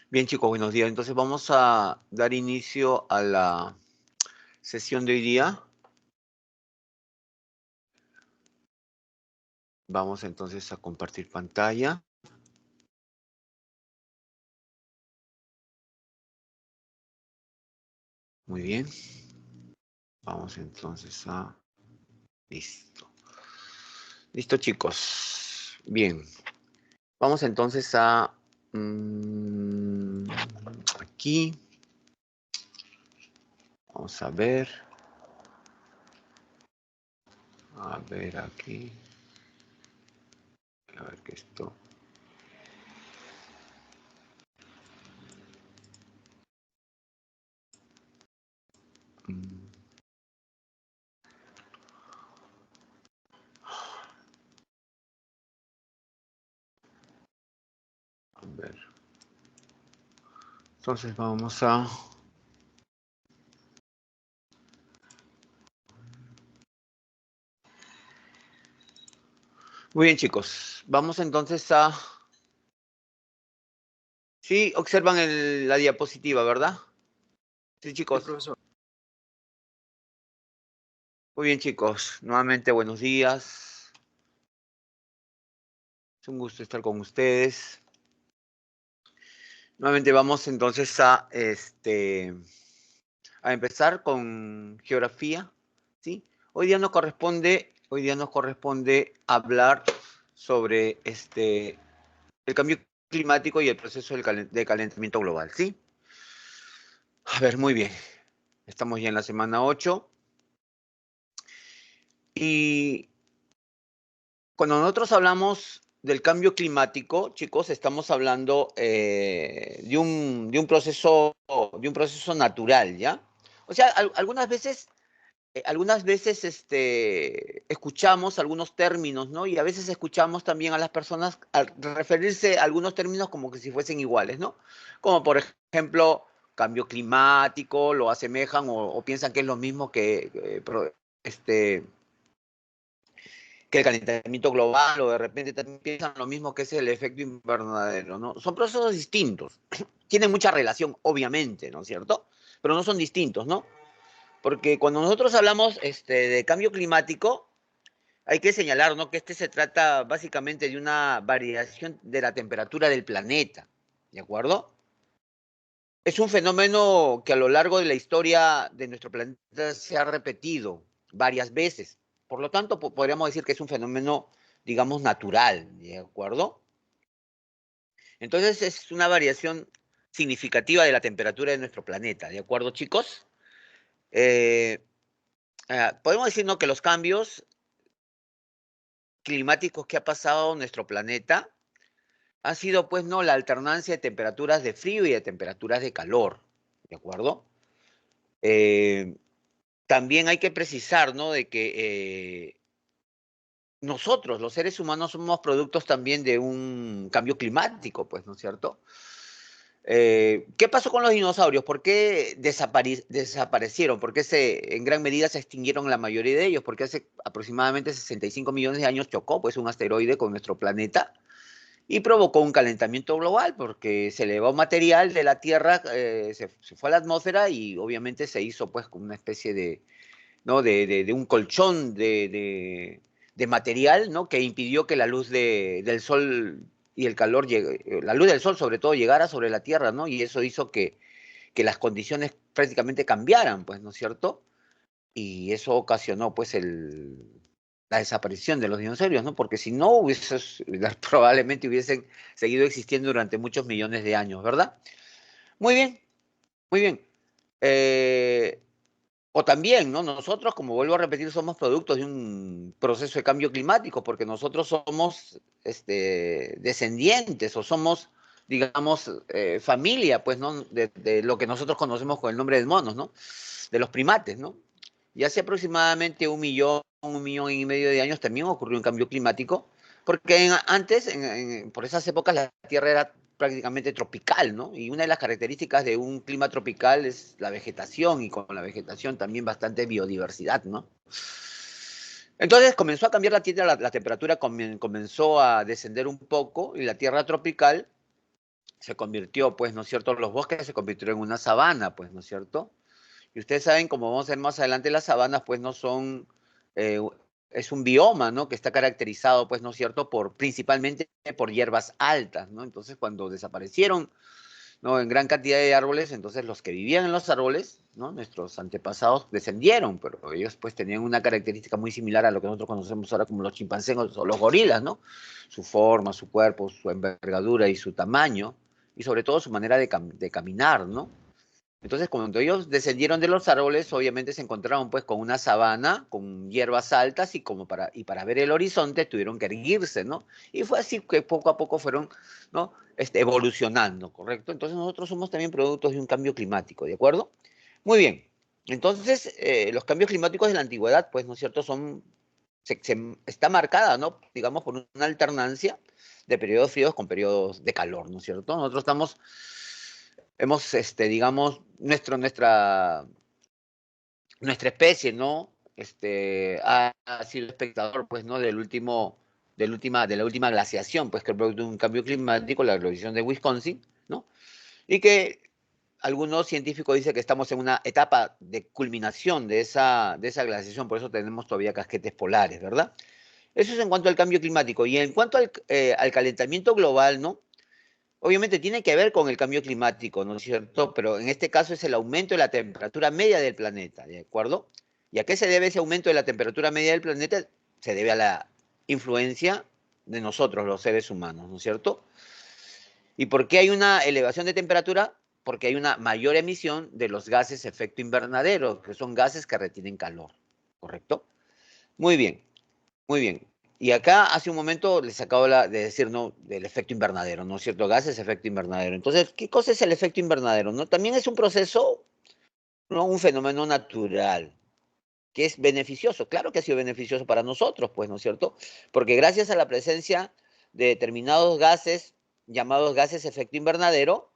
Bien, chicos, buenos días. Entonces vamos a dar inicio a la sesión de hoy día. Vamos entonces a compartir pantalla. Muy bien. Vamos entonces a... Listo. Listo, chicos. Bien. Vamos entonces a... aquí. Vamos a ver. A ver aquí. A ver qué esto... Mm, a ver. Entonces vamos a... Muy bien, chicos. Vamos entonces a... Sí, observan la diapositiva, ¿verdad? Sí, Sí, chicos. profesor. Muy bien, chicos. Nuevamente, buenos días. Es un gusto estar con ustedes. Nuevamente vamos entonces a empezar con geografía, ¿sí? Hoy día nos corresponde hablar sobre el cambio climático y el proceso de calentamiento global, ¿sí? A ver, muy bien. Estamos ya en la semana 8 y cuando nosotros hablamos del cambio climático, chicos, estamos hablando de un proceso natural, ¿ya? O sea, algunas veces escuchamos algunos términos, ¿no? Y a veces escuchamos también a las personas al referirse a algunos términos como que si fuesen iguales, ¿no? Como por ejemplo, cambio climático, lo asemejan o piensan que es lo mismo que el calentamiento global o de repente también piensan lo mismo que es el efecto invernadero, ¿no? Son procesos distintos. Tienen mucha relación, obviamente, ¿no es cierto? Pero no son distintos, ¿no? Porque cuando nosotros hablamos de cambio climático, hay que señalar, ¿no? Que se trata básicamente de una variación de la temperatura del planeta, ¿de acuerdo? Es un fenómeno que a lo largo de la historia de nuestro planeta se ha repetido varias veces. Por lo tanto, podríamos decir que es un fenómeno, digamos, natural, ¿de acuerdo? Entonces, es una variación significativa de la temperatura de nuestro planeta, ¿de acuerdo, chicos? Eh, podemos decir, ¿no? Que los cambios climáticos que ha pasado nuestro planeta ha sido, pues, ¿no? La alternancia de temperaturas de frío y de temperaturas de calor, ¿de acuerdo? Eh, También hay que precisar, ¿no? De que nosotros, los seres humanos, somos productos también de un cambio climático, pues, ¿no es cierto? ¿Qué pasó con los dinosaurios? ¿Por qué desaparecieron? ¿Por qué en gran medida se extinguieron la mayoría de ellos? Porque hace aproximadamente 65 millones de años chocó, pues, un asteroide con nuestro planeta y provocó un calentamiento global porque se elevó material de la Tierra, se fue a la atmósfera y obviamente se hizo, pues, como una especie de, ¿no? de un colchón de material, ¿no? Que impidió que la luz del sol y el calor, la luz del sol sobre todo llegara sobre la Tierra, ¿no? Y eso hizo que las condiciones prácticamente cambiaran, pues, ¿no es cierto? Y eso ocasionó, pues, la desaparición de los dinosaurios, ¿no? Porque si no, probablemente hubiesen seguido existiendo durante muchos millones de años, ¿verdad? Muy bien, muy bien. Eh, o también, ¿no? Nosotros, como vuelvo a repetir, somos productos de un proceso de cambio climático, porque nosotros somos descendientes o somos, digamos, familia, pues, ¿no? De lo que nosotros conocemos con el nombre de monos, ¿no? De los primates, ¿no? Y hace aproximadamente un millón y medio de años también ocurrió un cambio climático, porque antes, por esas épocas, la Tierra era prácticamente tropical, ¿no? Y una de las características de un clima tropical es la vegetación y con la vegetación también bastante biodiversidad, ¿no? Entonces comenzó a cambiar la Tierra, la temperatura comenzó a descender un poco y la Tierra tropical se convirtió, pues, ¿no es cierto? Los bosques se convirtieron en una sabana, pues, ¿no es cierto? Y ustedes saben, como vamos a ver más adelante, las sabanas, pues, no son, eh, es un bioma, ¿no? Que está caracterizado, pues, ¿no es cierto? Principalmente por hierbas altas, ¿no? Entonces, cuando desaparecieron, ¿no? En gran cantidad de árboles, entonces los que vivían en los árboles, ¿no? Nuestros antepasados descendieron, pero ellos pues tenían una característica muy similar a lo que nosotros conocemos ahora como los chimpancés o los gorilas, ¿no? Su forma, su cuerpo, su envergadura y su tamaño, y sobre todo su manera de caminar, ¿no? Entonces, cuando ellos descendieron de los árboles, obviamente se encontraron pues con una sabana, con hierbas altas y para ver el horizonte tuvieron que erguirse, ¿no? Y fue así que poco a poco fueron, ¿no? Evolucionando, ¿correcto? Entonces nosotros somos también productos de un cambio climático, ¿de acuerdo? Muy bien. Entonces, los cambios climáticos de la antigüedad, pues, ¿no es cierto? Está marcada, ¿no? Digamos, por una alternancia de periodos fríos con periodos de calor, ¿no es cierto? Nosotros hemos, digamos, nuestra especie, ¿no? Ha sido espectador, pues, ¿no? De la última glaciación, pues, que producto de un cambio climático, la glaciación de Wisconsin, ¿no? Y que algunos científicos dicen que estamos en una etapa de culminación de esa glaciación, por eso tenemos todavía casquetes polares, ¿verdad? Eso es en cuanto al cambio climático. Y en cuanto al calentamiento global, ¿no? Obviamente tiene que ver con el cambio climático, ¿no es cierto? Pero en este caso es el aumento de la temperatura media del planeta, ¿de acuerdo? ¿Y a qué se debe ese aumento de la temperatura media del planeta? Se debe a la influencia de nosotros, los seres humanos, ¿no es cierto? ¿Y por qué hay una elevación de temperatura? Porque hay una mayor emisión de los gases efecto invernadero, que son gases que retienen calor, ¿correcto? Muy bien. Muy bien. Y acá hace un momento les acabo de decir, ¿no? Del efecto invernadero, ¿no es cierto? Gases, efecto invernadero. Entonces, ¿qué cosa es el efecto invernadero? ¿No? También es un proceso, ¿no? Un fenómeno natural, que es beneficioso. Claro que ha sido beneficioso para nosotros, pues, ¿no es cierto? Porque gracias a la presencia de determinados gases, llamados gases efecto invernadero,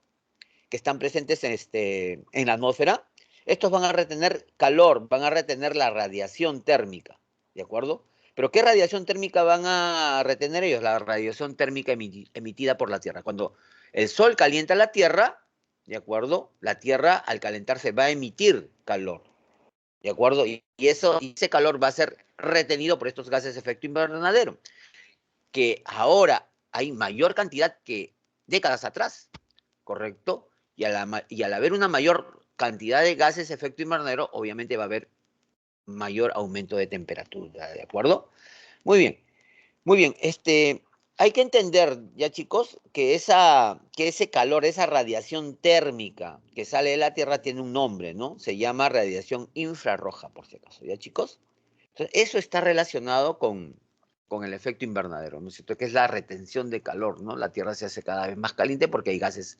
que están presentes en la atmósfera, estos van a retener calor, van a retener la radiación térmica, ¿de acuerdo? Pero ¿qué radiación térmica van a retener ellos? La radiación térmica emitida por la Tierra. Cuando el Sol calienta la Tierra, ¿de acuerdo? La Tierra al calentarse va a emitir calor, ¿de acuerdo? Y ese calor va a ser retenido por estos gases de efecto invernadero, que ahora hay mayor cantidad que décadas atrás, ¿correcto? Y al haber una mayor cantidad de gases de efecto invernadero, obviamente va a haber mayor aumento de temperatura, ¿de acuerdo? Muy bien, muy bien. Hay que entender, ya chicos, que ese calor, esa radiación térmica que sale de la Tierra tiene un nombre, ¿no? Se llama radiación infrarroja, por si acaso, ¿ya chicos? Entonces, eso está relacionado con el efecto invernadero, ¿no es cierto? Que es la retención de calor, ¿no? La Tierra se hace cada vez más caliente porque hay gases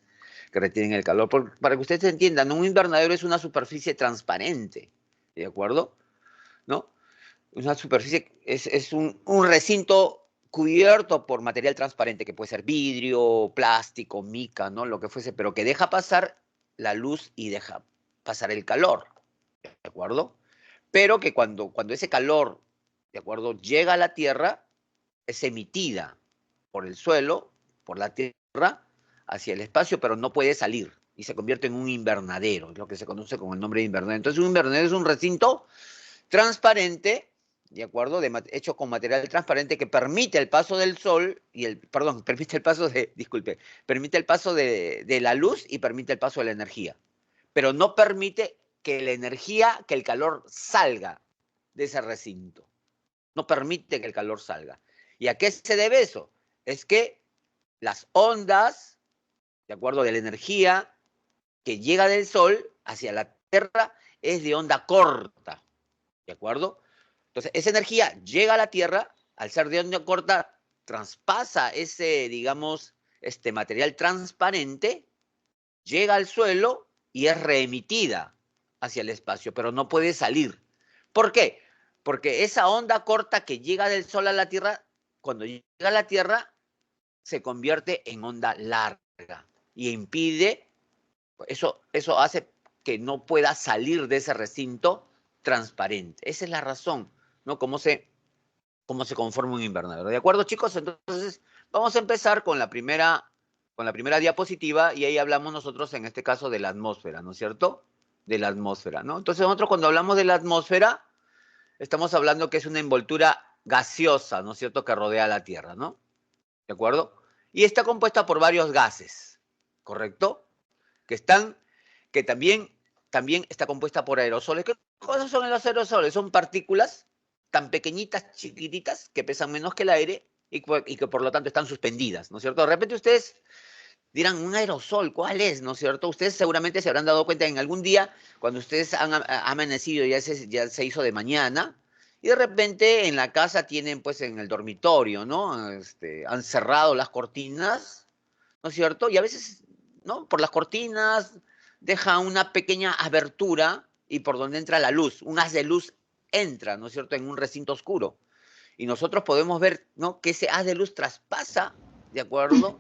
que retienen el calor. Para que ustedes entiendan, un invernadero es una superficie transparente, ¿de acuerdo? ¿No? Una superficie es un recinto cubierto por material transparente, que puede ser vidrio, plástico, mica, ¿no? Lo que fuese, pero que deja pasar la luz y deja pasar el calor, ¿de acuerdo? Pero que cuando ese calor, ¿de acuerdo?, llega a la Tierra, es emitida por el suelo, por la Tierra, hacia el espacio, pero no puede salir y se convierte en un invernadero, es lo que se conoce con el nombre de invernadero. Entonces, un invernadero es un recinto transparente, ¿de acuerdo? Hecho con material transparente que permite el paso del sol perdón, permite el paso disculpe, permite el paso de la luz y permite el paso de la energía, pero no permite que la energía, que el calor salga de ese recinto. No permite que el calor salga. ¿Y a qué se debe eso? Es que las ondas, de acuerdo, de la energía que llega del sol hacia la Tierra es de onda corta, ¿de acuerdo? Entonces, esa energía llega a la Tierra, al ser de onda corta, traspasa ese, digamos, este material transparente, llega al suelo y es reemitida hacia el espacio, pero no puede salir. ¿Por qué? Porque esa onda corta que llega del Sol a la Tierra, cuando llega a la Tierra, se convierte en onda larga y impide, eso hace que no pueda salir de ese recinto transparente. Esa es la razón, ¿no? Cómo se conforma un invernadero. ¿De acuerdo, chicos? Entonces, vamos a empezar con la primera, con la primera diapositiva y ahí hablamos nosotros en este caso de la atmósfera, ¿no es cierto? De la atmósfera, ¿no? Entonces nosotros cuando hablamos de la atmósfera, estamos hablando que es una envoltura gaseosa, ¿no es cierto?, que rodea la Tierra, ¿no? ¿De acuerdo? Y está compuesta por varios gases, ¿correcto? Que también está compuesta por aerosoles. ¿Qué cosas son los aerosoles? Son partículas tan pequeñitas, chiquititas, que pesan menos que el aire y que por lo tanto están suspendidas, ¿no es cierto? De repente ustedes dirán, un aerosol, ¿cuál es? ¿No es cierto? Ustedes seguramente se habrán dado cuenta en algún día, cuando ustedes han amanecido, ya se hizo de mañana, y de repente en la casa tienen, pues, en el dormitorio, ¿no? Han cerrado las cortinas, ¿no es cierto? Y a veces, ¿no? Por las cortinas deja una pequeña abertura y por donde entra la luz, un haz de luz entra, ¿no es cierto?, en un recinto oscuro. Y nosotros podemos ver, ¿no?, que ese haz de luz traspasa, ¿de acuerdo?,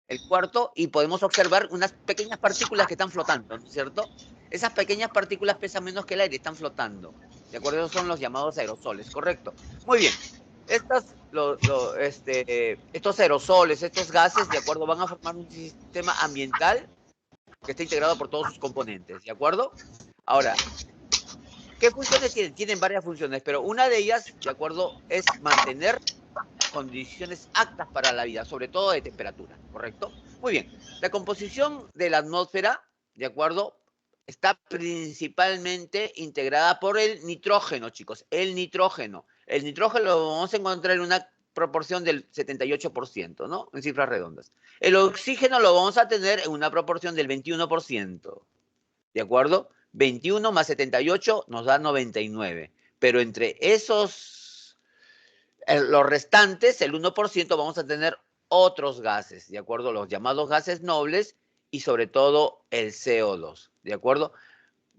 el cuarto y podemos observar unas pequeñas partículas que están flotando, ¿no es cierto? Esas pequeñas partículas pesan menos que el aire, están flotando. ¿De acuerdo? Esos son los llamados aerosoles, ¿correcto? Muy bien. Estos aerosoles, estos gases, ¿de acuerdo?, van a formar un sistema ambiental que está integrado por todos sus componentes, ¿de acuerdo? Ahora, ¿qué funciones tienen? Tienen varias funciones, pero una de ellas, ¿de acuerdo?, es mantener condiciones aptas para la vida, sobre todo de temperatura, ¿correcto? Muy bien. La composición de la atmósfera, ¿de acuerdo?, está principalmente integrada por el nitrógeno, chicos. El nitrógeno. El nitrógeno lo vamos a encontrar en una proporción del 78%, ¿no? En cifras redondas. El oxígeno lo vamos a tener en una proporción del 21%, ¿de acuerdo? 21 más 78 nos da 99. Pero entre esos los restantes, el 1%, vamos a tener otros gases, ¿de acuerdo? Los llamados gases nobles y sobre todo el CO2, ¿de acuerdo?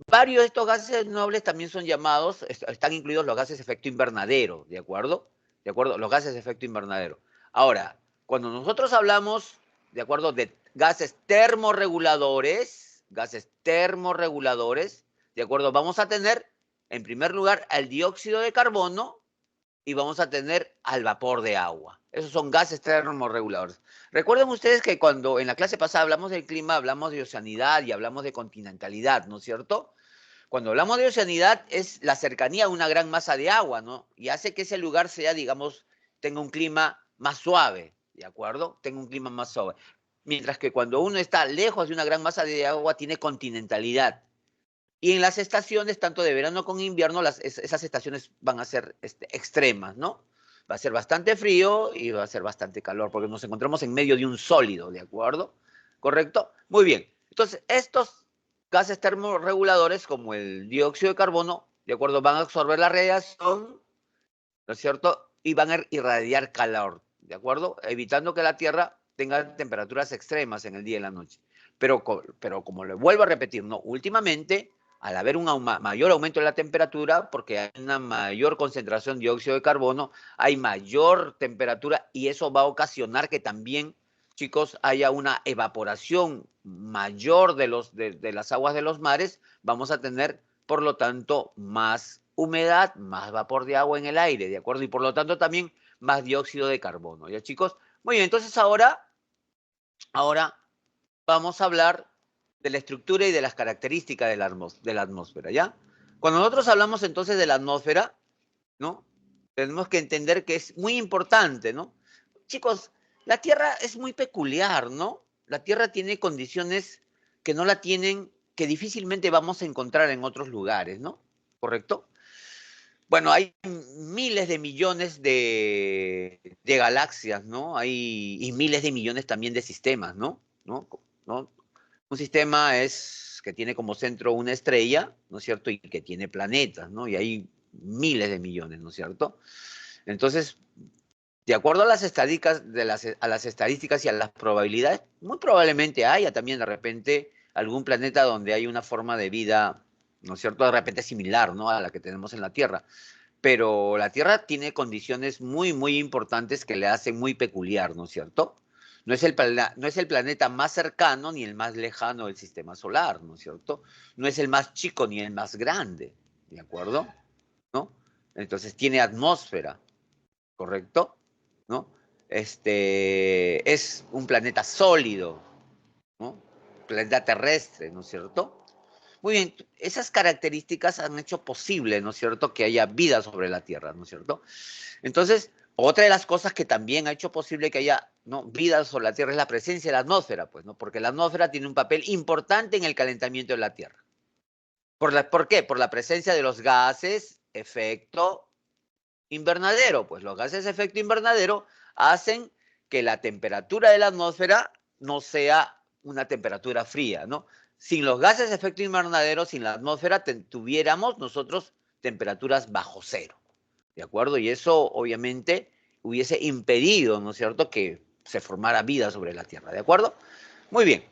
Varios de estos gases nobles también son llamados, están incluidos los gases de efecto invernadero, ¿de acuerdo? ¿De acuerdo? Los gases de efecto invernadero. Ahora, cuando nosotros hablamos, ¿de acuerdo?, de gases termorreguladores, ¿de acuerdo? Vamos a tener, en primer lugar, el dióxido de carbono, y vamos a tener al vapor de agua. Esos son gases termorreguladores. Recuerden ustedes que cuando en la clase pasada hablamos del clima, hablamos de oceanidad y hablamos de continentalidad, ¿no es cierto? Cuando hablamos de oceanidad es la cercanía a una gran masa de agua, ¿no? Y hace que ese lugar sea, digamos, tenga un clima más suave, ¿de acuerdo? Tenga un clima más suave. Mientras que cuando uno está lejos de una gran masa de agua, tiene continentalidad. Y en las estaciones, tanto de verano como invierno, esas estaciones van a ser extremas, ¿no? Va a ser bastante frío y va a ser bastante calor, porque nos encontramos en medio de un sólido, ¿de acuerdo? ¿Correcto? Muy bien. Entonces, estos gases termorreguladores, como el dióxido de carbono, ¿de acuerdo?, van a absorber la radiación, ¿no es cierto?, y van a irradiar calor, ¿de acuerdo?, evitando que la Tierra tenga temperaturas extremas en el día y la noche. Pero como le vuelvo a repetir, ¿no?, últimamente, al haber un mayor aumento de la temperatura, porque hay una mayor concentración de dióxido de carbono, hay mayor temperatura y eso va a ocasionar que también, chicos, haya una evaporación mayor de las aguas de los mares. Vamos a tener, por lo tanto, más humedad, más vapor de agua en el aire, ¿de acuerdo? Y por lo tanto también más dióxido de carbono, ¿ya, chicos? Muy bien, entonces ahora vamos a hablar de la estructura y de las características de la atmósfera, ¿ya? Cuando nosotros hablamos entonces de la atmósfera, ¿no?, tenemos que entender que es muy importante, ¿no? Chicos, la Tierra es muy peculiar, ¿no? La Tierra tiene condiciones que no la tienen, que difícilmente vamos a encontrar en otros lugares, ¿no? ¿Correcto? Bueno, hay miles de millones de galaxias, ¿no? Y miles de millones también de sistemas, ¿no? ¿No? Un sistema es que tiene como centro una estrella, ¿no es cierto? Y que tiene planetas, ¿no? Y hay miles de millones, ¿no es cierto? Entonces, de acuerdo a las estadísticas, a las estadísticas y a las probabilidades, muy probablemente haya también de repente algún planeta donde hay una forma de vida, ¿no es cierto?, de repente similar, ¿no?, a la que tenemos en la Tierra. Pero la Tierra tiene condiciones muy, muy importantes que le hacen muy peculiar, ¿no es cierto? No es el planeta más cercano ni el más lejano del sistema solar, ¿no es cierto? No es el más chico ni el más grande, ¿de acuerdo? ¿No? Entonces tiene atmósfera, ¿correcto? ¿No? es un planeta sólido, ¿no? Planeta terrestre, ¿no es cierto? Muy bien, esas características han hecho posible, ¿no es cierto?, que haya vida sobre la Tierra, ¿no es cierto? Entonces, otra de las cosas que también ha hecho posible que haya, ¿no?, vida sobre la Tierra es la presencia de la atmósfera, pues, ¿no? Porque la atmósfera tiene un papel importante en el calentamiento de la Tierra. ¿Por qué? Por la presencia de los gases efecto invernadero. Pues los gases de efecto invernadero hacen que la temperatura de la atmósfera no sea una temperatura fría, ¿no? Sin los gases de efecto invernadero, sin la atmósfera, tuviéramos nosotros temperaturas bajo cero, ¿de acuerdo? Y eso obviamente hubiese impedido, ¿no es cierto?, que se formara vida sobre la Tierra, ¿de acuerdo? Muy bien,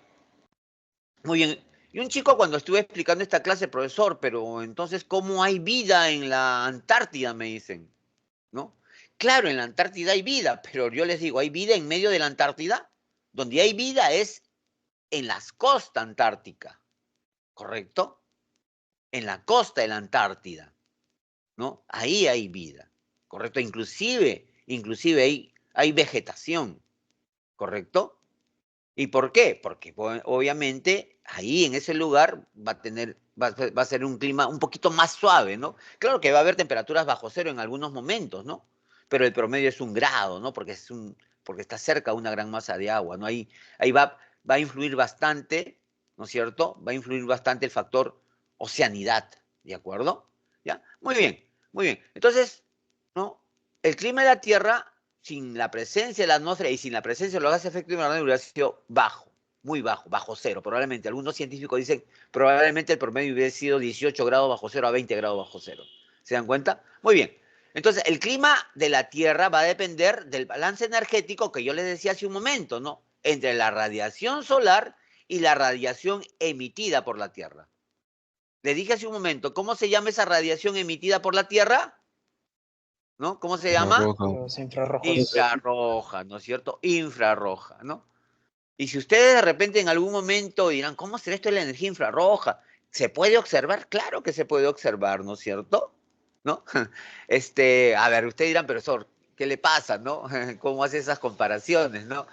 muy bien. Y un chico cuando estuve explicando esta clase, profesor, pero entonces, ¿cómo hay vida en la Antártida? Me dicen, ¿no? Claro, en la Antártida hay vida, pero yo les digo, ¿hay vida en medio de la Antártida? Donde hay vida es en las costas antárticas, ¿correcto? En la costa de la Antártida, ¿no? Ahí hay vida, ¿correcto? Inclusive hay vegetación, ¿correcto? ¿Y por qué? Porque obviamente ahí en ese lugar va a ser un clima un poquito más suave, ¿no? Claro que va a haber temperaturas bajo cero en algunos momentos, ¿no? Pero el promedio es 1 grado, ¿no? Porque está cerca de una gran masa de agua, ¿no? Ahí va a influir bastante, ¿no es cierto? Va a influir bastante el factor oceanidad, ¿de acuerdo? ¿Ya? Muy bien, muy bien. Entonces, ¿no? El clima de la Tierra sin la presencia de la atmósfera y sin la presencia de los gases de efecto invernadero hubiera sido bajo, muy bajo, bajo cero, probablemente. Algunos científicos dicen probablemente el promedio hubiera sido 18 grados bajo cero a 20 grados bajo cero. ¿Se dan cuenta? Muy bien. Entonces, el clima de la Tierra va a depender del balance energético que yo les decía hace un momento, ¿no? Entre la radiación solar y la radiación emitida por la Tierra. Le dije hace un momento, ¿cómo se llama esa radiación emitida por la Tierra? ¿No? ¿Cómo se llama? Infrarroja. Los infrarrojos. Infrarroja, ¿no es cierto? Infrarroja, ¿no? Y si ustedes de repente en algún momento dirán, ¿cómo será esto de la energía infrarroja? ¿Se puede observar? Claro que se puede observar, ¿no es cierto? ¿No? A ver, ustedes dirán, pero profesor, ¿qué le pasa, no? ¿Cómo hace esas comparaciones, no?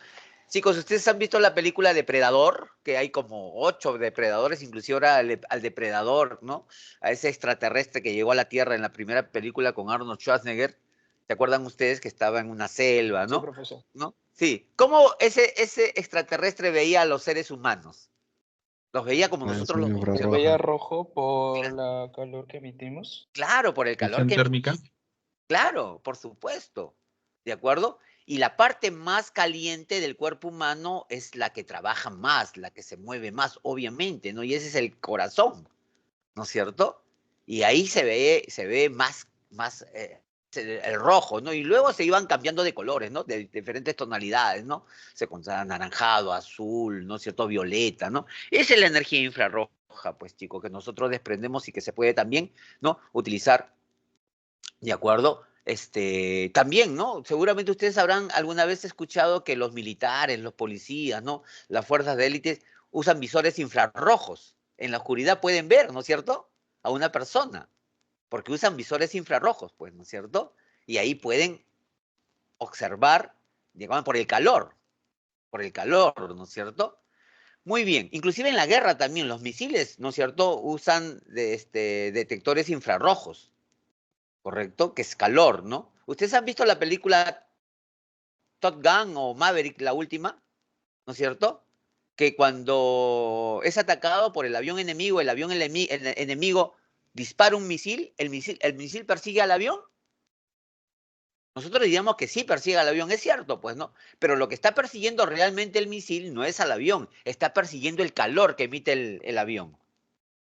Chicos, ¿ustedes han visto la película Depredador? Que hay como 8 depredadores, inclusive ahora al depredador, ¿no? A ese extraterrestre que llegó a la Tierra en la primera película con Arnold Schwarzenegger. ¿Se acuerdan ustedes que estaba en una selva, Sí, ¿no? profesor. ¿No? Sí. ¿Cómo ese extraterrestre veía a los seres humanos? Los veía como nosotros Radiación los vemos, Los ¿cierto? veía infrarroja. rojo por la calor que emitimos. Claro, por el calor Visión que térmica. emitimos. Claro, por supuesto. ¿De acuerdo? Y la parte más caliente del cuerpo humano es la que trabaja más, la que se mueve más, obviamente, ¿no? Y ese es el corazón, ¿no es cierto? Y ahí se ve más el rojo, ¿no? Y luego se iban cambiando de colores, ¿no? De diferentes tonalidades, ¿no? Se considera anaranjado, azul, ¿no es cierto? Violeta, ¿no? Esa es la energía infrarroja, pues, chicos, que nosotros desprendemos y que se puede también, ¿no? Utilizar, ¿de acuerdo? También, ¿no? Seguramente ustedes habrán alguna vez escuchado que los militares, los policías, ¿no? Las fuerzas de élite usan visores infrarrojos. En la oscuridad pueden ver, ¿no es cierto?, a una persona, porque usan visores infrarrojos, pues, ¿no es cierto? Y ahí pueden observar, digamos, por el calor, ¿no es cierto? Muy bien, inclusive en la guerra también los misiles, ¿no es cierto?, usan detectores infrarrojos, ¿correcto? Que es calor, ¿no? ¿Ustedes han visto la película Top Gun o Maverick, la última? ¿No es cierto? Que cuando es atacado por el avión enemigo, el enemigo dispara un misil, el misil persigue al avión. Nosotros diríamos que sí persigue al avión, es cierto, pues no. Pero lo que está persiguiendo realmente el misil no es al avión, está persiguiendo el calor que emite el avión.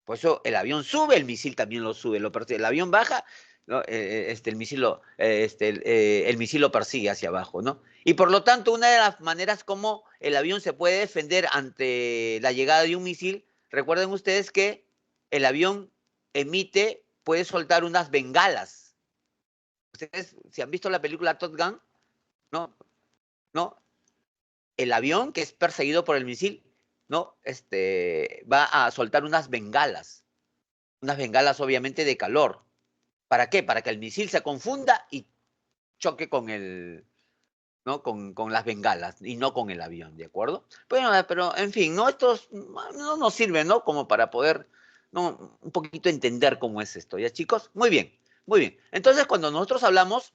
Por eso el avión sube, el misil también lo sube, el avión baja, ¿no? El misil lo persigue hacia abajo, ¿no? Y por lo tanto, una de las maneras como el avión se puede defender ante la llegada de un misil, recuerden ustedes que el avión puede soltar unas bengalas. Ustedes, si han visto la película Top Gun, ¿no? ¿No? El avión que es perseguido por el misil, ¿no? Va a soltar unas bengalas obviamente de calor. ¿Para qué? Para que el misil se confunda y choque ¿no? Con las bengalas y no con el avión, ¿de acuerdo? Bueno, pero en fin, ¿no? Estos no nos sirven, ¿no? Como para poder, ¿no? Un poquito entender cómo es esto, ¿ya, chicos? Muy bien, muy bien. Entonces, cuando nosotros hablamos,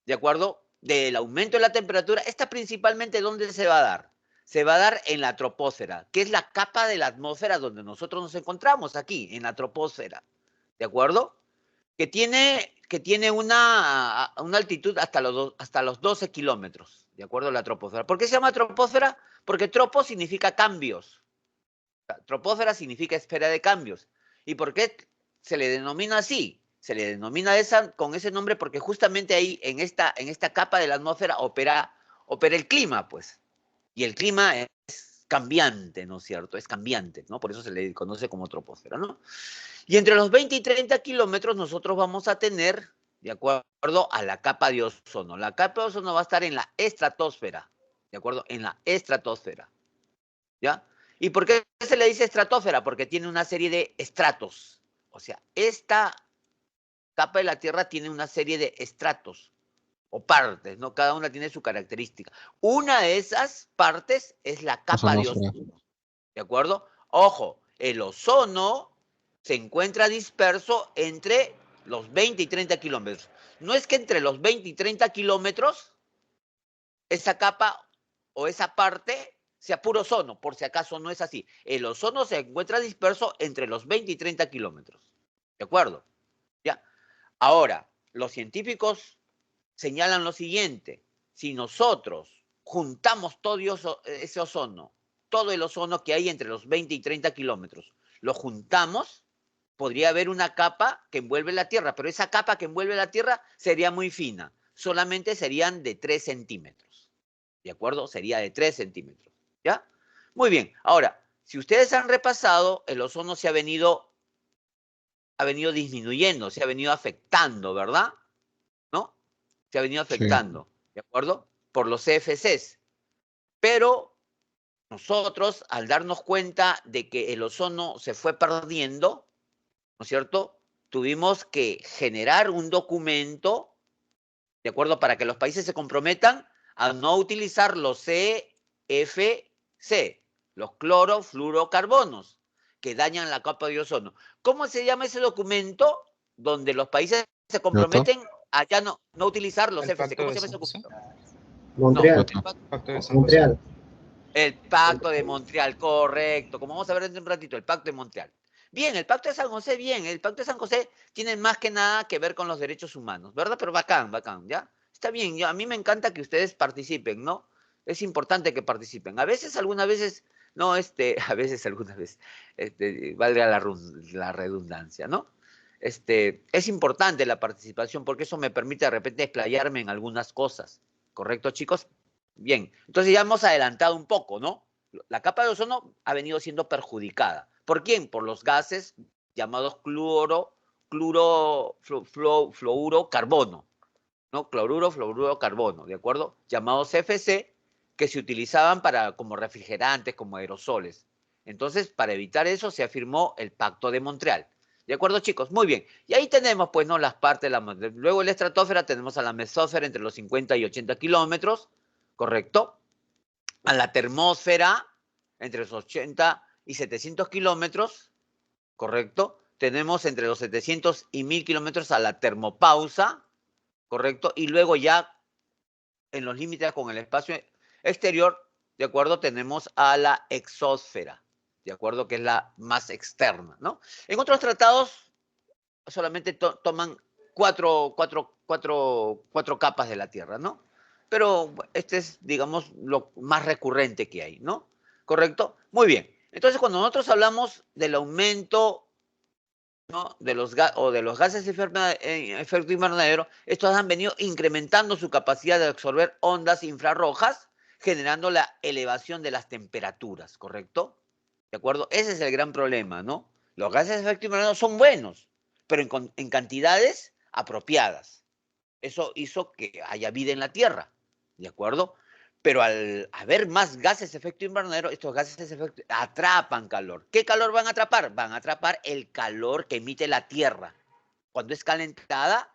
¿de acuerdo? Del aumento de la temperatura, ¿esta principalmente dónde se va a dar? Se va a dar en la troposfera, que es la capa de la atmósfera donde nosotros nos encontramos aquí, en la troposfera, ¿de acuerdo? Que tiene una altitud hasta los 12 kilómetros, de acuerdo a la troposfera. ¿Por qué se llama troposfera? Porque tropo significa cambios. Troposfera significa esfera de cambios. ¿Y por qué se le denomina así? Se le denomina con ese nombre porque justamente ahí, en esta capa de la atmósfera, opera el clima, pues. Y el clima es cambiante, ¿no es cierto? Es cambiante, ¿no? Por eso se le conoce como troposfera, ¿no? Y entre los 20 y 30 kilómetros nosotros vamos a tener, de acuerdo a la capa de ozono. La capa de ozono va a estar en la estratosfera, ¿de acuerdo? En la estratosfera, ¿ya? ¿Y por qué se le dice estratosfera? Porque tiene una serie de estratos. O sea, esta capa de la Tierra tiene una serie de estratos o partes, ¿no? Cada una tiene su característica. Una de esas partes es la capa de Ozonósfera. ozono, ¿de acuerdo? Ojo, el ozono se encuentra disperso entre los 20 y 30 kilómetros. No es que entre los 20 y 30 kilómetros esa capa o esa parte sea puro ozono, por si acaso no es así. El ozono se encuentra disperso entre los 20 y 30 kilómetros. ¿De acuerdo? ¿Ya? Ahora, los científicos señalan lo siguiente: si nosotros juntamos todo ese ozono, todo el ozono que hay entre los 20 y 30 kilómetros, lo juntamos, podría haber una capa que envuelve la Tierra, pero esa capa que envuelve la Tierra sería muy fina, solamente serían de 3 centímetros, ¿de acuerdo? Sería de 3 centímetros, ¿ya? Muy bien, ahora, si ustedes han repasado, el ozono ha venido disminuyendo, se ha venido afectando, ¿verdad? ¿No? Se ha venido Sí. afectando, ¿de acuerdo? Por los CFCs. Pero nosotros, al darnos cuenta de que el ozono se fue perdiendo, ¿no es cierto? Tuvimos que generar un documento, ¿de acuerdo? Para que los países se comprometan a no utilizar los CFC, los clorofluorocarbonos, que dañan la capa de ozono. ¿Cómo se llama ese documento donde los países se ¿Kioto? comprometen a ya no utilizar los El CFC? pacto ¿Cómo de se llama ese San José. documento? Montreal, No, Pacto de San José. Montreal. el Pacto de Montreal, correcto. Como vamos a ver dentro de un ratito, el Pacto de Montreal. Bien, el Pacto de San José, bien. El Pacto de San José tiene más que nada que ver con los derechos humanos, ¿verdad? Pero bacán, bacán, ¿ya? Está bien, a mí me encanta que ustedes participen, ¿no? Es importante que participen. A veces, algunas veces, no, a veces, algunas veces, valga la redundancia, ¿no? Es importante la participación porque eso me permite de repente explayarme en algunas cosas. ¿Correcto, chicos? Bien, entonces ya hemos adelantado un poco, ¿no? La capa de ozono ha venido siendo perjudicada. ¿Por quién? Por los gases llamados fluorocarbono, ¿no? Cloruro, fluoruro, carbono, ¿de acuerdo? Llamados CFC, que se utilizaban como refrigerantes, como aerosoles. Entonces, para evitar eso, se afirmó el Pacto de Montreal. ¿De acuerdo, chicos? Muy bien. Y ahí tenemos, pues, ¿no? Las partes luego en la estratosfera tenemos a la mesósfera entre los 50 y 80 kilómetros, ¿correcto? A la termósfera entre los 80 y 700 kilómetros, ¿correcto? Tenemos entre los 700 y 1000 kilómetros a la termopausa, ¿correcto? Y luego ya en los límites con el espacio exterior, ¿de acuerdo? Tenemos a la exósfera, ¿de acuerdo? Que es la más externa, ¿no? En otros tratados solamente toman cuatro capas de la Tierra, ¿no? Pero este es, digamos, lo más recurrente que hay, ¿no? ¿Correcto? Muy bien. Entonces, cuando nosotros hablamos del aumento, ¿no? de los gases de efecto invernadero, estos han venido incrementando su capacidad de absorber ondas infrarrojas, generando la elevación de las temperaturas, ¿correcto? ¿De acuerdo? Ese es el gran problema, ¿no? Los gases de efecto invernadero son buenos, pero en cantidades apropiadas. Eso hizo que haya vida en la Tierra, ¿de acuerdo? Pero al haber más gases de efecto invernadero, estos gases de efecto atrapan calor. ¿Qué calor van a atrapar? Van a atrapar el calor que emite la Tierra cuando es calentada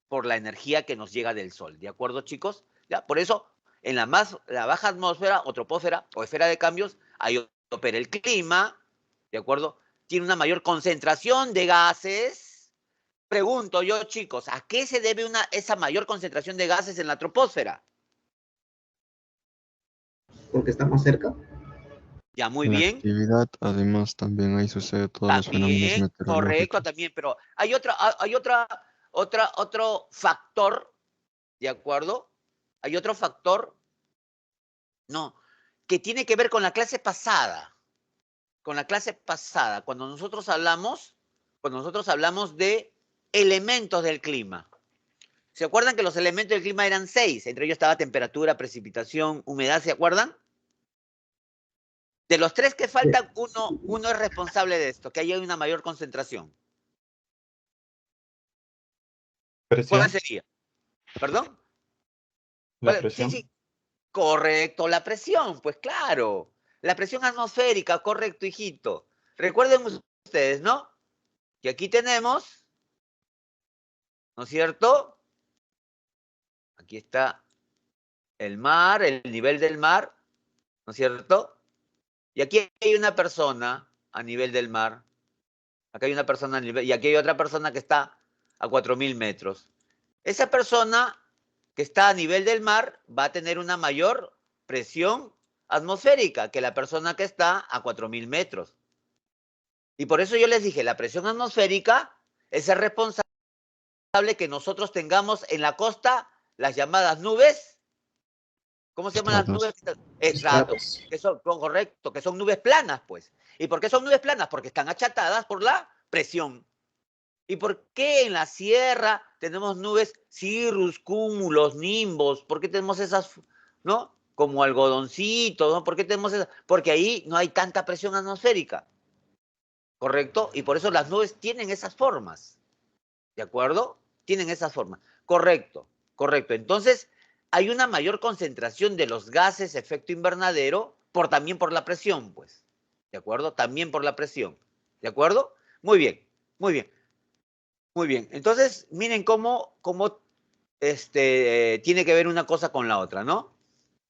por la energía que nos llega del Sol. ¿De acuerdo, chicos? ¿Ya? Por eso En la baja atmósfera o troposfera o esfera de cambios, ahí opera el clima, ¿de acuerdo? Tiene una mayor concentración de gases. Pregunto yo, chicos, ¿a qué se debe esa mayor concentración de gases en la troposfera? Porque está más cerca. Ya, muy La bien. actividad, además, también ahí sucede todos los fenómenos También, correcto, meteorológicos. también, pero hay otro factor, ¿de acuerdo? Hay otro factor, no, que tiene que ver con la clase pasada. Con la clase pasada, cuando nosotros hablamos de elementos del clima. ¿Se acuerdan que los elementos del clima eran 6? Entre ellos estaba temperatura, precipitación, humedad, ¿se acuerdan? De los 3 que faltan, uno es responsable de esto, que haya una mayor concentración. Presión. ¿Cuál sería? ¿Perdón? La presión. Sí, correcto, la presión, pues claro. La presión atmosférica, correcto, hijito. Recuerden ustedes, ¿no? Que aquí tenemos, ¿no es cierto? Aquí está el mar, el nivel del mar, ¿no es cierto? Y aquí hay una persona a nivel del mar. Acá hay una persona a nivel, y aquí hay otra persona que está a 4.000 metros. Esa persona que está a nivel del mar va a tener una mayor presión atmosférica que la persona que está a 4.000 metros. Y por eso yo les dije, la presión atmosférica es el responsable que nosotros tengamos en la costa las llamadas nubes. ¿Cómo se llaman las nubes? Estratos. Que son, correcto, que son nubes planas, pues. ¿Y por qué son nubes planas? Porque están achatadas por la presión. ¿Y por qué en la sierra tenemos nubes, cirrus, cúmulos, nimbos? ¿Por qué tenemos esas, no? Como algodoncitos, ¿no? ¿Por qué tenemos esas? Porque ahí no hay tanta presión atmosférica, ¿correcto? Y por eso las nubes tienen esas formas, ¿de acuerdo? Tienen esas formas. Correcto, correcto. Entonces, hay una mayor concentración de los gases efecto invernadero también por la presión, pues, ¿de acuerdo? También por la presión, ¿de acuerdo? Muy bien, muy bien. Muy bien, entonces miren cómo tiene que ver una cosa con la otra, ¿no?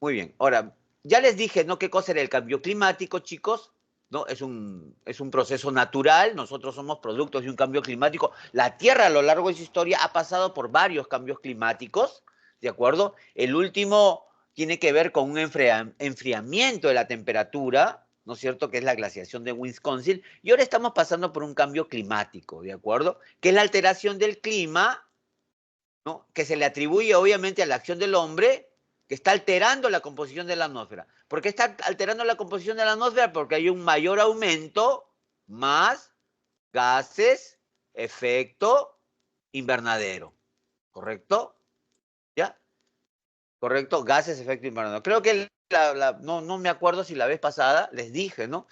Muy bien, ahora, ya les dije, ¿no? ¿Qué cosa era el cambio climático, chicos? ¿No? Es un proceso natural, nosotros somos productos de un cambio climático. La Tierra a lo largo de su historia ha pasado por varios cambios climáticos, ¿de acuerdo? El último tiene que ver con un enfriamiento de la temperatura, ¿no es cierto?, que es la glaciación de Wisconsin, y ahora estamos pasando por un cambio climático, ¿de acuerdo?, que es la alteración del clima, ¿no?, que se le atribuye obviamente a la acción del hombre, que está alterando la composición de la atmósfera. ¿Por qué está alterando la composición de la atmósfera? Porque hay un mayor aumento, más gases, efecto invernadero, ¿correcto? ¿Ya? ¿Correcto? Gases, efecto invernadero. Creo que no me acuerdo si la vez pasada les dije, ¿no?,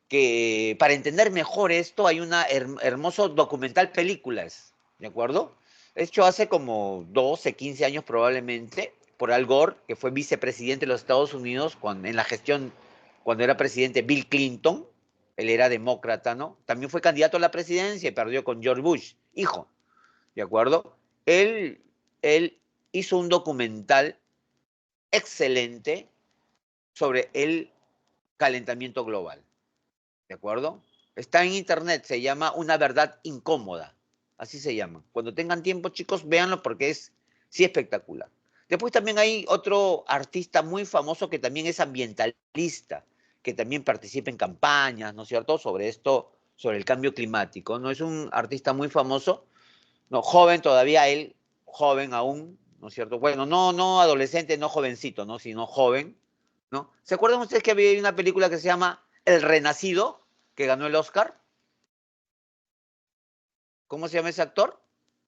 que para entender mejor esto hay una hermoso documental películas, ¿de acuerdo? Hecho hace como 12, 15 años probablemente, por Al Gore, que fue vicepresidente de los Estados Unidos en la gestión, cuando era presidente Bill Clinton, él era demócrata, ¿no? También fue candidato a la presidencia y perdió con George Bush, hijo, ¿de acuerdo? Él hizo un documental excelente sobre el calentamiento global, ¿de acuerdo? Está en internet, se llama Una verdad incómoda, así se llama. Cuando tengan tiempo, chicos, véanlo porque es sí espectacular. Después también hay otro artista muy famoso que también es ambientalista, que también participa en campañas, ¿no es cierto?, sobre esto, sobre el cambio climático, ¿no? Es un artista muy famoso, no, joven todavía él, joven aún, ¿no es cierto? Bueno, no adolescente, no jovencito, ¿no?, sino joven, ¿no? ¿Se acuerdan ustedes que había una película que se llama El Renacido, que ganó el Oscar? ¿Cómo se llama ese actor?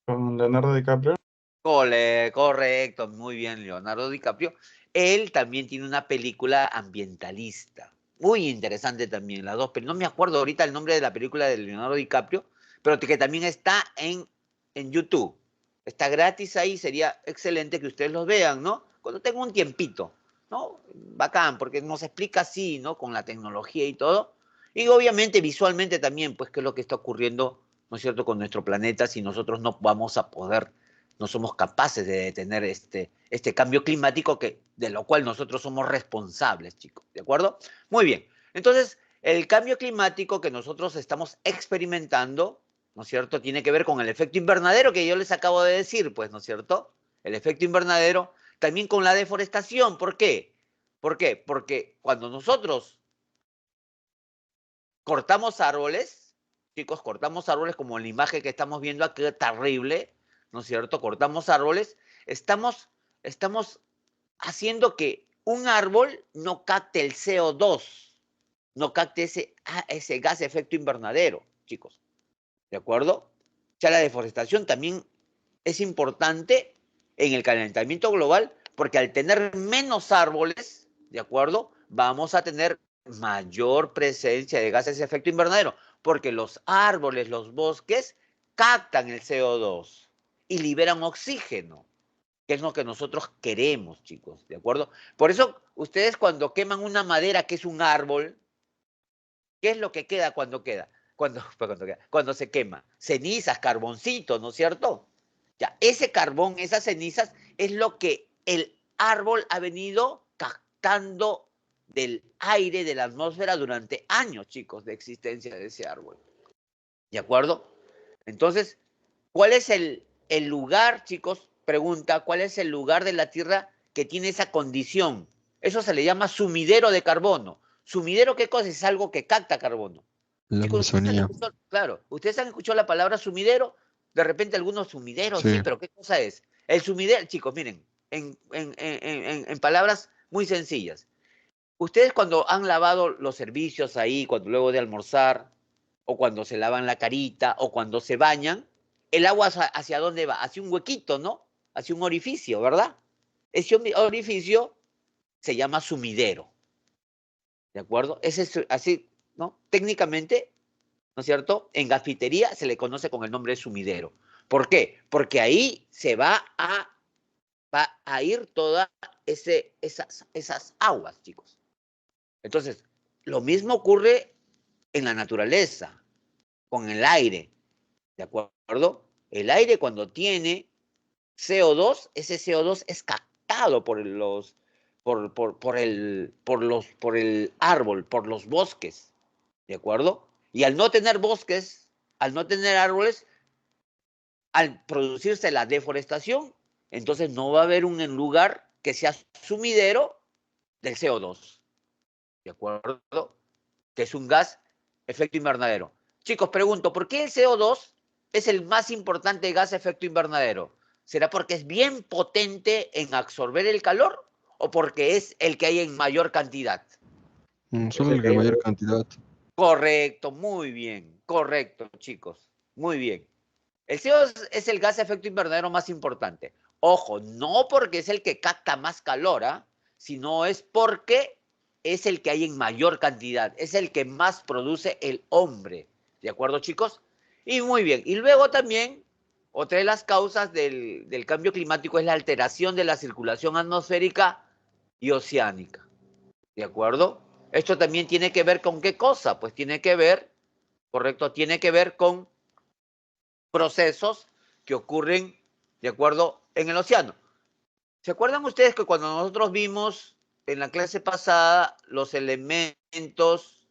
Con Leonardo DiCaprio. Correcto, muy bien, Leonardo DiCaprio. Él también tiene una película ambientalista, muy interesante también, las dos, pero no me acuerdo ahorita el nombre de la película de Leonardo DiCaprio, pero que también está en YouTube. Está gratis ahí, sería excelente que ustedes los vean, ¿no? Cuando tenga un tiempito, ¿no? Bacán, porque nos explica así, ¿no? Con la tecnología y todo. Y obviamente visualmente también, pues, qué es lo que está ocurriendo, ¿no es cierto?, con nuestro planeta si nosotros no vamos a poder no somos capaces de detener este cambio climático de lo cual nosotros somos responsables, chicos, ¿de acuerdo? Muy bien. Entonces, el cambio climático que nosotros estamos experimentando, ¿no es cierto?, tiene que ver con el efecto invernadero que yo les acabo de decir, pues, ¿no es cierto? El efecto invernadero, también con la deforestación. ¿Por qué? ¿Por qué? Porque cuando nosotros cortamos árboles, chicos, cortamos árboles como en la imagen que estamos viendo aquí, terrible, ¿no es cierto? Cortamos árboles, estamos haciendo que un árbol no capte el CO2, no capte ese gas de efecto invernadero, chicos, ¿de acuerdo? O sea, la deforestación también es importante en el calentamiento global porque al tener menos árboles, ¿de acuerdo? Vamos a tener mayor presencia de gases de efecto invernadero, porque los árboles, los bosques, captan el CO2 y liberan oxígeno, que es lo que nosotros queremos, chicos, ¿de acuerdo? Por eso, ustedes cuando queman una madera que es un árbol, ¿qué es lo que queda cuando queda? Cuando se quema. Cenizas, carboncito, ¿no es cierto? Ya, ese carbón, esas cenizas, es lo que el árbol ha venido captando del aire, de la atmósfera durante años, chicos, de existencia de ese árbol. ¿De acuerdo? Entonces, ¿cuál es el lugar, chicos? Pregunta, ¿cuál es el lugar de la Tierra que tiene esa condición? Eso se le llama sumidero de carbono. ¿Sumidero qué cosa? Es algo que capta carbono. La Chicos, ustedes han Amazonía. escuchado, claro, ustedes han escuchado la palabra sumidero, de repente algunos sumideros, sí, Sí, pero ¿qué cosa es? El sumidero, chicos, miren, en palabras muy sencillas. Ustedes cuando han lavado los servicios ahí, cuando luego de almorzar, o cuando se lavan la carita, o cuando se bañan, el agua hacia dónde va? Hacia un huequito, ¿no? Hacia un orificio, ¿verdad? Ese orificio se llama sumidero, ¿de acuerdo? Ese es así, ¿no? Técnicamente, ¿no es cierto? En gasfitería se le conoce con el nombre de sumidero. ¿Por qué? Porque ahí se va a ir todas esas aguas, chicos. Entonces, lo mismo ocurre en la naturaleza, con el aire, ¿de acuerdo? El aire cuando tiene CO2, ese CO2 es captado por el árbol, por los bosques, ¿de acuerdo? Y al no tener bosques, al no tener árboles, al producirse la deforestación, entonces no va a haber un lugar que sea sumidero del CO2, ¿de acuerdo? Que es un gas efecto invernadero. Chicos, pregunto, ¿por qué el CO2 es el más importante gas efecto invernadero? ¿Será porque es bien potente en absorber el calor o porque es el que hay en mayor cantidad? Es solo el el que de hay mayor mayor. cantidad. Correcto, muy bien, correcto, chicos, muy bien. El CO2 es el gas de efecto invernadero más importante. Ojo, no porque es el que capta más calor, ¿eh? Sino es porque es el que hay en mayor cantidad, es el que más produce el hombre. ¿De acuerdo, chicos? Y muy bien. Y luego también, otra de las causas del cambio climático es la alteración de la circulación atmosférica y oceánica. ¿De acuerdo? Esto también tiene que ver con qué cosa, pues tiene que ver, correcto, tiene que ver con procesos que ocurren, ¿de acuerdo?, en el océano. ¿Se acuerdan ustedes que cuando nosotros vimos en la clase pasada los elementos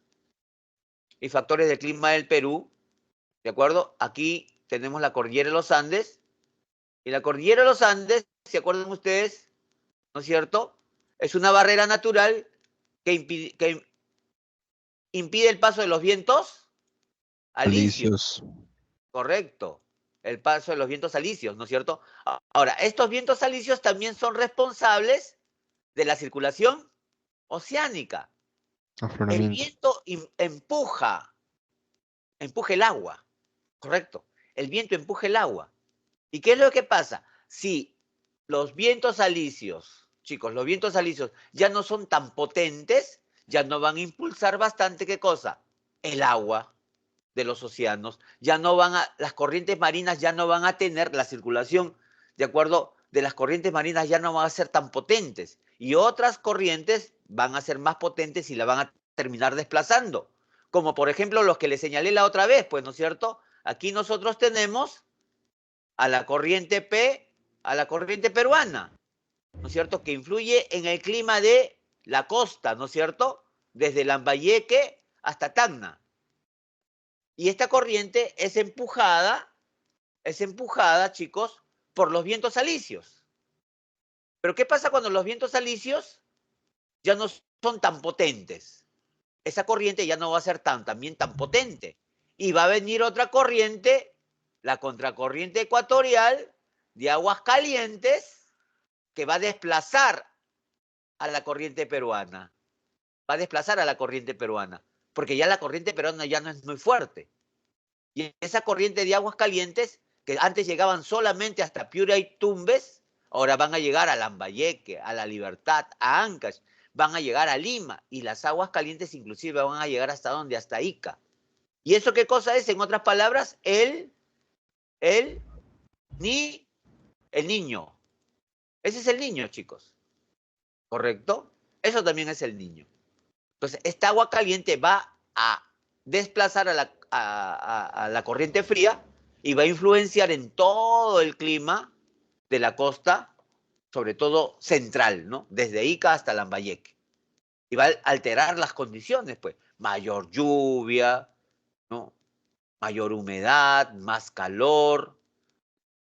y factores del clima del Perú, ¿de acuerdo? Aquí tenemos la cordillera de los Andes, y la cordillera de los Andes, ¿se acuerdan ustedes? ¿No es cierto? Es una barrera natural que impide el paso de los vientos alisios. Alicios. Correcto. El paso de los vientos alisios, ¿no es cierto? Ahora, estos vientos alisios también son responsables de la circulación oceánica. El Afloramiento. viento empuja el agua, correcto. El viento empuja el agua. ¿Y qué es lo que pasa? Si los vientos alisios, chicos, los vientos alisios ya no son tan potentes, ya no van a impulsar bastante, ¿qué cosa? El agua de los océanos, las corrientes marinas ya no van a tener la circulación, de acuerdo, de las corrientes marinas ya no van a ser tan potentes y otras corrientes van a ser más potentes y la van a terminar desplazando, como por ejemplo los que les señalé la otra vez, pues, ¿no es cierto? Aquí nosotros tenemos a la corriente P a la corriente peruana, ¿no es cierto?, que influye en el clima de la costa, ¿no es cierto?, desde Lambayeque hasta Tacna. Y esta corriente es empujada, chicos, por los vientos alisios. Pero ¿qué pasa cuando los vientos alisios ya no son tan potentes? Esa corriente ya no va a ser también tan potente. Y va a venir otra corriente, la contracorriente ecuatorial de aguas calientes, que va a desplazar a la corriente peruana. Va a desplazar a la corriente peruana, porque ya la corriente peruana ya no es muy fuerte. Y esa corriente de aguas calientes, que antes llegaban solamente hasta Piura y Tumbes, ahora van a llegar a Lambayeque, a La Libertad, a Ancash, van a llegar a Lima, y las aguas calientes inclusive van a llegar hasta donde, hasta Ica. ¿Y eso qué cosa es? En otras palabras, el niño. Ese es el niño, chicos. ¿Correcto? Eso también es el niño. Entonces, esta agua caliente va a desplazar a la corriente fría y va a influenciar en todo el clima de la costa, sobre todo central, ¿no? Desde Ica hasta Lambayeque. Y va a alterar las condiciones, pues. Mayor lluvia, ¿no? Mayor humedad, más calor.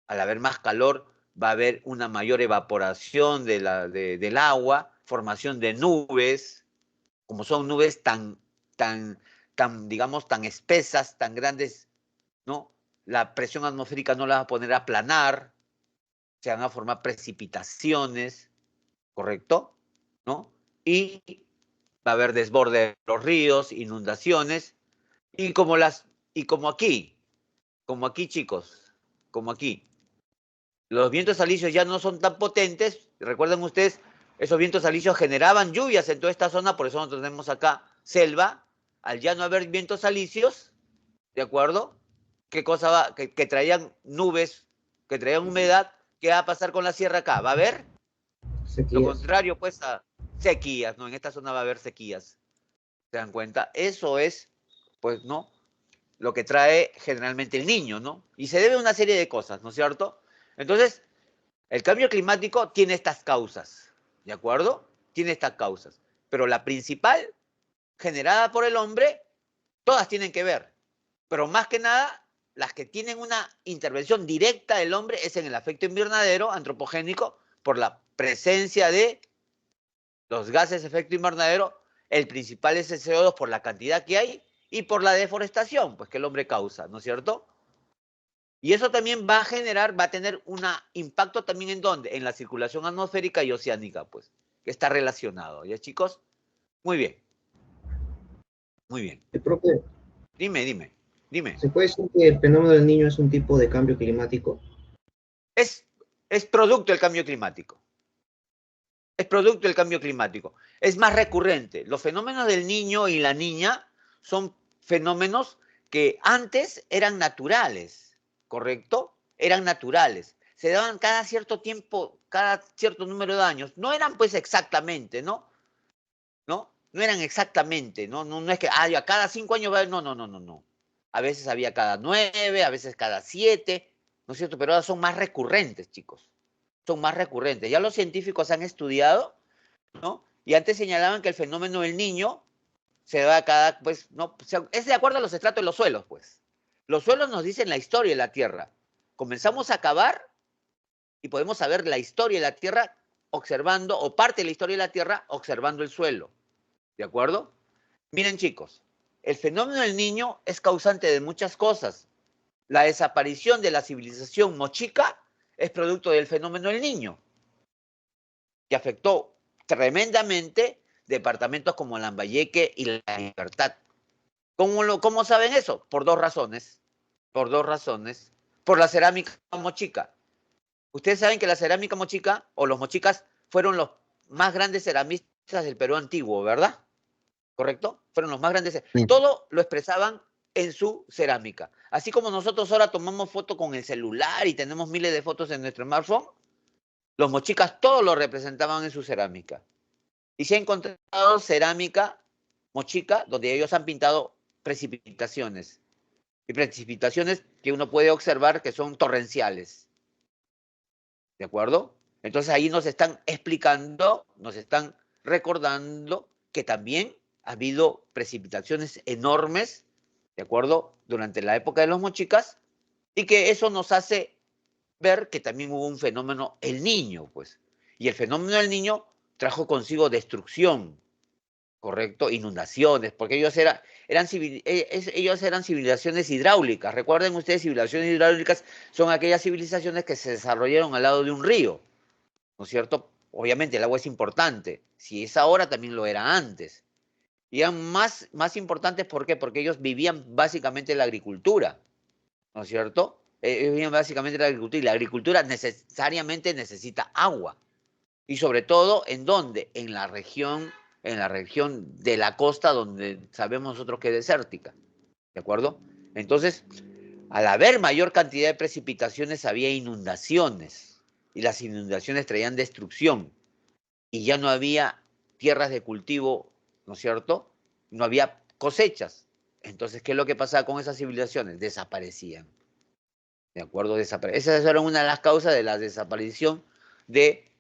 Al haber más calor, va a haber una mayor evaporación del agua, formación de nubes, como son nubes digamos, tan espesas, tan grandes, ¿no? La presión atmosférica no la va a poner a planar, se van a formar precipitaciones, ¿correcto? ¿No? Y va a haber desborde de los ríos, inundaciones, y como aquí, chicos, como aquí. Los vientos alisios ya no son tan potentes. Recuerden ustedes, esos vientos alisios generaban lluvias en toda esta zona, por eso nosotros tenemos acá selva. Al ya no haber vientos alisios, ¿de acuerdo? ¿Qué cosa va? Que traían nubes, que traían humedad. ¿Qué va a pasar con la sierra acá? ¿Va a haber? Sequías. Lo contrario, pues, a sequías, ¿no? En esta zona va a haber sequías. ¿Se dan cuenta? Eso es, pues, ¿no? Lo que trae generalmente el niño, ¿no? Y se debe a una serie de cosas, ¿no es cierto? Entonces, el cambio climático tiene estas causas, ¿de acuerdo? Tiene estas causas. Pero la principal, generada por el hombre, todas tienen que ver. Pero más que nada, las que tienen una intervención directa del hombre es en el efecto invernadero antropogénico por la presencia de los gases de efecto invernadero. El principal es el CO2 por la cantidad que hay y por la deforestación, pues que el hombre causa, ¿no es cierto? Y eso también va a tener un impacto también ¿en dónde? En la circulación atmosférica y oceánica, pues, que está relacionado. ¿Ya, chicos? Muy bien. Muy bien. Profe, Dime. ¿se puede decir que el fenómeno del niño es un tipo de cambio climático? Es producto del cambio climático. Es producto del cambio climático. Es más recurrente. Los fenómenos del niño y la niña son fenómenos que antes eran naturales, ¿correcto? Eran naturales. Se daban cada cierto tiempo, cada cierto número de años. No eran pues exactamente, ¿no? ¿No? No eran exactamente, ¿no? No es que a cada 5 años va a haber, no. A veces había cada 9, a veces cada 7, ¿no es cierto? Pero ahora son más recurrentes, chicos. Son más recurrentes. Ya los científicos han estudiado, ¿no? Y antes señalaban que el fenómeno del niño se da cada, pues, no, es de acuerdo a los estratos de los suelos, pues. Los suelos nos dicen la historia de la Tierra. Comenzamos a cavar y podemos saber la historia de la Tierra observando, o parte de la historia de la Tierra observando el suelo. ¿De acuerdo? Miren, chicos, el fenómeno del niño es causante de muchas cosas. La desaparición de la civilización mochica es producto del fenómeno del niño, que afectó tremendamente departamentos como Lambayeque y La Libertad. ¿Cómo saben eso? Por dos razones. Por la cerámica mochica. Ustedes saben que la cerámica mochica, o los mochicas, fueron los más grandes ceramistas del Perú antiguo, ¿verdad? ¿Correcto? Fueron los más grandes. Sí. Todo lo expresaban en su cerámica. Así como nosotros ahora tomamos fotos con el celular y tenemos miles de fotos en nuestro smartphone, los mochicas todo lo representaban en su cerámica. Y se ha encontrado cerámica mochica donde ellos han pintado precipitaciones. Y precipitaciones que uno puede observar que son torrenciales. ¿De acuerdo? Entonces ahí nos están explicando, nos están recordando que también ha habido precipitaciones enormes, ¿de acuerdo? Durante la época de los mochicas, y que eso nos hace ver que también hubo un fenómeno, el Niño, pues. Y el fenómeno del Niño trajo consigo destrucción, ¿correcto? Inundaciones, porque ellos eran civilizaciones hidráulicas. Recuerden ustedes, civilizaciones hidráulicas son aquellas civilizaciones que se desarrollaron al lado de un río, ¿no es cierto? Obviamente el agua es importante. Si es ahora, también lo era antes. Y eran más importantes, ¿por qué? Porque ellos vivían básicamente la agricultura, ¿no es cierto? Ellos vivían básicamente la agricultura y la agricultura necesariamente necesita agua. Y sobre todo, ¿en dónde? En la región de la costa, donde sabemos nosotros que es desértica, ¿de acuerdo? Entonces, al haber mayor cantidad de precipitaciones, había inundaciones, y las inundaciones traían destrucción, y ya no había tierras de cultivo, ¿no es cierto? No había cosechas. Entonces, ¿qué es lo que pasaba con esas civilizaciones? Desaparecían, ¿de acuerdo? Esas eran una de las causas de la desaparición de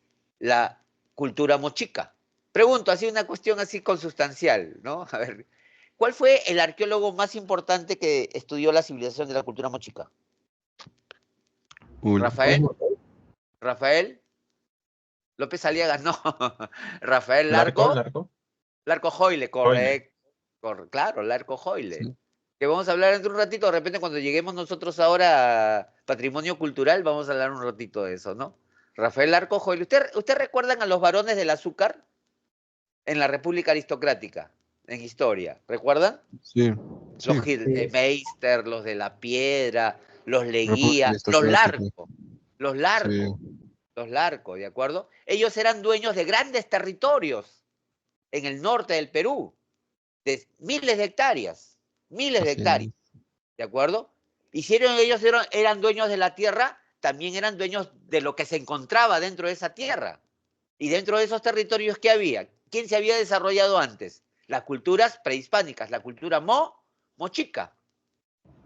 la cultura mochica. Pregunto, así una cuestión así consustancial, ¿no? A ver, ¿cuál fue el arqueólogo más importante que estudió la civilización de la cultura mochica? Uy, ¿Rafael? ¿Rafael? López Aliaga, no. ¿Rafael ¿Larco? Larco? ¿Larco? Larco Joyle, Joyle. correcto. Claro, Larco Joyle. sí. Que vamos a hablar dentro de un ratito, de repente cuando lleguemos nosotros ahora a Patrimonio Cultural, vamos a hablar un ratito de eso, ¿no? Rafael Larco Joyle. ¿Usted recuerdan a los varones del azúcar en la República Aristocrática, en historia? ¿Recuerdan? Sí, Los sí, Meister, los de la Piedra, los República Leguía, Aristocrática. Los Sí, Larcos, los Larcos, ¿de acuerdo? Ellos eran dueños de grandes territorios en el norte del Perú, de miles de así es. hectáreas, ¿de acuerdo? Ellos eran dueños de la tierra, también eran dueños de lo que se encontraba dentro de esa tierra. Y dentro de esos territorios, ¿qué había? ¿Quién se había desarrollado antes? Las culturas prehispánicas, la cultura mochica.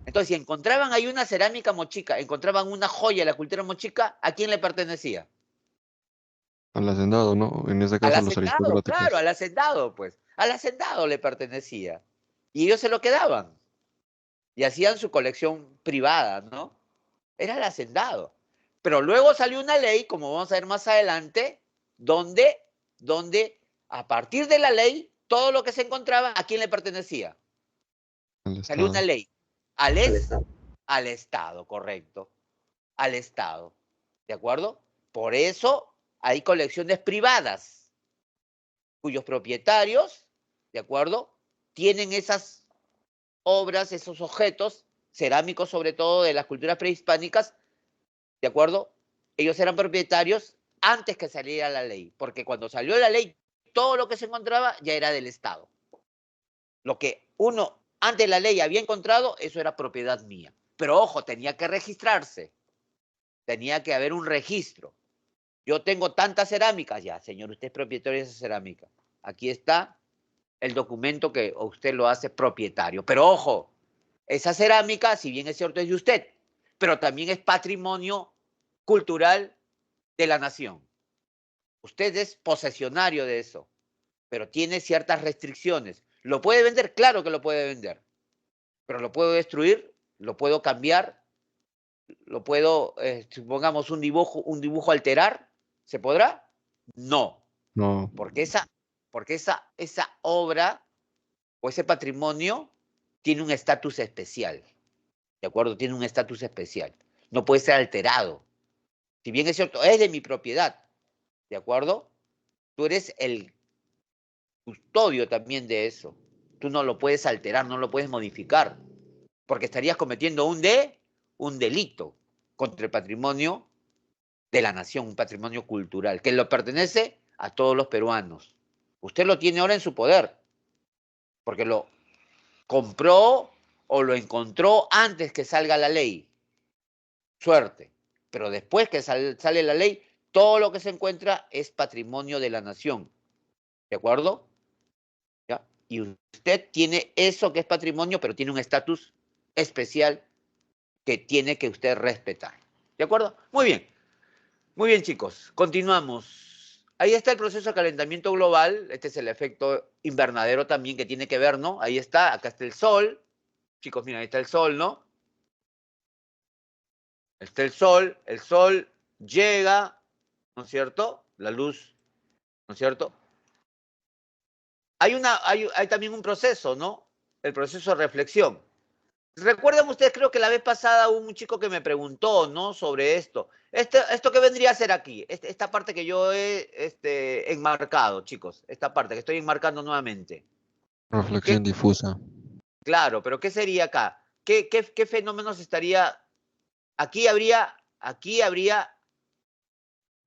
Entonces, si encontraban ahí una cerámica mochica, encontraban una joya de la cultura mochica, ¿a quién le pertenecía? Al hacendado, ¿no? En este Al caso, los hacendado, claro, aristocráticos. al hacendado, pues. Al hacendado le pertenecía. Y ellos se lo quedaban. Y hacían su colección privada, ¿no? Era el hacendado. Pero luego salió una ley, como vamos a ver más adelante, donde, donde a partir de la ley, todo lo que se encontraba, ¿a quién le pertenecía? Al Salió una Estado. ley. al Estado. Al Estado, correcto. Al Estado. ¿De acuerdo? Por eso hay colecciones privadas, cuyos propietarios, ¿de acuerdo? Tienen esas obras, esos objetos cerámicos, sobre todo de las culturas prehispánicas, ¿de acuerdo? Ellos eran propietarios antes que saliera la ley, porque cuando salió la ley, todo lo que se encontraba ya era del Estado. Lo que uno antes de la ley había encontrado, eso era propiedad mía. Pero ojo, tenía que registrarse, tenía que haber un registro. Yo tengo tantas cerámicas, ya, señor, usted es propietario de esa cerámica. Aquí está el documento que usted lo hace propietario. Pero ojo, esa cerámica, si bien es cierto, es de usted, pero también es patrimonio cultural de la nación. Usted es posesionario de eso, pero tiene ciertas restricciones. ¿Lo puede vender? Claro que lo puede vender, pero lo puedo destruir, lo puedo cambiar, lo puedo, supongamos, un dibujo alterar, ¿se podrá? No, No, porque esa obra o ese patrimonio tiene un estatus especial, ¿de acuerdo? Tiene un estatus especial. No puede ser alterado. Si bien es cierto, es de mi propiedad, ¿de acuerdo? Tú eres el custodio también de eso. Tú no lo puedes alterar, no lo puedes modificar, porque estarías cometiendo un delito contra el patrimonio de la nación, un patrimonio cultural, que lo pertenece a todos los peruanos. Usted lo tiene ahora en su poder, porque lo compró o lo encontró antes que salga la ley. Suerte. Pero después que sale la ley, todo lo que se encuentra es patrimonio de la nación. ¿De acuerdo? ¿Ya? Y usted tiene eso que es patrimonio, pero tiene un estatus especial que tiene que usted respetar. ¿De acuerdo? Muy bien. Muy bien, chicos, continuamos. Ahí está el proceso de calentamiento global. Este es el efecto invernadero también que tiene que ver, ¿no? Ahí está, acá está el sol. Chicos, miren, ahí está el sol, ¿no? Está el sol llega, ¿no es cierto? La luz, ¿no es cierto? Hay también un proceso, ¿no? El proceso de reflexión. ¿Recuerdan ustedes? Creo que la vez pasada hubo un chico que me preguntó, ¿no? Sobre esto. ¿Esto qué vendría a ser aquí? Esta parte que yo he enmarcado, chicos. Esta parte que estoy enmarcando nuevamente. Reflexión difusa. Claro, pero ¿qué sería acá? ¿Qué fenómenos estaría? Aquí habría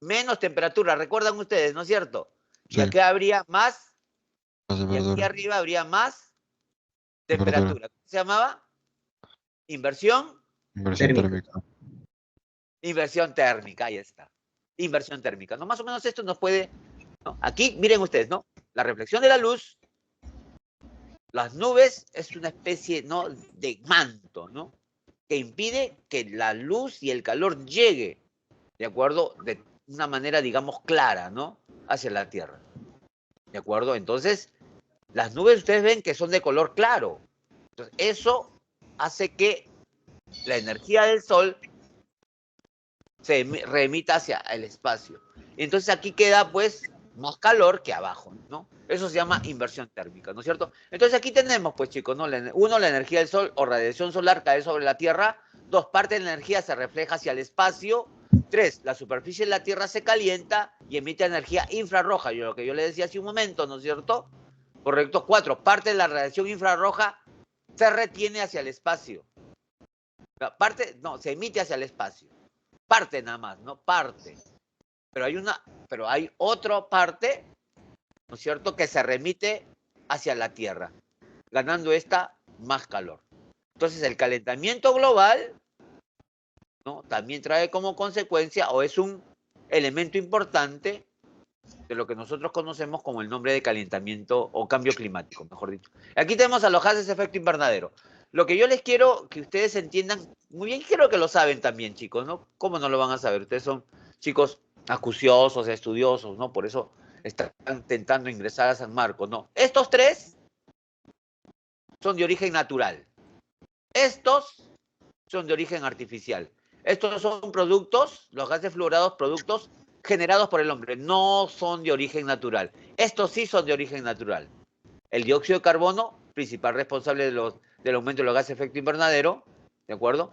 menos temperatura, recuerdan ustedes, ¿no es cierto? Y Sí, aquí habría más, más y aquí temperatura. arriba habría más Temperatura. temperatura. ¿Cómo se llamaba? Inversión. Inversión Térmica. térmica. Inversión térmica, ahí está. Inversión térmica. ¿No? Más o menos esto nos puede, ¿no? Aquí, miren ustedes, ¿no? La reflexión de la luz, las nubes es una especie, ¿no? De manto, ¿no? Que impide que la luz y el calor llegue, ¿de acuerdo? De una manera, digamos, clara, ¿no? Hacia la Tierra. ¿De acuerdo? Entonces, las nubes ustedes ven que son de color claro. Entonces, eso hace que la energía del Sol se remita hacia el espacio. Entonces aquí queda pues más calor que abajo, ¿no? Eso se llama inversión térmica, ¿no es cierto? Entonces aquí tenemos pues chicos, ¿no? Uno, la energía del sol o radiación solar cae sobre la Tierra. Dos, parte de la energía se refleja hacia el espacio. Tres, la superficie de la Tierra se calienta y emite energía infrarroja, lo que yo le decía hace un momento, ¿no es cierto? Correcto. Cuatro, parte de la radiación infrarroja se retiene hacia el espacio. Se emite hacia el espacio. Parte nada más, ¿no? Parte. Pero hay otra parte, ¿no es cierto?, que se remite hacia la Tierra, ganando esta más calor. Entonces el calentamiento global, ¿no?, también trae como consecuencia, o es un elemento importante de lo que nosotros conocemos como el nombre de calentamiento o cambio climático, mejor dicho. Aquí tenemos a los gases de efecto invernadero. Lo que yo les quiero que ustedes entiendan, muy bien, creo que lo saben también, chicos, ¿no? ¿Cómo no lo van a saber? Ustedes son chicos acuciosos, estudiosos, ¿no? Por eso están intentando ingresar a San Marcos, ¿no? Estos tres son de origen natural. Estos son de origen artificial. Estos son productos, los gases fluorados, productos generados por el hombre, no son de origen natural. Estos sí son de origen natural. El dióxido de carbono, principal responsable del aumento de los gases de efecto invernadero, ¿de acuerdo?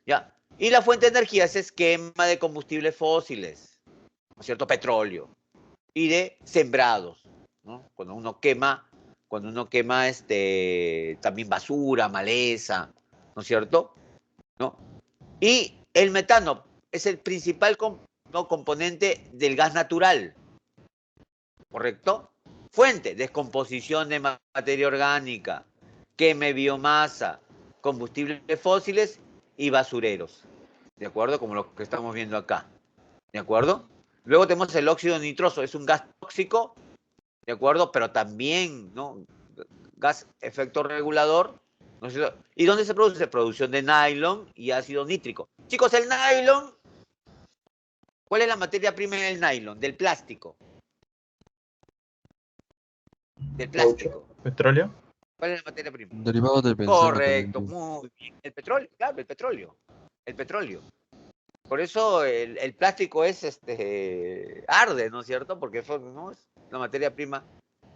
¿Ya? Y la fuente de energía es esquema de combustibles fósiles, ¿no es cierto? Petróleo. Y de sembrados, ¿no? Cuando uno quema también basura, maleza, ¿no es cierto? ¿No? Y el metano es el principal componente del gas natural, ¿correcto? Fuente, descomposición de materia orgánica, queme biomasa, combustibles fósiles y basureros, ¿de acuerdo? Como lo que estamos viendo acá, ¿de acuerdo? Luego tenemos el óxido nitroso, es un gas tóxico, ¿de acuerdo? Pero también, ¿no?, gas efecto regulador, ¿no es cierto? ¿Y dónde se produce? Producción de nylon y ácido nítrico. Chicos, el nylon, ¿cuál es la materia prima del nylon? Del plástico. Del plástico. ¿Petróleo? ¿Cuál es la materia prima? Derivado del benceno también. Correcto, muy bien. El petróleo, claro, el petróleo. El petróleo. Por eso el plástico es arde, ¿no es cierto? Porque ¿no?, la materia prima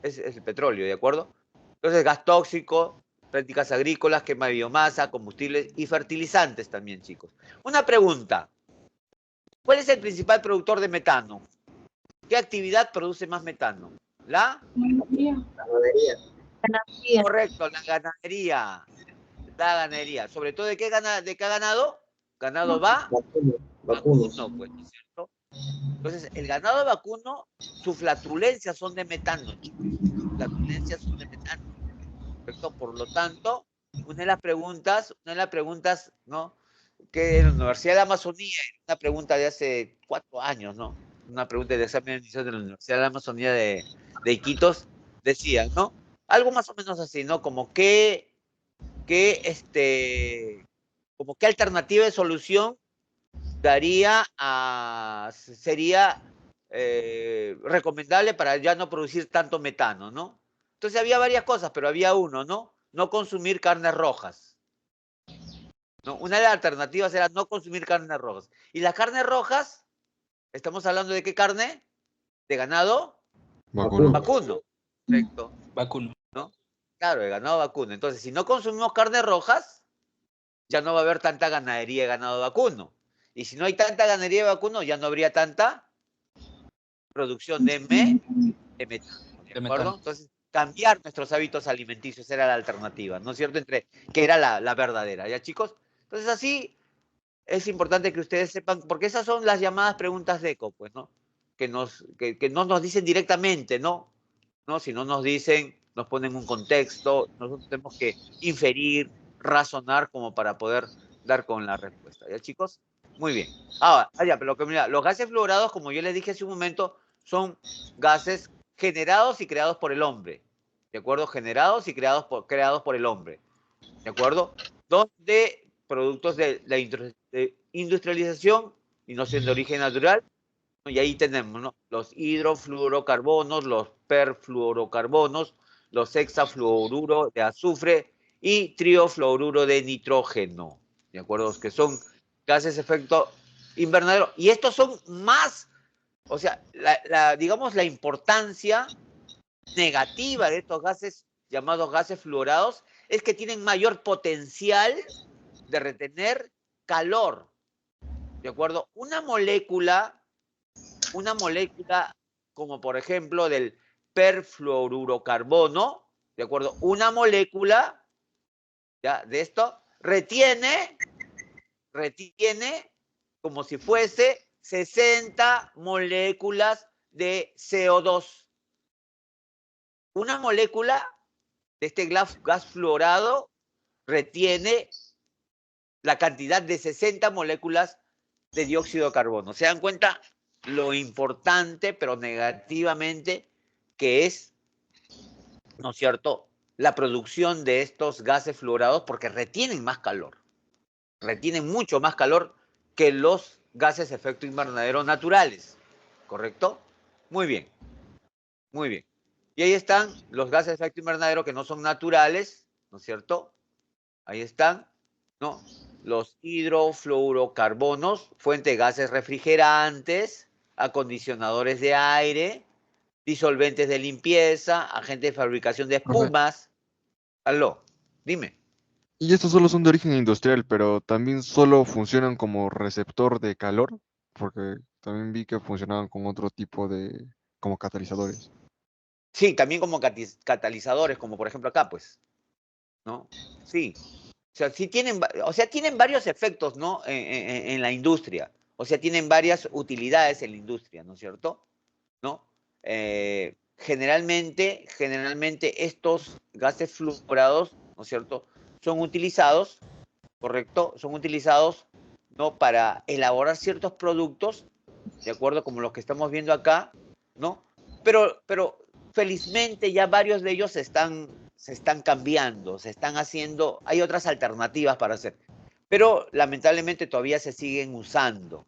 es el petróleo, ¿de acuerdo? Entonces, gas tóxico, prácticas agrícolas, quema de biomasa, combustibles y fertilizantes también, chicos. Una pregunta. ¿Cuál es el principal productor de metano? ¿Qué actividad produce más metano? ¿La? Ganadería. Correcto, la ganadería. La ganadería. ¿Sobre todo de qué ganado? Ganado Vacunos. vacuno, pues, ¿no es cierto? Entonces, el ganado vacuno, sus flatulencias son de metano, chicos. Flatulencias son de metano. ¿Correcto? Por lo tanto, una de las preguntas, ¿no?, que en la Universidad de la Amazonía, una pregunta de hace 4 años, ¿no? Una pregunta de examen de admisión de la Universidad de la Amazonía de Iquitos, decía, ¿no? Algo más o menos así, ¿no? Como qué alternativa de solución sería recomendable para ya no producir tanto metano, ¿no? Entonces había varias cosas, pero había uno, ¿no? No consumir carnes rojas, ¿no? Una de las alternativas era no consumir carnes rojas. Y las carnes rojas, ¿estamos hablando de qué carne? ¿De ganado? Vacuno. Vacuno. Correcto. Vacuno. ¿No? Claro, de ganado vacuno. Entonces, si no consumimos carnes rojas, ya no va a haber tanta ganadería de ganado vacuno. Y si no hay tanta ganadería de vacuno, ya no habría tanta producción de metano. ¿De acuerdo? Entonces, cambiar nuestros hábitos alimenticios era la alternativa, ¿no es cierto? Que era la verdadera, ¿ya, chicos? Entonces, así es importante que ustedes sepan, porque esas son las llamadas preguntas de eco, pues, ¿no? Que no nos dicen directamente, ¿no? Si no nos dicen, nos ponen un contexto, nosotros tenemos que inferir, razonar como para poder dar con la respuesta. ¿Ya, chicos? Muy bien. Ya, pero mira, los gases fluorados, como yo les dije hace un momento, son gases generados y creados por el hombre. ¿De acuerdo? Generados y creados por el hombre. ¿De acuerdo? Donde productos de la industrialización y no siendo de origen natural, y ahí tenemos, ¿no? Los hidrofluorocarbonos, los perfluorocarbonos, los hexafluoruro de azufre y triofluoruro de nitrógeno, ¿de acuerdo? Que son gases de efecto invernadero. Y estos son más, o sea, digamos, la importancia negativa de estos gases llamados gases fluorados es que tienen mayor potencial de retener calor, ¿de acuerdo? Una molécula como por ejemplo del perfluorurocarbono, ¿de acuerdo? Una molécula, ¿ya? De esto retiene como si fuese 60 moléculas de CO2. Una molécula de este gas fluorado retiene la cantidad de 60 moléculas de dióxido de carbono. ¿Se dan cuenta lo importante, pero negativamente, que es, ¿no es cierto?, la producción de estos gases fluorados, porque retienen más calor. Retienen mucho más calor que los gases de efecto invernadero naturales. ¿Correcto? Muy bien. Muy bien. Y ahí están los gases de efecto invernadero que no son naturales, ¿no es cierto? Ahí están, ¿no? Los hidrofluorocarbonos, fuente de gases refrigerantes, acondicionadores de aire, disolventes de limpieza, agentes de fabricación de Profe, espumas. Aló, dime. y estos solo son de origen industrial, pero también solo funcionan como receptor de calor, porque también vi que funcionaban con otro tipo de, como catalizadores. Sí, también como catalizadores, como por ejemplo acá, pues, ¿no? Sí. O sea, sí tienen varios efectos, ¿no? En la industria. O sea, tienen varias utilidades en la industria, ¿no es cierto? ¿No? Generalmente estos gases fluorados, ¿no es cierto?, son utilizados, ¿correcto? Son utilizados, ¿no?, para elaborar ciertos productos, de acuerdo como los que estamos viendo acá, ¿no? Pero felizmente ya varios de ellos se están cambiando, se están haciendo, hay otras alternativas para hacer, pero lamentablemente todavía se siguen usando,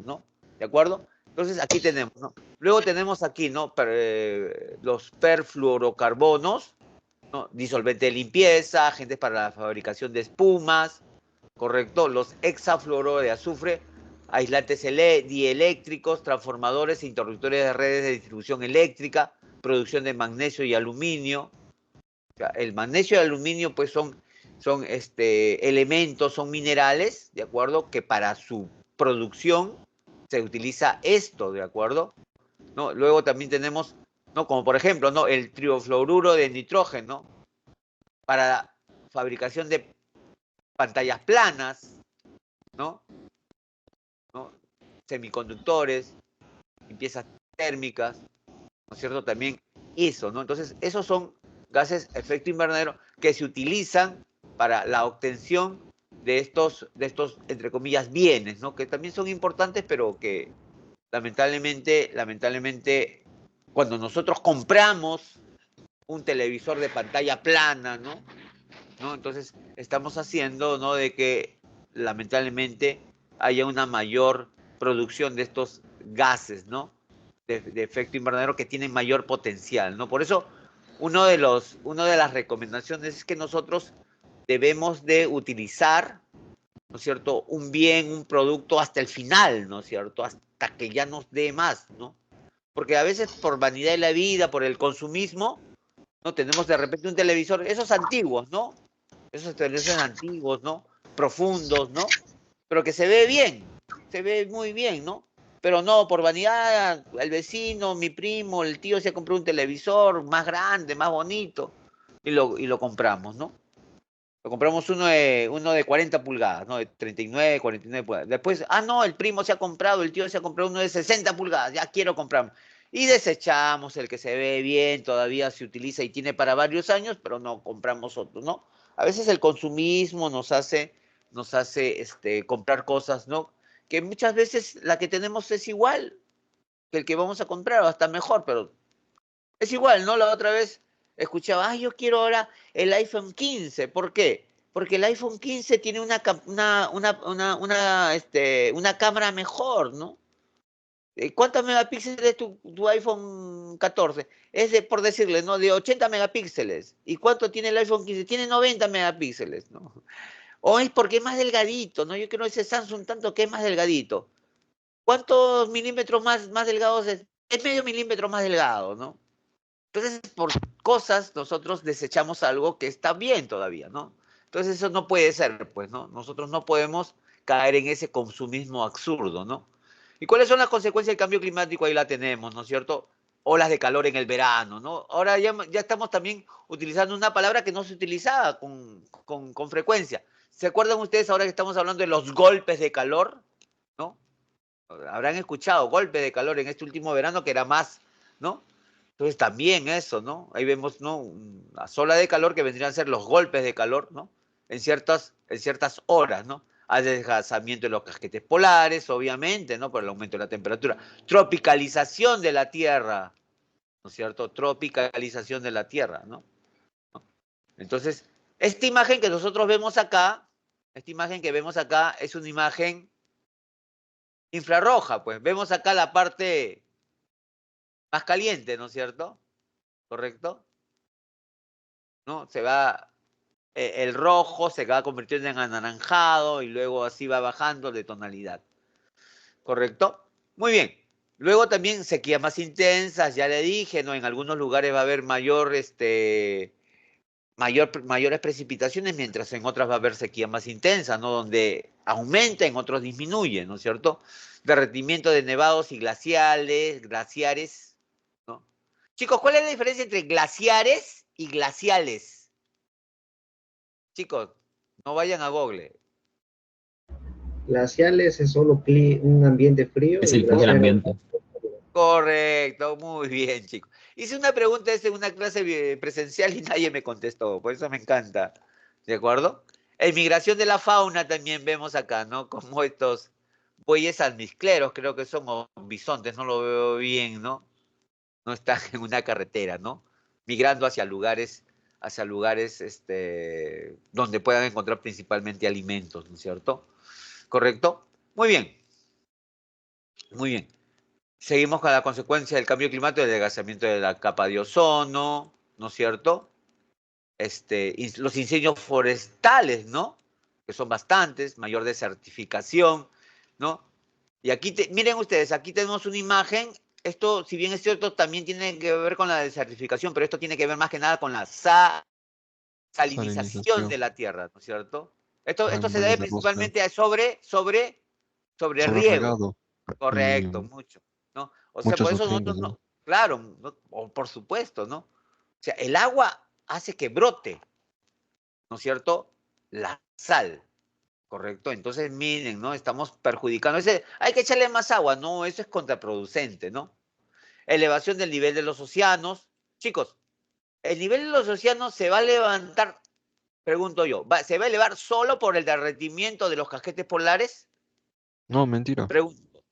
¿no? ¿De acuerdo? Entonces aquí tenemos, ¿no? Luego tenemos aquí, ¿no?, los perfluorocarbonos, ¿no?, disolvente de limpieza, agentes para la fabricación de espumas, ¿correcto? Los hexafluoruro de azufre, aislantes dieléctricos, transformadores e interruptores de redes de distribución eléctrica, producción de magnesio y aluminio. O sea, el magnesio y el aluminio pues son elementos, son minerales, ¿de acuerdo?, que para su producción se utiliza esto, ¿de acuerdo? ¿No? Luego también tenemos, ¿no?, como por ejemplo, ¿no?, el triofluoruro de nitrógeno para fabricación de pantallas planas, ¿no? Semiconductores, limpiezas térmicas, ¿no es cierto? También eso, ¿no? Entonces, esos son gases efecto invernadero que se utilizan para la obtención de estos, entre comillas, bienes, ¿no? Que también son importantes, pero que lamentablemente, cuando nosotros compramos un televisor de pantalla plana, ¿no? Entonces, estamos haciendo, ¿no?, de que lamentablemente haya una mayor producción de estos gases, ¿no? De efecto invernadero que tienen mayor potencial, ¿no? Por eso, una de las recomendaciones es que nosotros debemos de utilizar, ¿no es cierto?, un bien, un producto hasta el final, ¿no es cierto?, hasta que ya nos dé más, ¿no? Porque a veces por vanidad de la vida, por el consumismo, ¿no? Tenemos de repente un televisor, esos antiguos, ¿no? Esos televisores antiguos, ¿no? Profundos, ¿no? Pero que se ve bien, se ve muy bien, ¿no? Pero no, por vanidad, el vecino, mi primo, el tío se compró un televisor más grande, más bonito, y lo compramos, ¿no? Lo compramos uno de 40 pulgadas, ¿no? De 39, 49 pulgadas. Después, no, el primo se ha comprado, el tío se ha comprado uno de 60 pulgadas, ya quiero comprar. Y desechamos el que se ve bien, todavía se utiliza y tiene para varios años, pero no compramos otro, ¿no? A veces el consumismo nos hace comprar cosas, ¿no? Que muchas veces la que tenemos es igual que el que vamos a comprar, o hasta mejor, pero es igual, ¿no? La otra vez escuchaba, yo quiero ahora el iPhone 15. ¿Por qué? Porque el iPhone 15 tiene una cámara mejor, ¿no? ¿Cuántos megapíxeles es tu iPhone 14? Por decirle, ¿no? De 80 megapíxeles. ¿Y cuánto tiene el iPhone 15? Tiene 90 megapíxeles, ¿no? O es porque es más delgadito, ¿no? Yo creo ese Samsung tanto que es más delgadito. ¿Cuántos milímetros más delgados es? Es medio milímetro más delgado, ¿no? Entonces, por cosas, nosotros desechamos algo que está bien todavía, ¿no? Entonces, eso no puede ser, pues, ¿no? Nosotros no podemos caer en ese consumismo absurdo, ¿no? ¿Y cuáles son las consecuencias del cambio climático? Ahí la tenemos, ¿no es cierto? Olas de calor en el verano, ¿no? Ahora ya estamos también utilizando una palabra que no se utilizaba con frecuencia. ¿Se acuerdan ustedes ahora que estamos hablando de los golpes de calor? ¿No? Habrán escuchado golpes de calor en este último verano que era más, ¿no? Entonces también eso, ¿no? Ahí vemos, ¿no? Una ola de calor que vendrían a ser los golpes de calor, ¿no? En ciertas horas, ¿no? Hay desgazamiento de los casquetes polares, obviamente, ¿no? Por el aumento de la temperatura. Tropicalización de la Tierra, ¿no es cierto? Tropicalización de la Tierra, ¿no? Entonces, esta imagen que nosotros vemos acá, es una imagen infrarroja, pues. Vemos acá la parte más caliente, ¿no es cierto? ¿Correcto? ¿No? El rojo se va convirtiendo en anaranjado y luego así va bajando de tonalidad. ¿Correcto? Muy bien. Luego también sequías más intensas, ya le dije, ¿no? En algunos lugares va a haber mayores precipitaciones, mientras en otras va a haber sequía más intensa, ¿no? Donde aumenta, en otros disminuye, ¿no es cierto? Derretimiento de nevados y glaciares, ¿no? Chicos, ¿cuál es la diferencia entre glaciares y glaciales? Chicos, no vayan a Google. Glaciales es solo un ambiente frío Es y el glaciares ambiente. Correcto, muy bien, chicos. Hice una pregunta en una clase presencial y nadie me contestó, por eso me encanta. ¿De acuerdo? En migración de la fauna también vemos acá, ¿no? Como estos bueyes almizcleros, creo que son o bisontes, no lo veo bien, ¿no? No están en una carretera, ¿no? Migrando hacia lugares, donde puedan encontrar principalmente alimentos, ¿no es cierto? ¿Correcto? Muy bien, muy bien. Seguimos con la consecuencia del cambio climático, el desgastamiento de la capa de ozono, ¿no es cierto? Los incendios forestales, ¿no? Que son bastantes, mayor desertificación, ¿no? Y aquí, miren ustedes, aquí tenemos una imagen. Esto, si bien es cierto, también tiene que ver con la desertificación, pero esto tiene que ver más que nada con la salinización de Salinización. la tierra, ¿no es cierto? Esto se debe Mangas de rosca. principalmente a sobre riego. Sobreregado. Correcto, mucho, ¿no? O sea, por Muchos eso nosotros nutrientes, ¿no? no, claro, por supuesto, ¿no? O sea, el agua hace que brote, ¿no es cierto? La sal, ¿correcto? Entonces, miren, ¿no? Estamos perjudicando. Hay que echarle más agua, no, eso es contraproducente, ¿no? Elevación del nivel de los océanos. Chicos, el nivel de los océanos se va a levantar, pregunto yo, ¿se va a elevar solo por el derretimiento de los casquetes polares? No, mentira. Pregunto.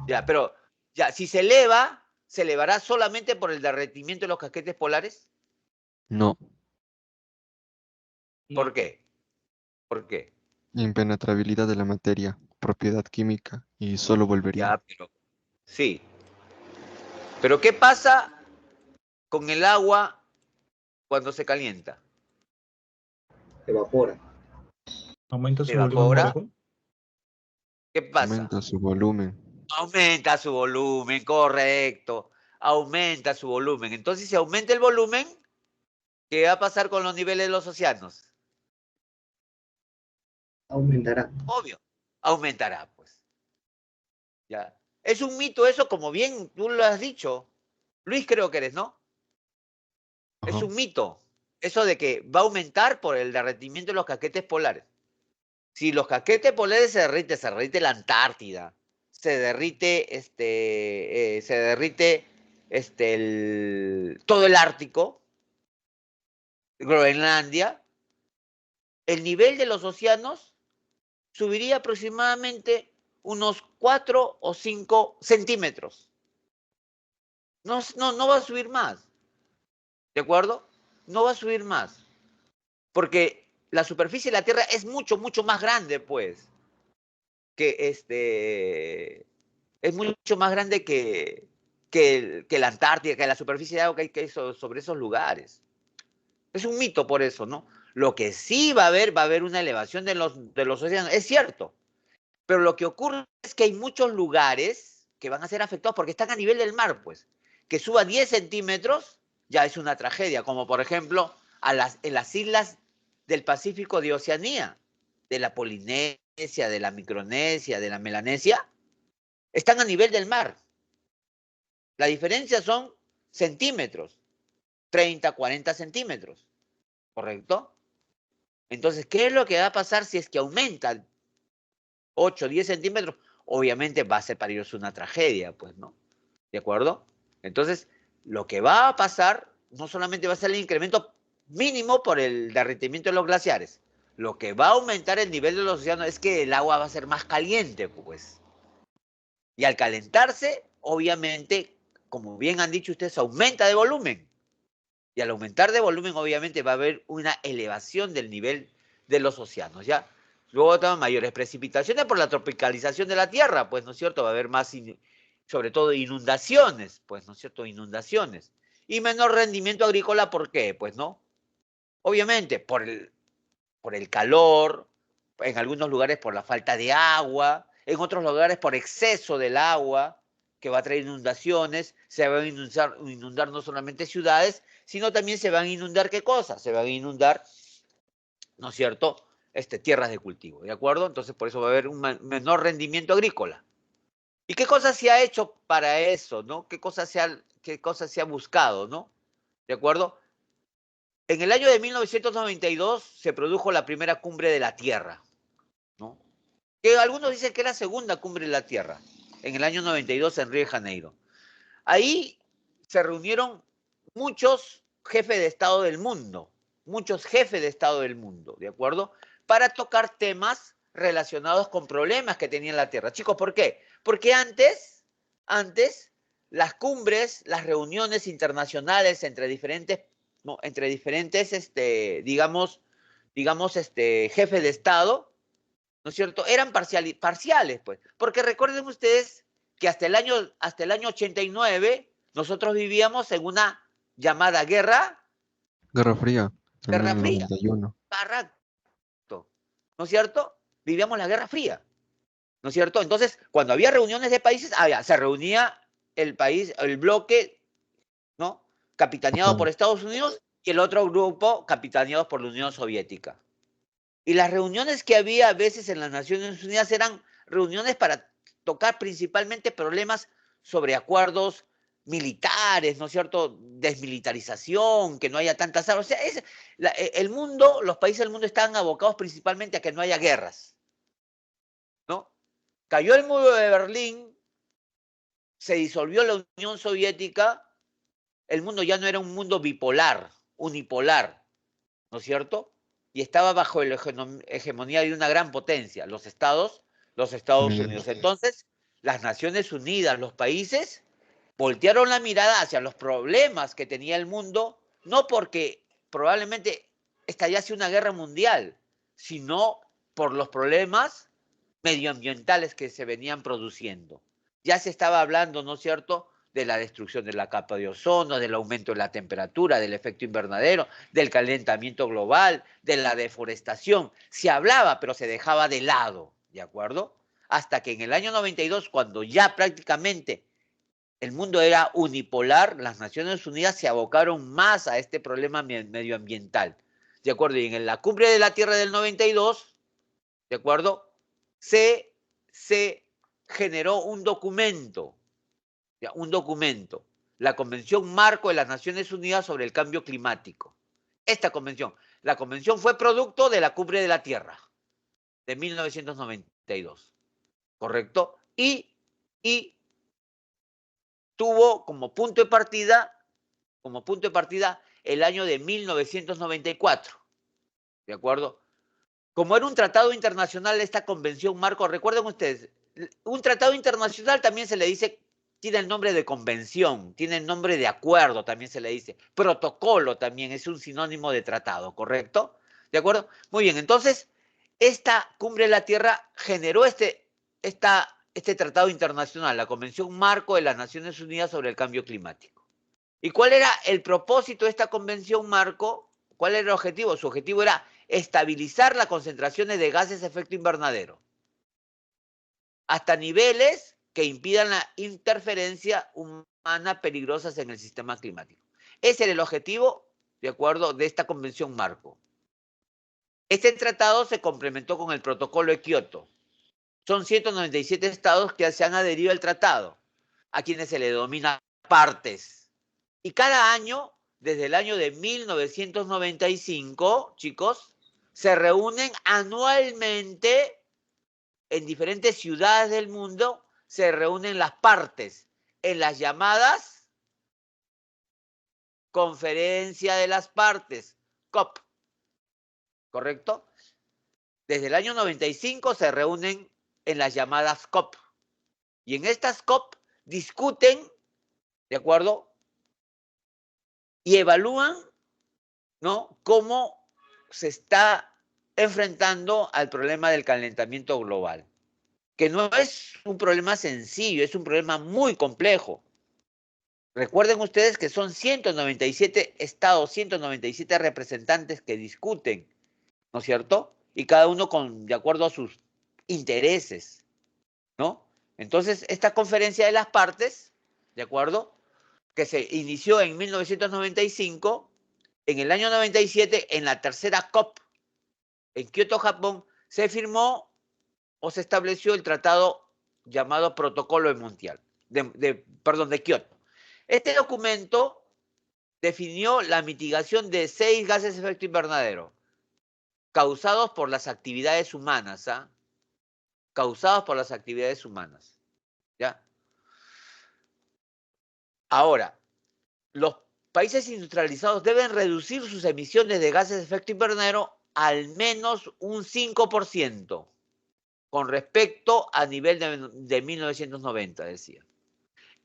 Ya, pero, ya, si se eleva, ¿se elevará solamente por el derretimiento de los casquetes polares? No. ¿Por qué? ¿Por qué? Impenetrabilidad de la materia, propiedad química y solo volvería. Ya, pero sí. Pero ¿qué pasa con el agua cuando se calienta? Evapora. ¿Aumenta Se su volumen evapora. molecular? ¿Qué pasa? Aumenta su volumen. Aumenta su volumen, correcto. Aumenta su volumen. Entonces, si aumenta el volumen, ¿qué va a pasar con los niveles de los océanos? Aumentará. Obvio, aumentará, pues. Ya. Es un mito eso, como bien tú lo has dicho. Luis, creo que eres, ¿no? Es Ajá. un mito. Eso de que va a aumentar por el derretimiento de los casquetes polares. Si los casquetes polares se derrite la Antártida, todo el Ártico, Groenlandia, el nivel de los océanos subiría aproximadamente unos 4 o 5 centímetros. No, no va a subir más, ¿de acuerdo? No va a subir más, porque la superficie de la Tierra es mucho, mucho más grande, pues, que es mucho más grande que la Antártida, que la superficie de agua que hay sobre esos lugares. Es un mito por eso, ¿no? Lo que sí va a haber una elevación de los océanos, es cierto, pero lo que ocurre es que hay muchos lugares que van a ser afectados porque están a nivel del mar, pues. Que suba 10 centímetros ya es una tragedia, como por ejemplo en las islas del Pacífico de Oceanía, de la Polinesia, de la Micronesia, de la Melanesia, están a nivel del mar. La diferencia son centímetros, 30, 40 centímetros, ¿correcto? Entonces, ¿qué es lo que va a pasar si es que aumenta 8, 10 centímetros? Obviamente va a ser para ellos una tragedia, pues, ¿no? ¿De acuerdo? Entonces, lo que va a pasar no solamente va a ser el incremento mínimo por el derretimiento de los glaciares, lo que va a aumentar el nivel de los océanos es que el agua va a ser más caliente, pues. Y al calentarse, obviamente, como bien han dicho ustedes, aumenta de volumen. Y al aumentar de volumen, obviamente, va a haber una elevación del nivel de los océanos, ¿ya? Luego también mayores precipitaciones por la tropicalización de la Tierra, pues, ¿no es cierto? Va a haber más, sobre todo, inundaciones, pues, ¿no es cierto? Inundaciones. Y menor rendimiento agrícola, ¿por qué? Pues, ¿no? Obviamente, por el calor, en algunos lugares por la falta de agua, en otros lugares por exceso del agua, que va a traer inundaciones, se van a inundar no solamente ciudades, sino también se van a inundar, ¿qué cosas? Se van a inundar, ¿no es cierto?, tierras de cultivo, ¿de acuerdo? Entonces, por eso va a haber un menor rendimiento agrícola. ¿Y qué cosas se ha hecho para eso, no? ¿Qué cosas se ha buscado, no? ¿De acuerdo? En el año de 1992 se produjo la primera cumbre de la Tierra, ¿no? Que algunos dicen que es la segunda cumbre de la Tierra, en el año 92 en Río de Janeiro. Ahí se reunieron muchos jefes de Estado del mundo, ¿de acuerdo? Para tocar temas relacionados con problemas que tenía la Tierra. Chicos, ¿por qué? Porque antes las cumbres, las reuniones internacionales entre diferentes, ¿no?, jefes de Estado, ¿no es cierto?, eran parciales, pues. Porque recuerden ustedes que hasta el año 89 nosotros vivíamos en una llamada Guerra Fría, en el Guerra año Fría, 91. correcto, ¿no es cierto? Vivíamos la Guerra Fría, ¿no es cierto? Entonces, cuando había reuniones de países, se reunía el país, el bloque, ¿no?, capitaneado Ajá. por Estados Unidos y el otro grupo capitaneado por la Unión Soviética. Y las reuniones que había a veces en las Naciones Unidas eran reuniones para tocar principalmente problemas sobre acuerdos militares, ¿no es cierto? Desmilitarización, que no haya tantas armas. O sea, el mundo, los países del mundo están abocados principalmente a que no haya guerras, ¿no? Cayó el muro de Berlín, se disolvió la Unión Soviética, el mundo ya no era un mundo bipolar, unipolar, ¿no es cierto? Y estaba bajo la hegemonía de una gran potencia, los Estados Unidos. Entonces, las Naciones Unidas, los países, voltearon la mirada hacia los problemas que tenía el mundo, no porque probablemente estallase una guerra mundial, sino por los problemas medioambientales que se venían produciendo. Ya se estaba hablando, ¿no es cierto?, de la destrucción de la capa de ozono, del aumento de la temperatura, del efecto invernadero, del calentamiento global, de la deforestación. Se hablaba, pero se dejaba de lado, ¿de acuerdo? Hasta que en el año 92, cuando ya prácticamente el mundo era unipolar, las Naciones Unidas se abocaron más a este problema medioambiental, ¿de acuerdo? Y en la Cumbre de la Tierra del 92, ¿de acuerdo?, se generó un documento, la Convención Marco de las Naciones Unidas sobre el Cambio Climático. Esta convención, la convención fue producto de la Cumbre de la Tierra de 1992, ¿correcto? Y tuvo como punto de partida el año de 1994, ¿de acuerdo? Como era un tratado internacional, esta convención marco, recuerden ustedes, un tratado internacional también se le dice, tiene el nombre de convención, tiene el nombre de acuerdo, también se le dice, protocolo también es un sinónimo de tratado, ¿correcto? ¿De acuerdo? Muy bien, entonces, esta Cumbre de la Tierra generó este tratado internacional, la Convención Marco de las Naciones Unidas sobre el Cambio Climático. ¿Y cuál era el propósito de esta Convención Marco? ¿Cuál era el objetivo? Su objetivo era estabilizar las concentraciones de gases de efecto invernadero hasta niveles que impidan la interferencia humana peligrosas en el sistema climático. Ese era el objetivo, de acuerdo, de esta Convención Marco. Este tratado se complementó con el Protocolo de Kioto. Son 197 estados que se han adherido al tratado, a quienes se le denomina partes. Y cada año, desde el año de 1995, chicos, se reúnen anualmente en diferentes ciudades del mundo, se reúnen las partes en las llamadas Conferencia de las Partes, COP, ¿correcto? Desde el año 95 se reúnen en las llamadas COP. Y en estas COP discuten, ¿de acuerdo?, y evalúan, ¿no?, cómo se está enfrentando al problema del calentamiento global, que no es un problema sencillo, es un problema muy complejo. Recuerden ustedes que son 197 estados, 197 representantes que discuten, ¿no es cierto? Y cada uno de acuerdo a sus intereses, ¿no? Entonces, esta conferencia de las partes, ¿de acuerdo?, que se inició en 1995, en el año 97, en la tercera COP, en Kioto, Japón, se firmó o se estableció el tratado llamado Protocolo de Mundial, de Kioto. Este documento definió la mitigación de 6 gases de efecto invernadero causados por las actividades humanas, ¿ah? Causados por las actividades humanas, ¿ya? Ahora, los países industrializados deben reducir sus emisiones de gases de efecto invernadero al menos un 5% con respecto a nivel de 1990, decía.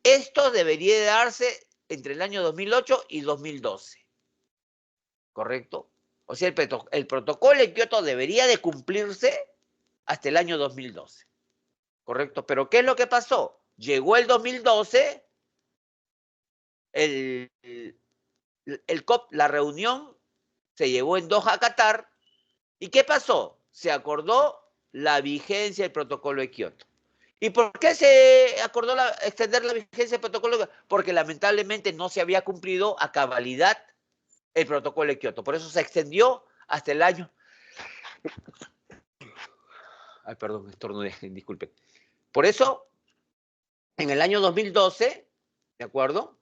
Esto debería darse entre el año 2008 y 2012, ¿correcto? O sea, el protocolo de Kioto debería de cumplirse hasta el año 2012, ¿correcto? Pero ¿qué es lo que pasó? Llegó el 2012, el COP, la reunión, se llevó en Doha, Qatar, ¿y qué pasó? Se acordó la vigencia del protocolo de Kioto. ¿Y por qué se acordó extender la vigencia del protocolo de Kioto? Porque lamentablemente no se había cumplido a cabalidad el protocolo de Kioto. Por eso se extendió hasta el año... Ay, perdón, estornudé, disculpe. Por eso, en el año 2012, ¿de acuerdo?,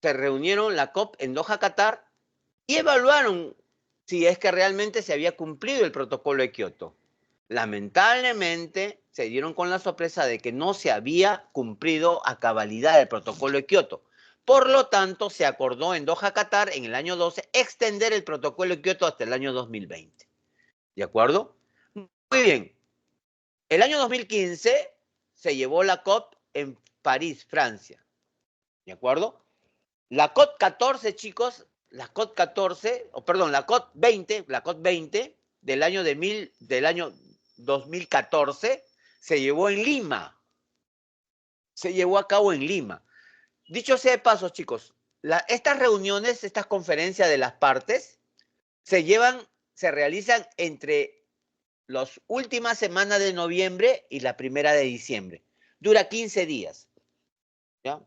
se reunieron la COP en Doha, Qatar, y evaluaron si es que realmente se había cumplido el protocolo de Kioto. Lamentablemente, se dieron con la sorpresa de que no se había cumplido a cabalidad el protocolo de Kioto. Por lo tanto, se acordó en Doha, Qatar, en el año 12, extender el protocolo de Kioto hasta el año 2020. ¿De acuerdo? Muy bien. El año 2015 se llevó la COP en París, Francia. ¿De acuerdo? La COP 14, chicos, la COP 14, la COP 20, del año 2014 se llevó en Lima. Se llevó a cabo en Lima. Dicho sea de paso, chicos, estas reuniones, estas conferencias de las partes, se realizan entre las últimas semanas de noviembre y la primera de diciembre. Dura 15 días. ¿Ya?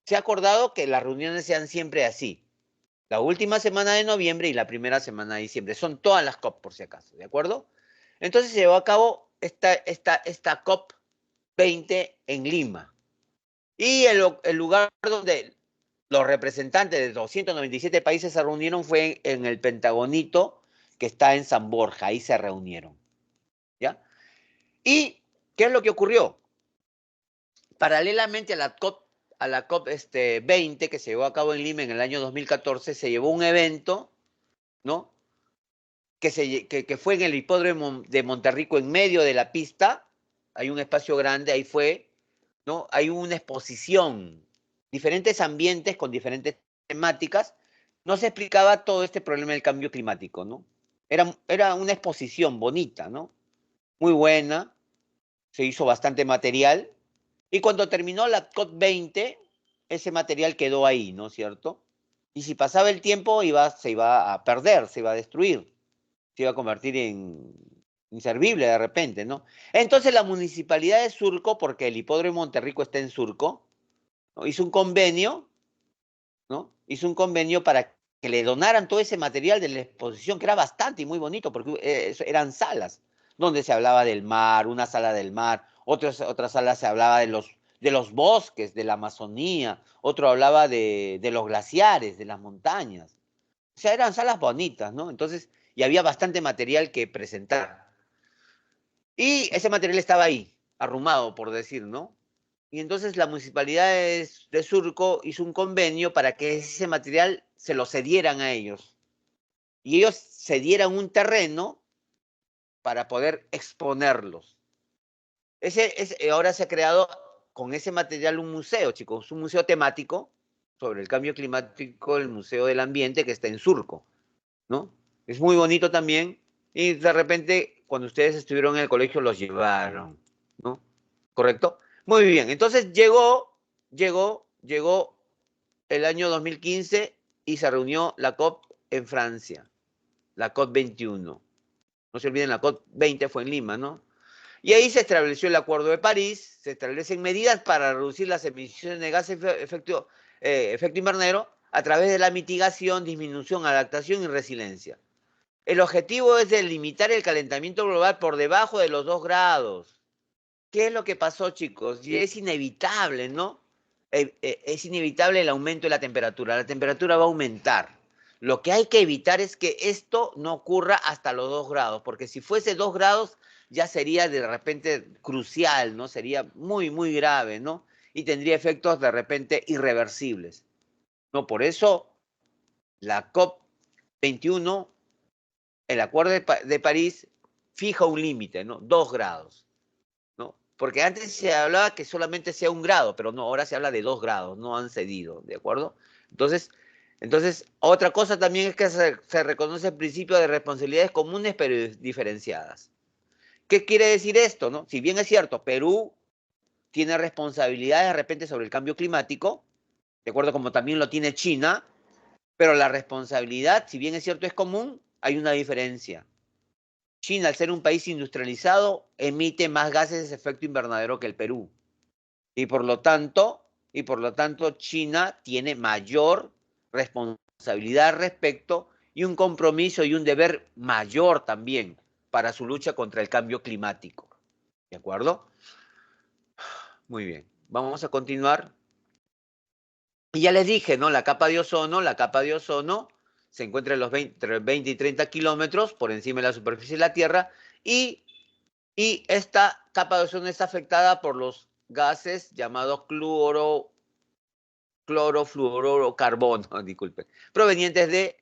Se ha acordado que las reuniones sean siempre así. La última semana de noviembre y la primera semana de diciembre. Son todas las COP, por si acaso, ¿de acuerdo? Entonces se llevó a cabo esta COP 20 en Lima. Y el lugar donde los representantes de 297 países se reunieron fue en el Pentagonito, que está en San Borja. Ahí se reunieron. ¿Ya? ¿Y qué es lo que ocurrió? Paralelamente a la COP 20 que se llevó a cabo en Lima en el año 2014, se llevó un evento, ¿no? Que fue en el hipódromo de Monterrico, en medio de la pista. Hay un espacio grande, ahí fue, ¿no? Hay una exposición, diferentes ambientes con diferentes temáticas. No se explicaba todo este problema del cambio climático, ¿no? Era una exposición bonita, ¿no? Muy buena, se hizo bastante material. Y cuando terminó la COP 20, ese material quedó ahí, ¿no es cierto? Y si pasaba el tiempo, se iba a perder, se iba a destruir, se iba a convertir en inservible de repente, ¿no? Entonces la municipalidad de Surco, porque el hipódromo de Monterrico está en Surco, ¿no? Hizo un convenio, ¿no? Hizo un convenio para que le donaran todo ese material de la exposición, que era bastante y muy bonito, porque eran salas, donde se hablaba del mar, una sala del mar, otra sala se hablaba de los bosques, de la Amazonía, otro hablaba de los glaciares, de las montañas. O sea, eran salas bonitas, ¿no? Entonces, y había bastante material que presentar. Y ese material estaba ahí, arrumado, por decir, ¿no? Y entonces la municipalidad de Surco hizo un convenio para que ese material se lo cedieran a ellos. Y ellos cedieran un terreno para poder exponerlos. Ahora se ha creado con ese material un museo, chicos, un museo temático sobre el cambio climático, el Museo del Ambiente que está en Surco, ¿no? Es muy bonito también y de repente cuando ustedes estuvieron en el colegio los llevaron, ¿no? ¿Correcto? Muy bien, entonces llegó el año 2015 y se reunió la COP en Francia, la COP 21. No se olviden, la COP 20 fue en Lima, ¿no? Y ahí se estableció el Acuerdo de París, se establecen medidas para reducir las emisiones de gases efecto invernadero a través de la mitigación, disminución, adaptación y resiliencia. El objetivo es de limitar el calentamiento global por debajo de los 2 grados. ¿Qué es lo que pasó, chicos? Y es inevitable, ¿no? Es inevitable el aumento de la temperatura. La temperatura va a aumentar. Lo que hay que evitar es que esto no ocurra hasta los 2 grados, porque si fuese 2 grados ya sería de repente crucial, ¿no? Sería muy, muy grave, ¿no? Y tendría efectos de repente irreversibles. ¿No? Por eso la COP 21, el Acuerdo de París, fija un límite, ¿no? 2 grados, ¿no? Porque antes se hablaba que solamente sea 1 grado, pero no, ahora se habla de 2 grados, no han cedido, ¿de acuerdo? Entonces, otra cosa también es que se reconoce el principio de responsabilidades comunes pero diferenciadas. ¿Qué quiere decir esto, no? Si bien es cierto, Perú tiene responsabilidades de repente sobre el cambio climático, de acuerdo como también lo tiene China, pero la responsabilidad, si bien es cierto, es común, hay una diferencia. China, al ser un país industrializado, emite más gases de efecto invernadero que el Perú. Y por lo tanto, China tiene mayor responsabilidad al respecto y un compromiso y un deber mayor también para su lucha contra el cambio climático. ¿De acuerdo? Muy bien. Vamos a continuar. Y ya les dije, ¿no? La capa de ozono se encuentra entre los 20 y 30 kilómetros por encima de la superficie de la Tierra y esta capa de ozono está afectada por los gases llamados clorofluorocarbono, disculpen, provenientes de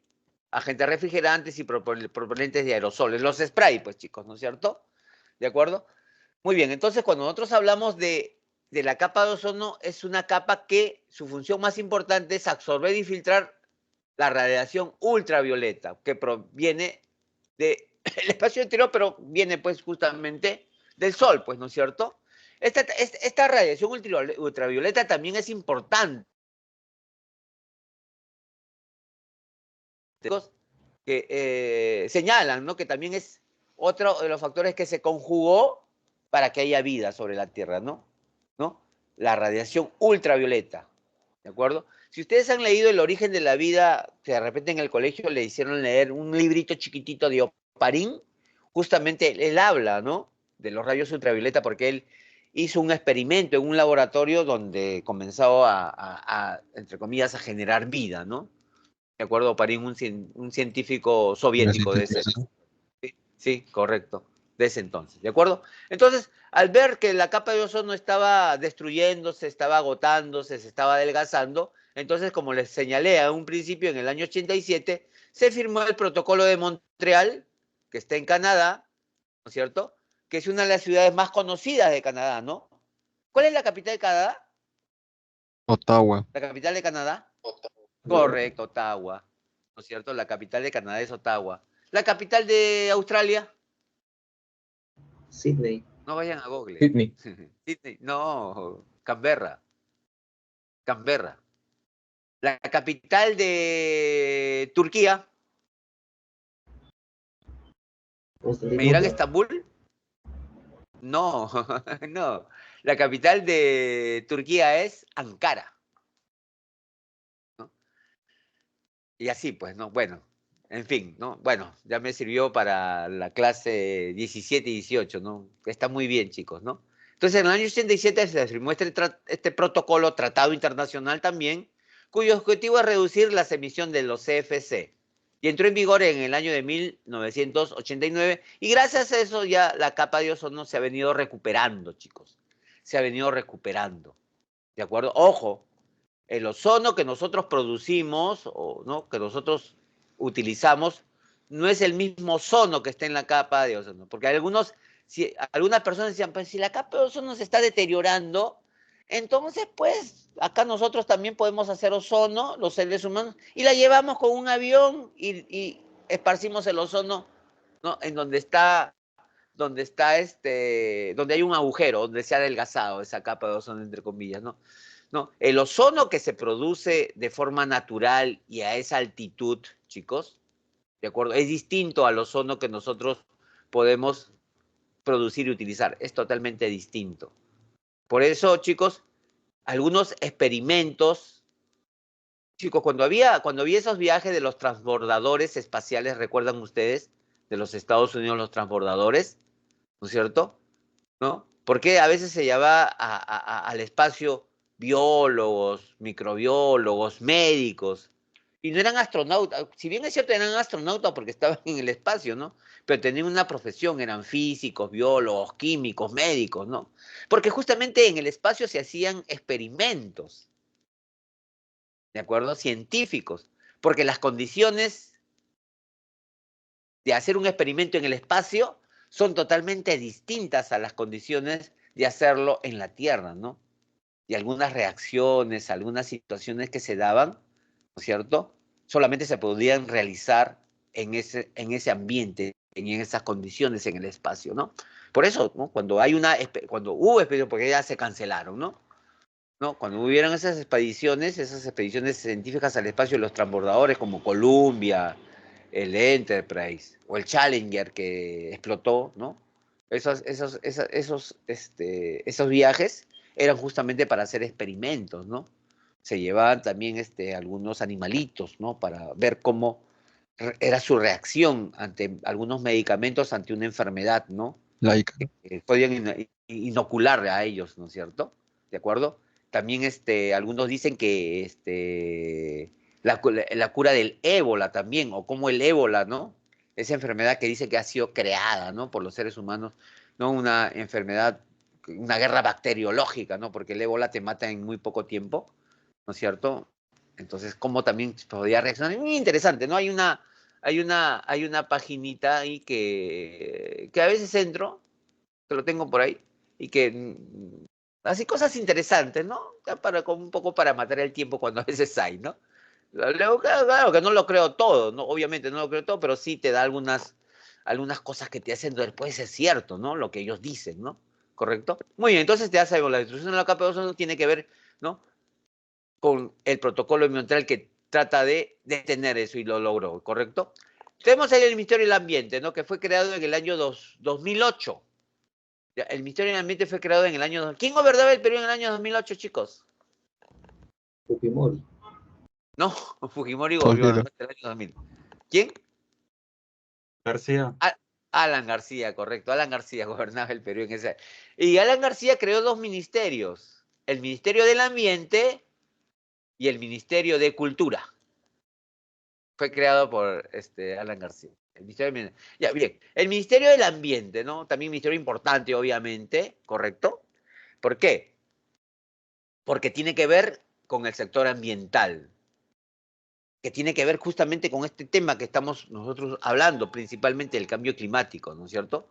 agentes refrigerantes y propelentes de aerosoles, los spray, pues chicos, ¿no es cierto? ¿De acuerdo? Muy bien, entonces cuando nosotros hablamos de la capa de ozono, es una capa que su función más importante es absorber y filtrar la radiación ultravioleta que proviene del espacio exterior, pero viene pues justamente del Sol, pues, ¿no es cierto? Esta radiación ultravioleta también es importante, que señalan, ¿no? Que también es otro de los factores que se conjugó para que haya vida sobre la Tierra, ¿no? ¿No? La radiación ultravioleta, ¿de acuerdo? Si ustedes han leído El origen de la vida, que de repente en el colegio le hicieron leer un librito chiquitito de Oparín, justamente él habla, ¿no? De los rayos ultravioleta, porque él hizo un experimento en un laboratorio donde comenzó entre comillas, a generar vida, ¿no? De acuerdo, Oparín, un científico soviético de ese. Sí, sí, correcto, de ese entonces, ¿de acuerdo? Entonces, al ver que la capa de ozono estaba destruyéndose, estaba agotándose, se estaba adelgazando, entonces, como les señalé a un principio, en el año 87, se firmó el Protocolo de Montreal, que está en Canadá, ¿no es cierto? Que es una de las ciudades más conocidas de Canadá, ¿no? ¿Cuál es la capital de Canadá? Ottawa. ¿La capital de Canadá? Correcto, Ottawa, ¿no es cierto? La capital de Canadá es Ottawa. ¿La capital de Australia? Sydney. No vayan a Google. Sydney. Sydney. No, Canberra. Canberra. La capital de Turquía. ¿Me dirán Estambul? No, no. La capital de Turquía es Ankara. ¿No? Y así, pues, ¿no? Bueno, en fin, ¿no? Bueno, ya me sirvió para la clase 17 y 18, ¿no? Está muy bien, chicos, ¿no? Entonces, en el año 87 se firmó este protocolo, tratado internacional también, cuyo objetivo es reducir las emisiones de los CFC. Y entró en vigor en el año de 1989. Y gracias a eso ya la capa de ozono se ha venido recuperando, chicos. Se ha venido recuperando. ¿De acuerdo? Ojo, el ozono que nosotros producimos, o ¿no? que nosotros utilizamos, no es el mismo ozono que está en la capa de ozono. Porque algunas personas decían, pues si la capa de ozono se está deteriorando, entonces pues acá nosotros también podemos hacer ozono, los seres humanos, y la llevamos con un avión y esparcimos el ozono, ¿no? En donde hay un agujero, donde se ha adelgazado esa capa de ozono, entre comillas, ¿no? No, el ozono que se produce de forma natural y a esa altitud, chicos, ¿de acuerdo? Es distinto al ozono que nosotros podemos producir y utilizar. Es totalmente distinto. Por eso, chicos, algunos experimentos, chicos, cuando había esos viajes de los transbordadores espaciales, ¿recuerdan ustedes? De los Estados Unidos, los transbordadores, ¿no es cierto? ¿No? Porque a veces se lleva al espacio biólogos, microbiólogos, médicos, y no eran astronautas. Si bien es cierto, eran astronautas porque estaban en el espacio, ¿no? Pero tenían una profesión, eran físicos, biólogos, químicos, médicos, ¿no? Porque justamente en el espacio se hacían experimentos, ¿de acuerdo? Científicos, porque las condiciones de hacer un experimento en el espacio son totalmente distintas a las condiciones de hacerlo en la Tierra, ¿no? Y algunas reacciones, algunas situaciones que se daban, ¿no es cierto? Solamente se podían realizar en ese ambiente, en esas condiciones en el espacio, ¿no? Por eso, ¿no? Cuando hubo expediciones, porque ya se cancelaron, ¿no? Cuando hubieron esas expediciones científicas al espacio, los transbordadores como Columbia, el Enterprise o el Challenger que explotó, ¿no? Esos viajes eran justamente para hacer experimentos, ¿no? Se llevaban también algunos animalitos, ¿no? Para ver cómo era su reacción ante algunos medicamentos, ante una enfermedad, ¿no? Laica. Podían inocular a ellos, ¿no es cierto? ¿De acuerdo? También algunos dicen que la cura del ébola también, o como el ébola, ¿no? Esa enfermedad que dice que ha sido creada, ¿no? Por los seres humanos, ¿no? Una enfermedad, una guerra bacteriológica, ¿no? Porque el ébola te mata en muy poco tiempo, ¿no es cierto? Entonces, ¿cómo también podría reaccionar? Muy interesante, ¿no? Hay una paginita ahí que a veces entro, que lo tengo por ahí, y que así cosas interesantes, ¿no? Un poco para matar el tiempo cuando a veces hay, ¿no? Luego, claro que no lo creo todo, ¿no? Obviamente no lo creo todo, pero sí te da algunas cosas que te hacen dudar, puede ser cierto, ¿no? Lo que ellos dicen, ¿no? ¿Correcto? Muy bien, entonces ya sabemos, la destrucción de la capa de ozono tiene que ver, ¿no? Con el protocolo de Montreal que trata de detener eso y lo logró, ¿correcto? Tenemos ahí el Ministerio del Ambiente, ¿no? Que fue creado en el año 2008. El Ministerio del Ambiente fue creado en el año... ¿Quién gobernaba el Perú en el año 2008, chicos? Fujimori. No, Fujimori Cualquiera. gobernó hasta el año 2000. ¿Quién? García. Alan García, correcto. Alan García gobernaba el Perú en esa... Y Alan García creó dos ministerios. El Ministerio del Ambiente y el Ministerio de Cultura. Fue creado por Alan García. El Ministerio del Ambiente. Ya, bien. El Ministerio del Ambiente, ¿no? También un ministerio importante, obviamente, ¿correcto? ¿Por qué? Porque tiene que ver con el sector ambiental, que tiene que ver justamente con este tema que estamos nosotros hablando, principalmente del cambio climático, ¿no es cierto?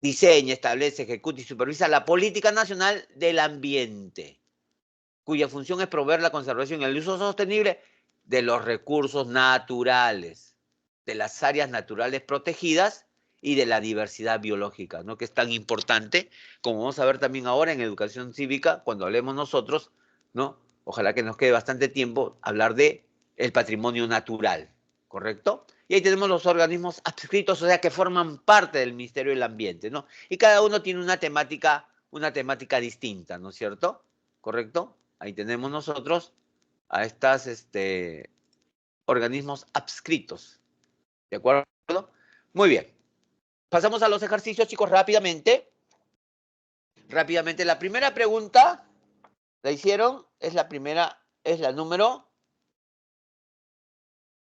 Diseña, establece, ejecuta y supervisa la política nacional del ambiente, cuya función es proveer la conservación y el uso sostenible de los recursos naturales, de las áreas naturales protegidas y de la diversidad biológica, ¿no? Que es tan importante, como vamos a ver también ahora en educación cívica, cuando hablemos nosotros, ¿no? Ojalá que nos quede bastante tiempo hablar de el patrimonio natural, ¿correcto? Y ahí tenemos los organismos adscritos, o sea, que forman parte del Ministerio del Ambiente, ¿no? Y cada uno tiene una temática distinta, ¿no es cierto? ¿Correcto? Ahí tenemos nosotros a estas organismos adscritos. ¿De acuerdo? Muy bien. Pasamos a los ejercicios, chicos, rápidamente. Rápidamente, la primera pregunta la hicieron, es la primera, es la número,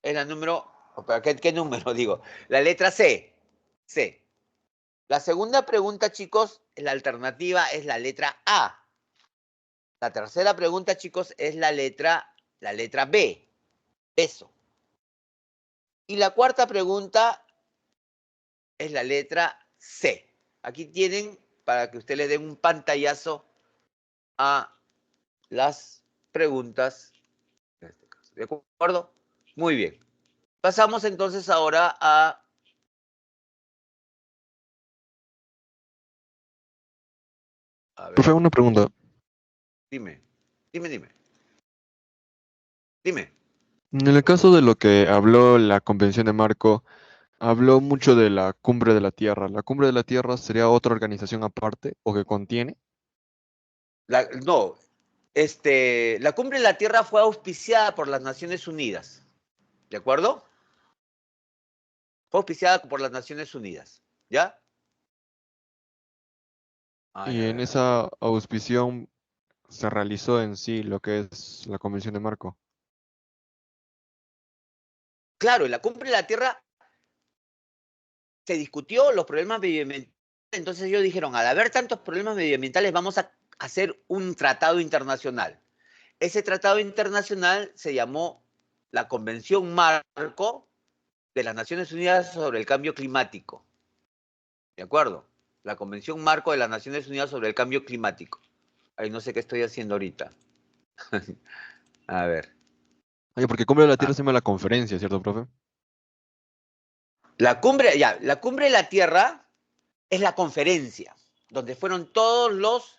¿qué número digo? La letra C. C. La segunda pregunta, chicos, la alternativa es la letra A. La tercera pregunta, chicos, es la letra B. Eso. Y la cuarta pregunta es la letra C. Aquí tienen para que usted le den un pantallazo a las preguntas. ¿De acuerdo? Muy bien. Pasamos entonces ahora a... Profe, una pregunta. Dime. En el caso de lo que habló la Convención de Marco, habló mucho de la Cumbre de la Tierra. ¿La Cumbre de la Tierra sería otra organización aparte o que contiene? No, la Cumbre de la Tierra fue auspiciada por las Naciones Unidas. ¿De acuerdo? Fue auspiciada por las Naciones Unidas. ¿Ya? Y en esa auspición se realizó en sí lo que es la Convención de Marco. Claro, en la Cumbre de la Tierra se discutió los problemas medioambientales. Entonces ellos dijeron, al haber tantos problemas medioambientales, vamos a hacer un tratado internacional. Ese tratado internacional se llamó la Convención Marco de las Naciones Unidas sobre el Cambio Climático. ¿De acuerdo? La Convención Marco de las Naciones Unidas sobre el Cambio Climático. Ay, no sé qué estoy haciendo ahorita. A ver. Oye, porque Cumbre de la Tierra se llama la conferencia, ¿cierto, profe? La cumbre de la Tierra es la conferencia, donde fueron todos los,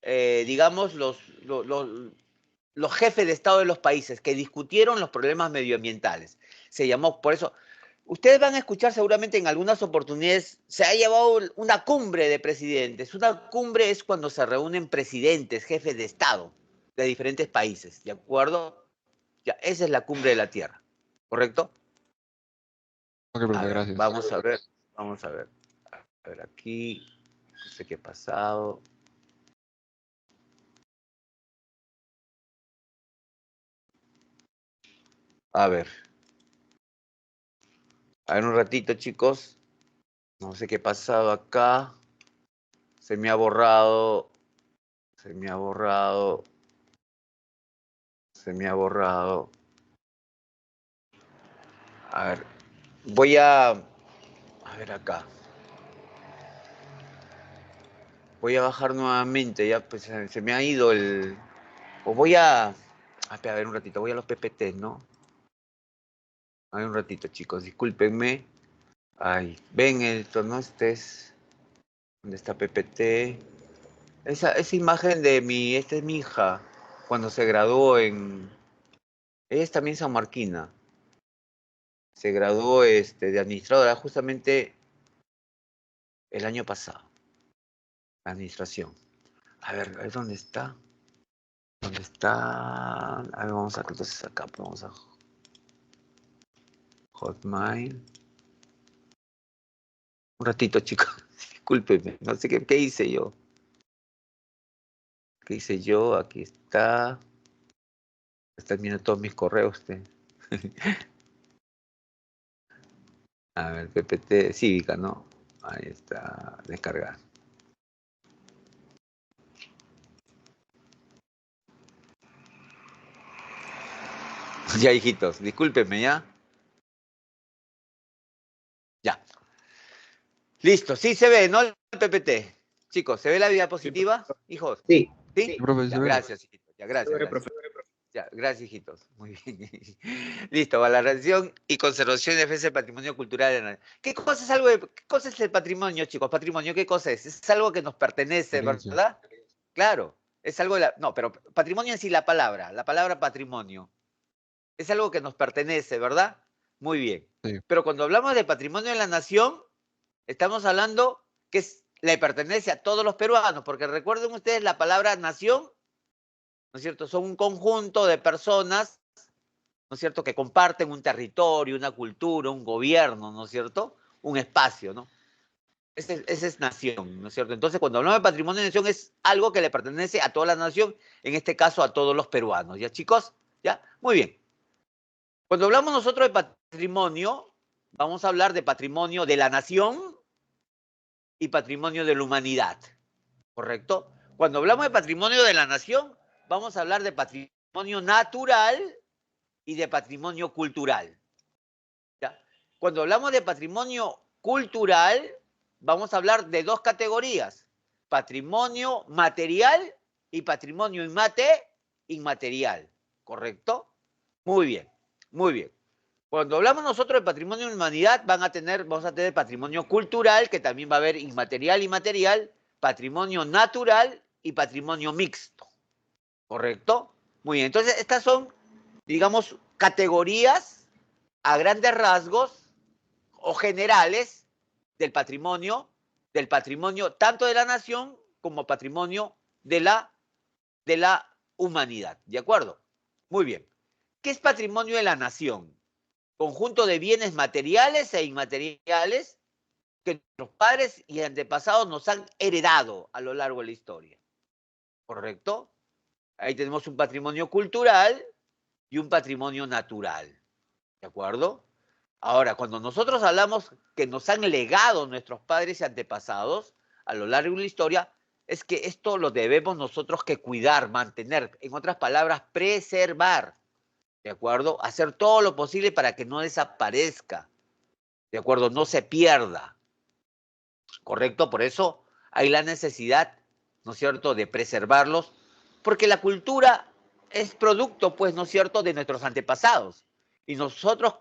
digamos, los jefes de Estado de los países que discutieron los problemas medioambientales. Se llamó, por eso, ustedes van a escuchar seguramente en algunas oportunidades, se ha llevado una cumbre de presidentes. Una cumbre es cuando se reúnen presidentes, jefes de Estado de diferentes países, ¿de acuerdo? Ya, esa es la cumbre de la Tierra, ¿correcto? Ok, A profe, ver, gracias. vamos a ver, vamos a ver. A ver aquí, no sé qué ha pasado. A ver un ratito, chicos. No sé qué ha pasado acá. Se me ha borrado. Se me ha borrado. Se me ha borrado. A ver. Voy a ver acá. Voy a bajar nuevamente. Ya pues, se me ha ido el... O voy a... Espera, a ver un ratito. Voy a los PPT, ¿no? Hay un ratito, chicos, discúlpenme. Ay, ven esto, no estés. ¿Dónde está PPT? Esa imagen de esta es mi hija, cuando se graduó en, ella es también sanmarquina, se graduó de administradora justamente el año pasado, la administración. A ver dónde está. ¿Dónde está? A ver, vamos a entonces acá, pues, vamos a Hotmail. Un ratito, chicos, discúlpenme, no sé qué hice yo. ¿Qué hice yo? Aquí está. Están viendo todos mis correos. A ver, PPT cívica, ¿no? Ahí está, descargar. Ya, hijitos, discúlpenme, ¿ya? Ya. Listo, sí se ve, ¿no? El PPT. Chicos, ¿se ve la diapositiva, hijos? Sí, ¿Sí? Sí, profe, Ya, se ve. gracias, hijitos. Ya, gracias, Chévere, gracias. profe. Ya, gracias, hijitos. Muy bien. Listo, valoración y conservación y defensa del patrimonio cultural. ¿Qué cosa es qué cosa es el patrimonio, chicos? Patrimonio, ¿qué cosa es? Es algo que nos pertenece, Herencia. ¿verdad? Claro, es algo de no, pero patrimonio en sí, la palabra patrimonio. Es algo que nos pertenece, ¿verdad? Muy bien. Sí. Pero cuando hablamos de patrimonio de la nación, estamos hablando que le pertenece a todos los peruanos, porque recuerden ustedes la palabra nación, ¿no es cierto? Son un conjunto de personas, ¿no es cierto?, que comparten un territorio, una cultura, un gobierno, ¿no es cierto? Un espacio, ¿no? Ese es nación, ¿no es cierto? Entonces, cuando hablamos de patrimonio de nación, es algo que le pertenece a toda la nación, en este caso a todos los peruanos. ¿Ya, chicos? ¿Ya? Muy bien. Cuando hablamos nosotros de patrimonio, vamos a hablar de patrimonio de la nación y patrimonio de la humanidad, ¿correcto? Cuando hablamos de patrimonio de la nación, vamos a hablar de patrimonio natural y de patrimonio cultural. ¿Ya? Cuando hablamos de patrimonio cultural, vamos a hablar de dos categorías, patrimonio material y patrimonio inmaterial, ¿correcto? Muy bien, muy bien. Cuando hablamos nosotros de patrimonio de humanidad, vamos a tener patrimonio cultural, que también va a haber inmaterial y material, patrimonio natural y patrimonio mixto. ¿Correcto? Muy bien. Entonces, estas son, digamos, categorías a grandes rasgos o generales del patrimonio tanto de la nación como patrimonio de la humanidad. ¿De acuerdo? Muy bien. ¿Qué es patrimonio de la nación? Conjunto de bienes materiales e inmateriales que nuestros padres y antepasados nos han heredado a lo largo de la historia. ¿Correcto? Ahí tenemos un patrimonio cultural y un patrimonio natural. ¿De acuerdo? Ahora, cuando nosotros hablamos que nos han legado nuestros padres y antepasados a lo largo de la historia, es que esto lo debemos nosotros que cuidar, mantener, en otras palabras, preservar. ¿De acuerdo? Hacer todo lo posible para que no desaparezca. ¿De acuerdo? No se pierda. ¿Correcto? Por eso hay la necesidad, ¿no es cierto?, de preservarlos, porque la cultura es producto, pues, ¿no es cierto?, de nuestros antepasados. Y nosotros,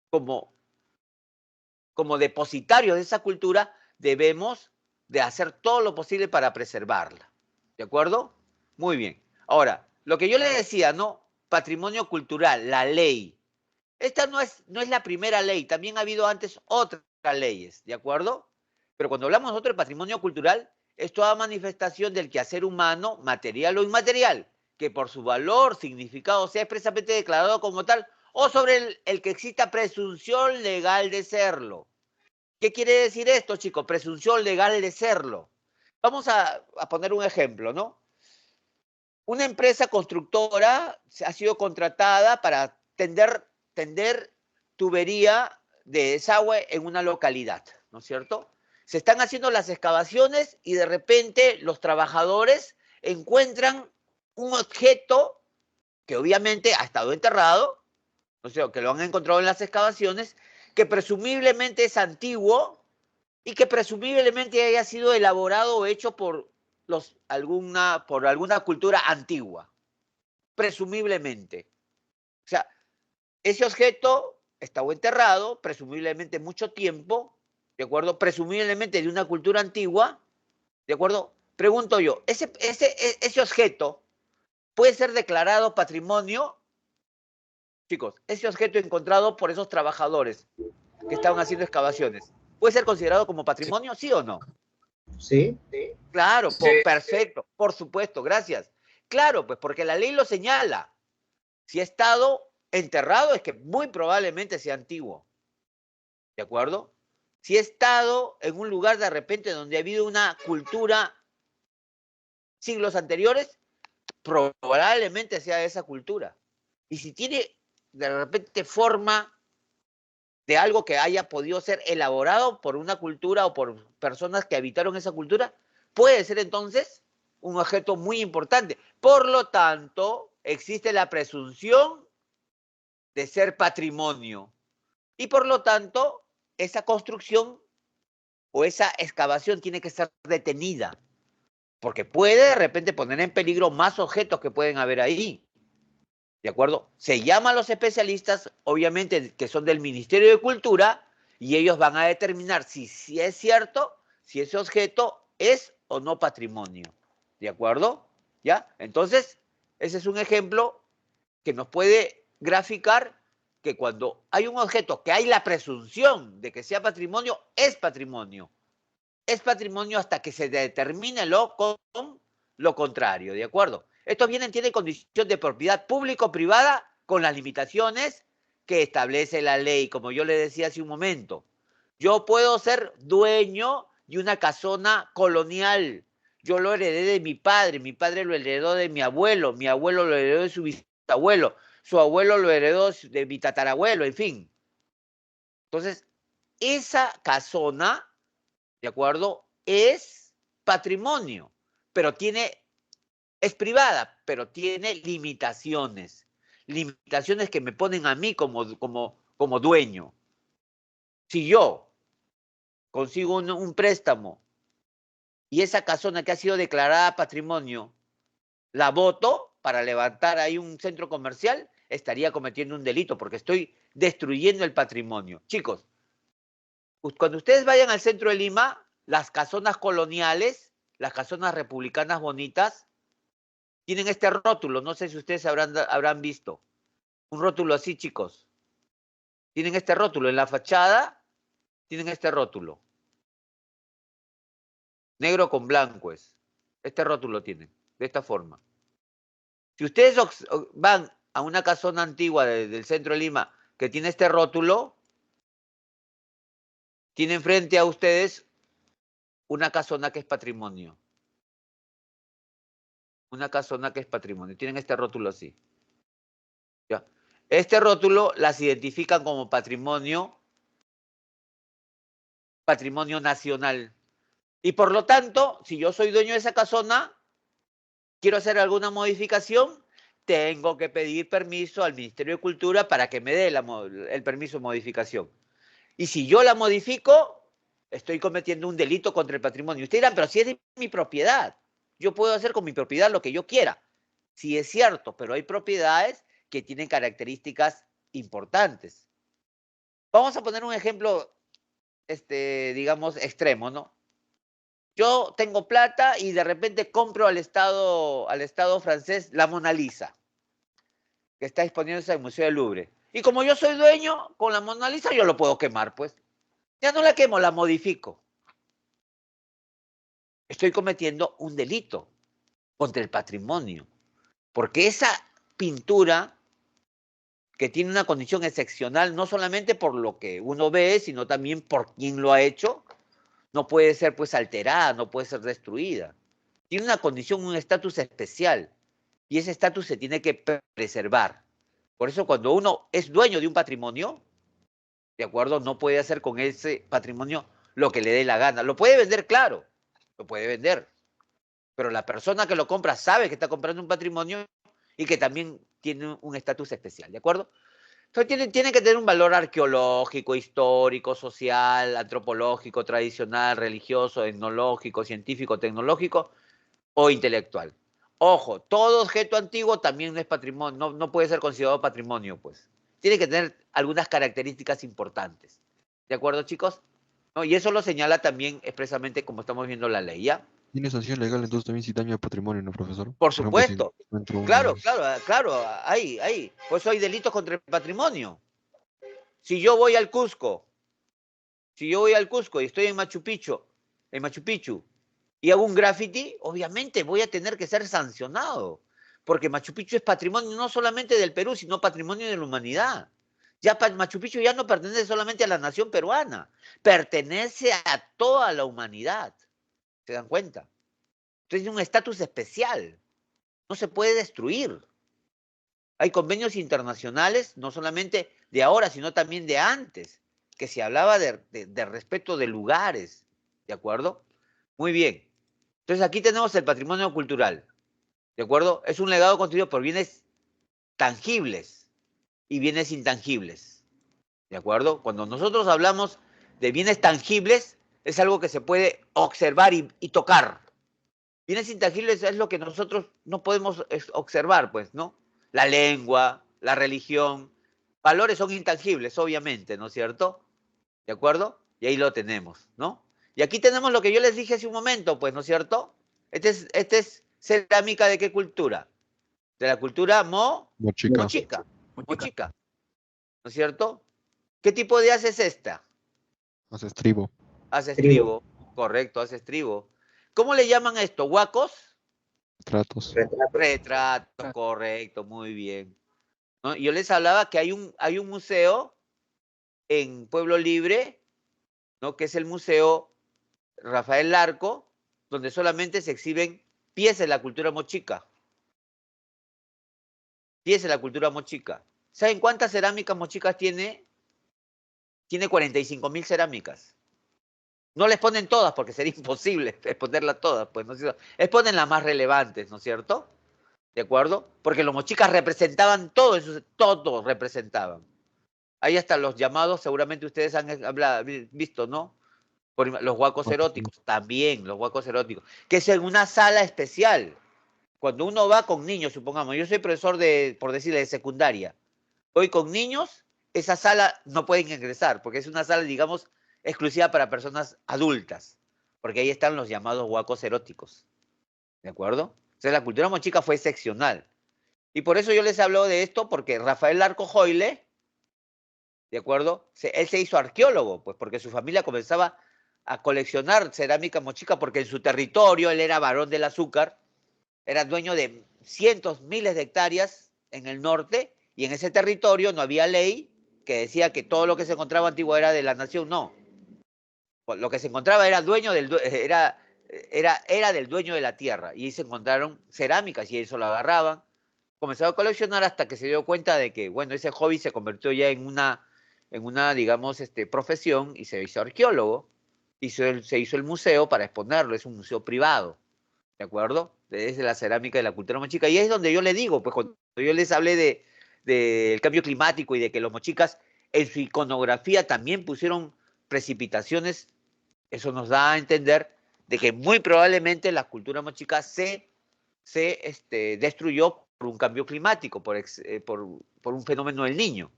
como depositarios de esa cultura, debemos de hacer todo lo posible para preservarla. ¿De acuerdo? Muy bien. Ahora, lo que yo le decía, ¿no? Patrimonio cultural, la ley. Esta no es la primera ley, también ha habido antes otras leyes, ¿de acuerdo? Pero cuando hablamos nosotros de patrimonio cultural, es toda manifestación del quehacer humano, material o inmaterial, que por su valor, significado, sea expresamente declarado como tal, o sobre el que exista presunción legal de serlo. ¿Qué quiere decir esto, chicos? Presunción legal de serlo. Vamos a poner un ejemplo, ¿no? Una empresa constructora ha sido contratada para tender tubería de desagüe en una localidad, ¿no es cierto? Se están haciendo las excavaciones y de repente los trabajadores encuentran un objeto que obviamente ha estado enterrado, o sea, que lo han encontrado en las excavaciones, que presumiblemente es antiguo y que presumiblemente haya sido elaborado o hecho por alguna cultura antigua, presumiblemente. O sea, ese objeto estado enterrado, presumiblemente mucho tiempo, ¿de acuerdo? Presumiblemente de una cultura antigua, ¿de acuerdo? Pregunto yo, ¿ese objeto puede ser declarado patrimonio? Chicos, ese objeto encontrado por esos trabajadores que estaban haciendo excavaciones, ¿puede ser considerado como patrimonio, sí o no? Sí. Claro, perfecto, por supuesto, gracias. Claro, pues porque la ley lo señala. Si ha estado enterrado es que muy probablemente sea antiguo. ¿De acuerdo? Si ha estado en un lugar de repente donde ha habido una cultura siglos anteriores, probablemente sea de esa cultura. Y si tiene de repente forma de algo que haya podido ser elaborado por una cultura o por personas que habitaron esa cultura, puede ser entonces un objeto muy importante. Por lo tanto, existe la presunción de ser patrimonio. Y por lo tanto, esa construcción o esa excavación tiene que ser detenida, porque puede de repente poner en peligro más objetos que pueden haber ahí. ¿De acuerdo? Se llaman los especialistas, obviamente, que son del Ministerio de Cultura, y ellos van a determinar si es cierto, si ese objeto es o no patrimonio. ¿De acuerdo? ¿Ya? Entonces, ese es un ejemplo que nos puede graficar que cuando hay un objeto que hay la presunción de que sea patrimonio, es patrimonio. Es patrimonio hasta que se determine lo contrario, ¿de acuerdo? Estos bienes tienen condición de propiedad público-privada con las limitaciones que establece la ley, como yo le decía hace un momento. Yo puedo ser dueño de una casona colonial. Yo lo heredé de mi padre lo heredó de mi abuelo lo heredó de su bisabuelo, su abuelo lo heredó de mi tatarabuelo, en fin. Entonces, esa casona, ¿de acuerdo? Es patrimonio, pero es privada, pero tiene limitaciones. Limitaciones que me ponen a mí como dueño. Si yo consigo un préstamo y esa casona que ha sido declarada patrimonio, la voto para levantar ahí un centro comercial, estaría cometiendo un delito porque estoy destruyendo el patrimonio. Chicos, cuando ustedes vayan al centro de Lima, las casonas coloniales, las casonas republicanas bonitas, tienen este rótulo. No sé si ustedes habrán visto. Un rótulo así, chicos. Tienen este rótulo. En la fachada tienen este rótulo. Negro con blanco es. Este rótulo tienen. De esta forma. Si ustedes van a una casona antigua del centro de Lima que tiene este rótulo, tienen frente a ustedes una casona que es patrimonio. Una casona que es patrimonio. Tienen este rótulo así. ¿Ya? Este rótulo las identifican como patrimonio nacional. Y por lo tanto, si yo soy dueño de esa casona, quiero hacer alguna modificación, tengo que pedir permiso al Ministerio de Cultura para que me dé el permiso de modificación. Y si yo la modifico, estoy cometiendo un delito contra el patrimonio. Ustedes dirán, pero si es de mi propiedad, yo puedo hacer con mi propiedad lo que yo quiera. Sí es cierto, pero hay propiedades que tienen características importantes. Vamos a poner un ejemplo, digamos, extremo, ¿no? Yo tengo plata y de repente compro al Estado francés la Mona Lisa, que está disponiéndose en el Museo del Louvre. Y como yo soy dueño, con la Mona Lisa yo lo puedo quemar, pues. Ya no la quemo, la modifico. Estoy cometiendo un delito contra el patrimonio, porque esa pintura que tiene una condición excepcional, no solamente por lo que uno ve, sino también por quién lo ha hecho, no puede ser pues alterada, no puede ser destruida. Tiene una condición, un estatus especial, y ese estatus se tiene que preservar. Por eso cuando uno es dueño de un patrimonio, ¿de acuerdo? No puede hacer con ese patrimonio lo que le dé la gana. Lo puede vender, claro, lo puede vender, pero la persona que lo compra sabe que está comprando un patrimonio y que también tiene un estatus especial, ¿de acuerdo? Entonces tiene que tener un valor arqueológico, histórico, social, antropológico, tradicional, religioso, etnológico, científico, tecnológico o intelectual. Ojo, todo objeto antiguo también es patrimonio, no puede ser considerado patrimonio, pues. tiene que tener algunas características importantes. ¿De acuerdo, chicos? ¿No? Y eso lo señala también expresamente como estamos viendo la ley, ¿ya? Tiene sanción legal entonces también si daño al patrimonio, ¿no, profesor? Por Ejemplo, si supuesto. encuentro Claro, unos... claro, ahí. Pues hay delitos contra el patrimonio. Si yo voy al Cusco, y estoy en Machu Picchu, y hago un graffiti, obviamente voy a tener que ser sancionado, porque Machu Picchu es patrimonio no solamente del Perú, sino patrimonio de la humanidad. Ya Machu Picchu ya no pertenece solamente a la nación peruana, pertenece a toda la humanidad. ¿Se dan cuenta? Entonces es un estatus especial, no se puede destruir. Hay convenios internacionales, no solamente de ahora, sino también de antes, que se hablaba de respeto de lugares, ¿de acuerdo? Muy bien. Entonces aquí tenemos el patrimonio cultural, ¿de acuerdo? Es un legado construido por bienes tangibles y bienes intangibles, ¿de acuerdo? Cuando nosotros hablamos de bienes tangibles, es algo que se puede observar y tocar. Bienes intangibles es lo que nosotros no podemos observar, pues, ¿no? La lengua, la religión, valores son intangibles, obviamente, ¿no es cierto? ¿De acuerdo? Y ahí lo tenemos, ¿no? Y aquí tenemos lo que yo les dije hace un momento, pues, ¿no es cierto? Este es cerámica de qué cultura? De la cultura Mochica. mochica, ¿no es cierto? ¿Qué tipo de hace es esta? Hace estribo. Hace Trigo. estribo, correcto, hace estribo. ¿Cómo le llaman a esto? ¿Huacos? Tratos. Retrato. Retratos, correcto, muy bien. ¿No? Yo les hablaba que hay un museo en Pueblo Libre, ¿no? Que es el Museo Rafael Larco, donde solamente se exhiben piezas de la cultura mochica. Piezas de la cultura mochica. ¿Saben cuántas cerámicas mochicas tiene? Tiene 45.000 cerámicas. No les ponen todas porque sería imposible exponerlas todas, pues, ¿no es cierto? Exponen las más relevantes, ¿no es cierto? ¿De acuerdo? Porque los mochicas representaban todo, todo representaban. Ahí están los llamados, seguramente ustedes han visto, ¿no? Los huacos eróticos, también los huacos eróticos, que es en una sala especial. Cuando uno va con niños, supongamos, yo soy profesor de, por decirle, de secundaria, voy con niños, esa sala no pueden ingresar, porque es una sala, digamos, exclusiva para personas adultas, porque ahí están los llamados huacos eróticos, ¿de acuerdo? Entonces la cultura mochica fue excepcional. Y por eso yo les hablo de esto, porque Rafael Larco Joyle, ¿de acuerdo? Él se hizo arqueólogo, pues porque su familia comenzaba a coleccionar cerámica mochica porque en su territorio él era varón del azúcar, era dueño de cientos, miles de hectáreas en el norte y en ese territorio no había ley que decía que todo lo que se encontraba antiguo era de la nación, no. Lo que se encontraba era era del dueño de la tierra y ahí se encontraron cerámicas y eso lo agarraban. Comenzó a coleccionar hasta que se dio cuenta de que, bueno, ese hobby se convirtió ya en una digamos, profesión y se hizo arqueólogo. Se hizo el museo para exponerlo, es un museo privado, ¿de acuerdo? Desde la cerámica de la cultura mochica. Y es donde yo le digo, pues cuando yo les hablé del cambio climático y de que los mochicas en su iconografía también pusieron precipitaciones, eso nos da a entender de que muy probablemente la cultura mochica se destruyó por un cambio climático, por un fenómeno del Niño.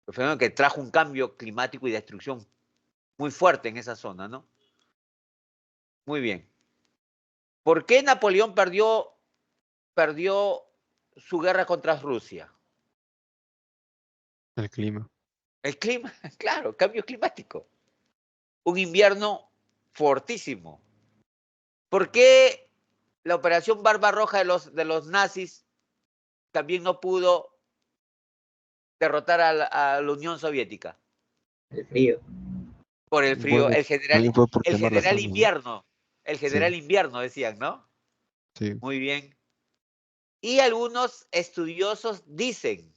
Un fenómeno que trajo un cambio climático y destrucción muy fuerte en esa zona, ¿no? Muy bien. ¿Por qué Napoleón perdió su guerra contra Rusia? El clima. El clima, claro, cambio climático. Un invierno fortísimo. ¿Por qué la operación Barbarroja de los nazis también no pudo derrotar a la Unión Soviética? El frío. Por el frío, Bueno, también fue por el quemar las general casas, ¿no? invierno, el Sí, general invierno decían, ¿no? sí. Muy bien. Y algunos estudiosos dicen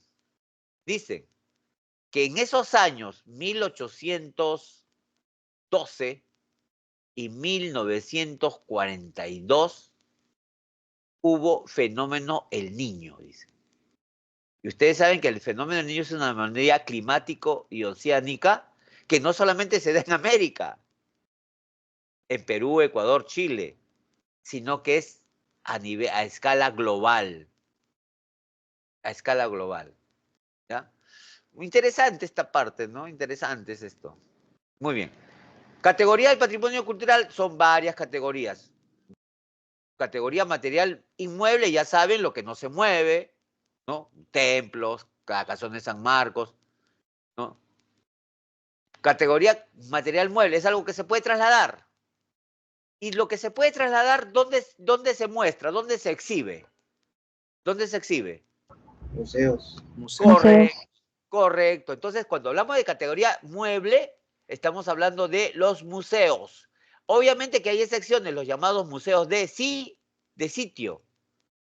que en esos años, 1812 y 1942, hubo fenómeno El Niño, dicen. Y ustedes saben que el fenómeno del Niño es una anomalía climático y oceánica que no solamente se da en América, en Perú, Ecuador, Chile, sino que es a escala global. A escala global. ¿Ya? Interesante esta parte, ¿no? Interesante es esto. Muy bien. Categoría del patrimonio cultural son varias categorías. Categoría material inmueble, ya saben lo que no se mueve, ¿no? Templos, la Casón de San Marcos, ¿no? Categoría material mueble, es algo que se puede trasladar. Y lo que se puede trasladar, ¿dónde se muestra? ¿Dónde se exhibe? ¿Dónde se exhibe? Museos. Correcto, correcto. Entonces, cuando hablamos de categoría mueble, estamos hablando de los museos. Obviamente que hay excepciones, los llamados museos de sitio,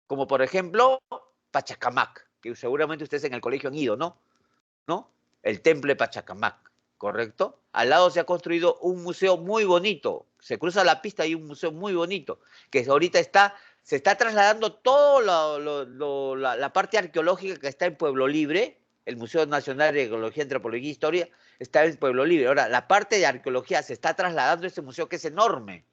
como por ejemplo Pachacamac, que seguramente ustedes en el colegio han ido, ¿no? ¿No? El templo de Pachacamac, ¿correcto? Al lado se ha construido un museo muy bonito. Se cruza la pista y hay un museo muy bonito, que ahorita se está trasladando toda la parte arqueológica que está en Pueblo Libre. El Museo Nacional de Arqueología, Antropología e Historia está en Pueblo Libre. Ahora, la parte de arqueología se está trasladando a ese museo que es enorme.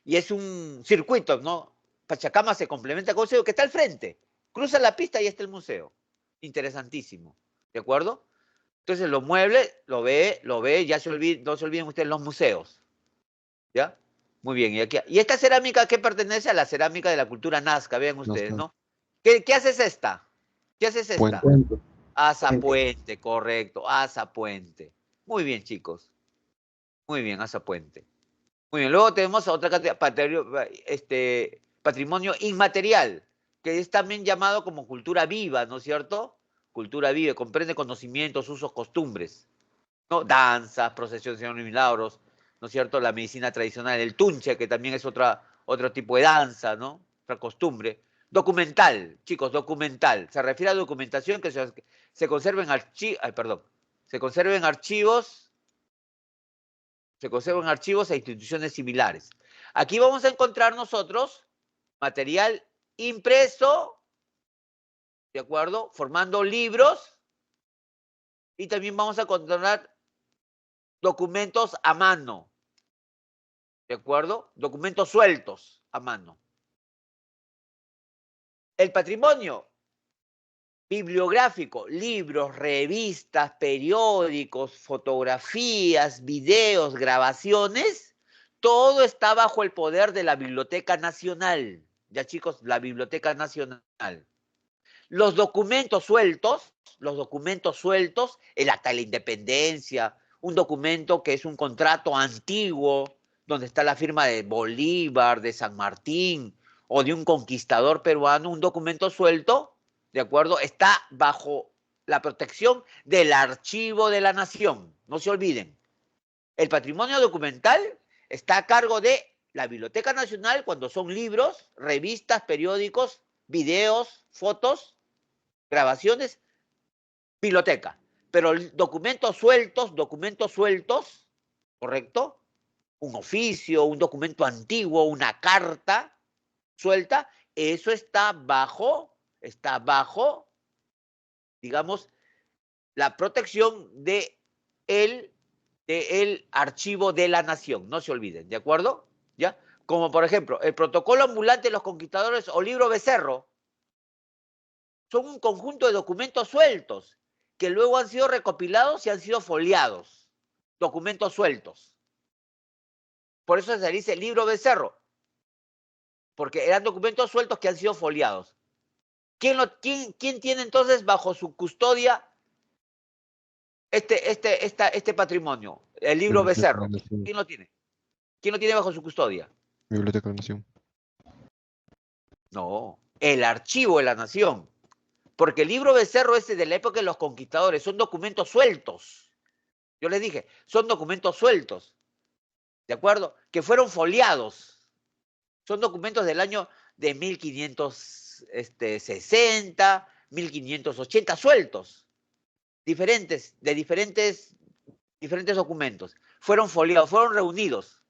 Y es un circuito, ¿no? Pachacama se complementa con el museo que está al frente. Cruza la pista y está el museo. Interesantísimo. ¿De acuerdo? Entonces, los muebles, lo ve, ya no se olviden ustedes los museos. ¿Ya? Muy bien. ¿Y esta cerámica qué pertenece? A la cerámica de la cultura nazca, vean ustedes, ¿no? ¿Qué haces esta? ¿Qué haces esta? Puente. Azapuente, correcto, Azapuente. Muy bien, chicos. Muy bien, Azapuente. Muy bien, luego tenemos otra categoría, patrimonio inmaterial, que es también llamado como cultura viva, ¿no es cierto? Cultura viva, comprende conocimientos, usos, costumbres, ¿no? Danzas, procesiones y milagros, ¿no es cierto? La medicina tradicional, el tunche, que también es otro tipo de danza, ¿no? Otra costumbre. Documental, chicos, documental. Se refiere a documentación que se conserva en archivos, se conservan archivos e instituciones similares. Aquí vamos a encontrar nosotros material impreso, ¿de acuerdo? Formando libros y también vamos a encontrar documentos a mano, ¿de acuerdo? Documentos sueltos a mano. El patrimonio bibliográfico, libros, revistas, periódicos, fotografías, videos, grabaciones, todo está bajo el poder de la Biblioteca Nacional. Ya chicos, la Biblioteca Nacional. Los documentos sueltos, el Acta de la Independencia, un documento que es un contrato antiguo, donde está la firma de Bolívar, de San Martín, o de un conquistador peruano, un documento suelto, ¿de acuerdo? Está bajo la protección del Archivo de la Nación. No se olviden. El patrimonio documental está a cargo de la Biblioteca Nacional cuando son libros, revistas, periódicos, videos, fotos, grabaciones, biblioteca. Pero documentos sueltos, ¿correcto? Un oficio, un documento antiguo, una carta suelta, eso está bajo, digamos, la protección del Archivo de la Nación. No se olviden, ¿de acuerdo? ¿Ya? Como por ejemplo, el protocolo ambulante de los conquistadores o libro Becerro, son un conjunto de documentos sueltos que luego han sido recopilados y han sido foliados. Documentos sueltos. Por eso se dice libro Becerro, porque eran documentos sueltos que han sido foliados. ¿Quién tiene entonces bajo su custodia este patrimonio? El libro Becerro. ¿Quién lo tiene? ¿Quién lo tiene bajo su custodia? Biblioteca de la Nación. No, el Archivo de la Nación. Porque el libro Becerro ese de la época de los conquistadores son documentos sueltos. Yo les dije, son documentos sueltos, ¿de acuerdo? Que fueron foliados. Son documentos del año de 1560, 1580, sueltos. De diferentes documentos. Fueron foliados, fueron reunidos.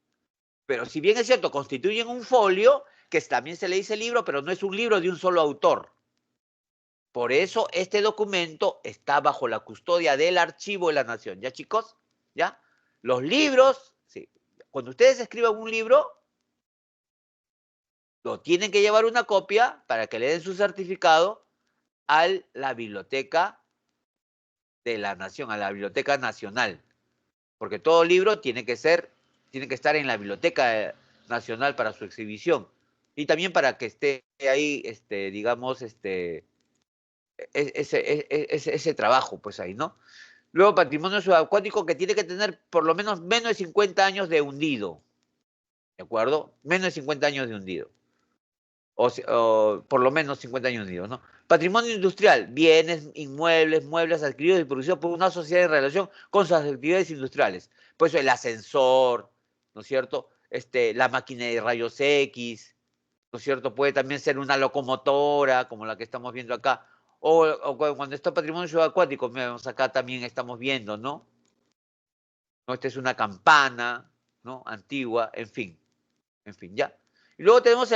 Pero si bien es cierto, constituyen un folio, que también se le dice libro, pero no es un libro de un solo autor. Por eso este documento está bajo la custodia del Archivo de la Nación. ¿Ya, chicos? ¿Ya? Los libros, sí. Cuando ustedes escriban un libro, lo tienen que llevar una copia para que le den su certificado a la Biblioteca de la Nación, a la Biblioteca Nacional. Porque todo libro tiene que estar en la Biblioteca Nacional para su exhibición. Y también para que esté ahí, digamos, ese trabajo, pues ahí, ¿no? Luego, patrimonio subacuático que tiene que tener por lo menos de 50 años de hundido. ¿De acuerdo? Menos de 50 años de hundido. O por lo menos 50 años de hundido, ¿no? Patrimonio industrial, bienes, inmuebles, muebles adquiridos y producidos por una sociedad en relación con sus actividades industriales. Pues el ascensor, ¿no es cierto? La máquina de rayos X, ¿no es cierto? Puede también ser una locomotora, como la que estamos viendo acá. O cuando está patrimonio subacuático, vemos acá también estamos viendo, ¿no? ¿No? Esta es una campana, ¿no? Antigua, en fin, ya. Y luego tenemos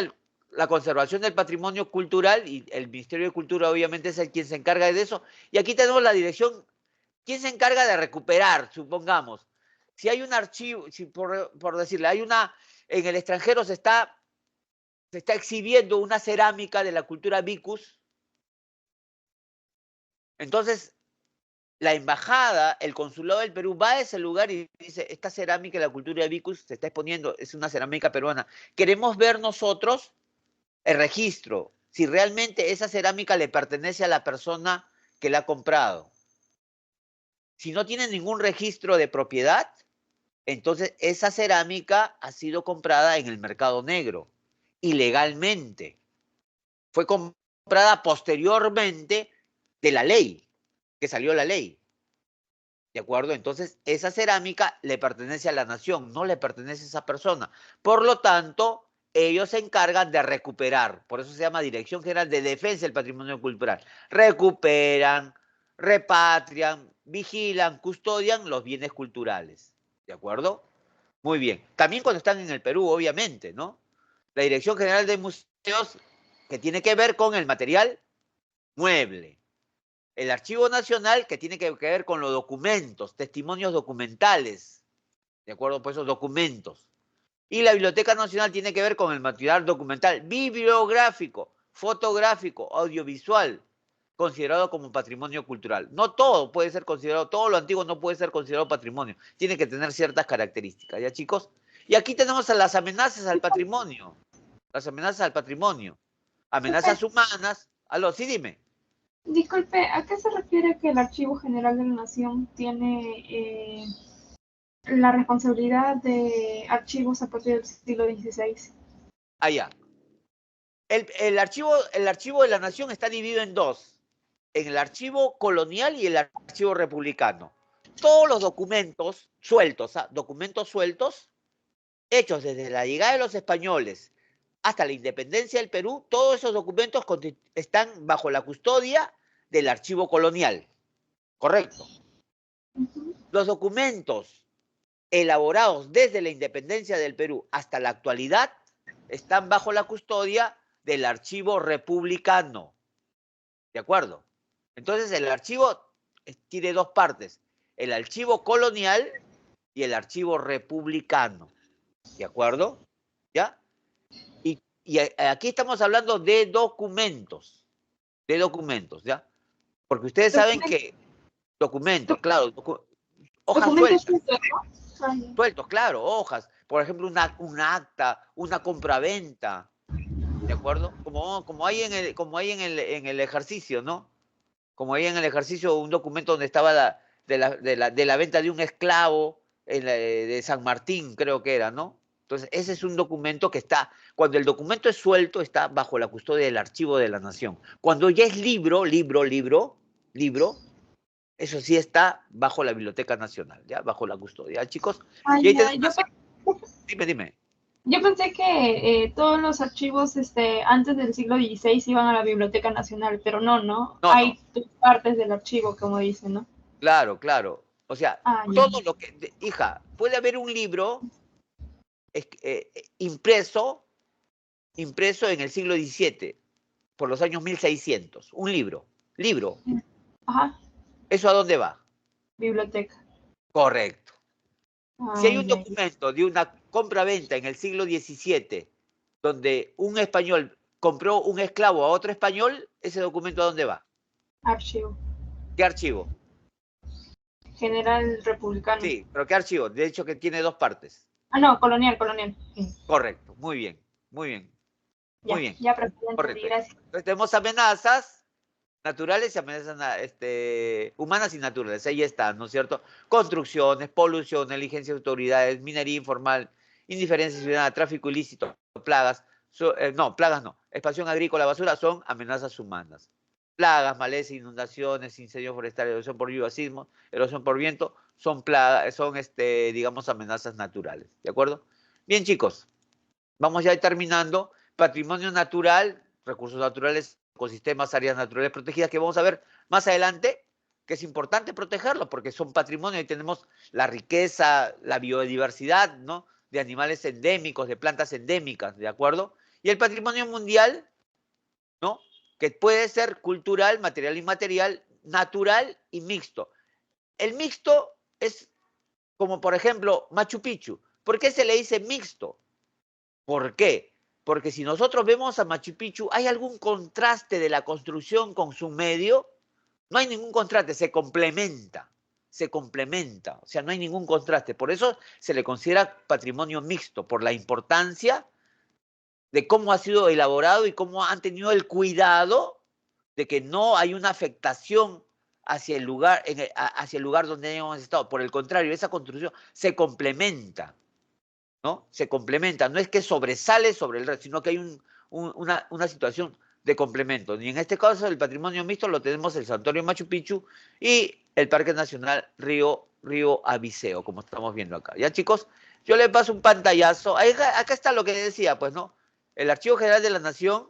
la conservación del patrimonio cultural y el Ministerio de Cultura obviamente es el quien se encarga de eso. Y aquí tenemos la dirección, ¿quién se encarga de recuperar? Supongamos, si hay un archivo, si por decirle, en el extranjero se está exhibiendo una cerámica de la cultura vicus, entonces la embajada, el consulado del Perú va a ese lugar y dice, esta cerámica de la cultura vicus se está exponiendo, es una cerámica peruana. Queremos ver nosotros el registro, si realmente esa cerámica le pertenece a la persona que la ha comprado. Si no tiene ningún registro de propiedad, entonces esa cerámica ha sido comprada en el mercado negro, ilegalmente. Fue comprada posteriormente de la ley, que salió la ley. ¿De acuerdo? Entonces, esa cerámica le pertenece a la nación, no le pertenece a esa persona. Por lo tanto, ellos se encargan de recuperar. Por eso se llama Dirección General de Defensa del Patrimonio Cultural. Recuperan, repatrian, vigilan, custodian los bienes culturales. ¿De acuerdo? Muy bien. También cuando están en el Perú, obviamente, ¿no? La Dirección General de Museos, que tiene que ver con el material mueble. El Archivo Nacional, que tiene que ver con los documentos, testimonios documentales, ¿de acuerdo? Por esos documentos. Y la Biblioteca Nacional tiene que ver con el material documental bibliográfico, fotográfico, audiovisual, considerado como patrimonio cultural. No todo puede ser considerado, todo lo antiguo no puede ser considerado patrimonio. Tiene que tener ciertas características, ¿ya, chicos? Y aquí tenemos a las amenazas al patrimonio. Las amenazas al patrimonio. Amenazas humanas. Aló, sí, dime. Disculpe, ¿a qué se refiere que el Archivo General de la Nación tiene la responsabilidad de archivos a partir del siglo XVI? Allá. El archivo de la Nación está dividido en dos, en el archivo colonial y el archivo republicano. Todos los documentos sueltos, hechos desde la llegada de los españoles hasta la independencia del Perú, todos esos documentos están bajo la custodia del archivo colonial. ¿Correcto? Los documentos elaborados desde la independencia del Perú hasta la actualidad están bajo la custodia del archivo republicano. ¿De acuerdo? Entonces el archivo tiene dos partes, el archivo colonial y el archivo republicano. ¿De acuerdo? ¿Ya? Y aquí estamos hablando de documentos, ¿ya? Porque ustedes saben que documentos, claro, hojas sueltas, sueltos, claro, hojas. Por ejemplo, un acta, una compraventa, ¿de acuerdo? Como hay en el ejercicio, ¿no? Como hay en el ejercicio un documento donde estaba de la venta de un esclavo de San Martín, creo que era, ¿no? Entonces, ese es un documento que está, cuando el documento es suelto, está bajo la custodia del Archivo de la Nación. Cuando ya es libro, eso sí está bajo la Biblioteca Nacional, ¿ya? Bajo la custodia, chicos. Y ahí dime. Yo pensé que todos los archivos antes del siglo XVI iban a la Biblioteca Nacional, pero no. Hay dos partes del archivo, como dicen, ¿no? Claro. O sea, todo lo que... Hija, puede haber un libro impreso en el siglo XVII, por los años 1600. Un libro. Ajá. ¿Eso a dónde va? Biblioteca. Correcto. Si hay un documento de una compra-venta en el siglo XVII, donde un español compró un esclavo a otro español, ¿ese documento a dónde va? Archivo. ¿Qué archivo? general republicano. Sí, pero ¿qué archivo? De hecho que tiene dos partes. Ah, no, colonial. Sí. Correcto, muy bien, muy bien. Ya, Muy bien. ya, profe, ya entendí, Correcto. gracias. Entonces tenemos amenazas naturales y amenazas humanas y naturales. Ahí está, ¿no es cierto? Construcciones, polución, negligencia de autoridades, minería informal, indiferencia ciudadana, tráfico ilícito, plagas. Plagas no. Expansión agrícola, basura son amenazas humanas. Plagas, maleza, inundaciones, incendios forestales, erosión por lluvia, sismos, erosión por viento, son plagas, digamos, amenazas naturales. ¿De acuerdo? Bien, chicos. Vamos ya terminando. Patrimonio natural, recursos naturales, ecosistemas, áreas naturales protegidas, que vamos a ver más adelante, que es importante protegerlos porque son patrimonio y tenemos la riqueza, la biodiversidad, ¿no? De animales endémicos, de plantas endémicas, ¿de acuerdo? Y el patrimonio mundial, ¿no? Que puede ser cultural, material inmaterial, natural y mixto. El mixto es como, por ejemplo, Machu Picchu. ¿Por qué se le dice mixto? ¿Por qué? Porque si nosotros vemos a Machu Picchu, ¿hay algún contraste de la construcción con su medio? No hay ningún contraste, se complementa, o sea, no hay ningún contraste. Por eso se le considera patrimonio mixto, por la importancia de cómo ha sido elaborado y cómo han tenido el cuidado de que no hay una afectación hacia el lugar, hacia el lugar donde hemos estado. Por el contrario, esa construcción se complementa, ¿no? Se complementa, no es que sobresale sobre el resto, sino que hay una situación de complemento. Y en este caso, el patrimonio mixto lo tenemos el Santuario Machu Picchu y el Parque Nacional Río Abiseo, como estamos viendo acá. Ya, chicos, yo les paso un pantallazo. Acá está lo que decía, pues, ¿no? El Archivo General de la Nación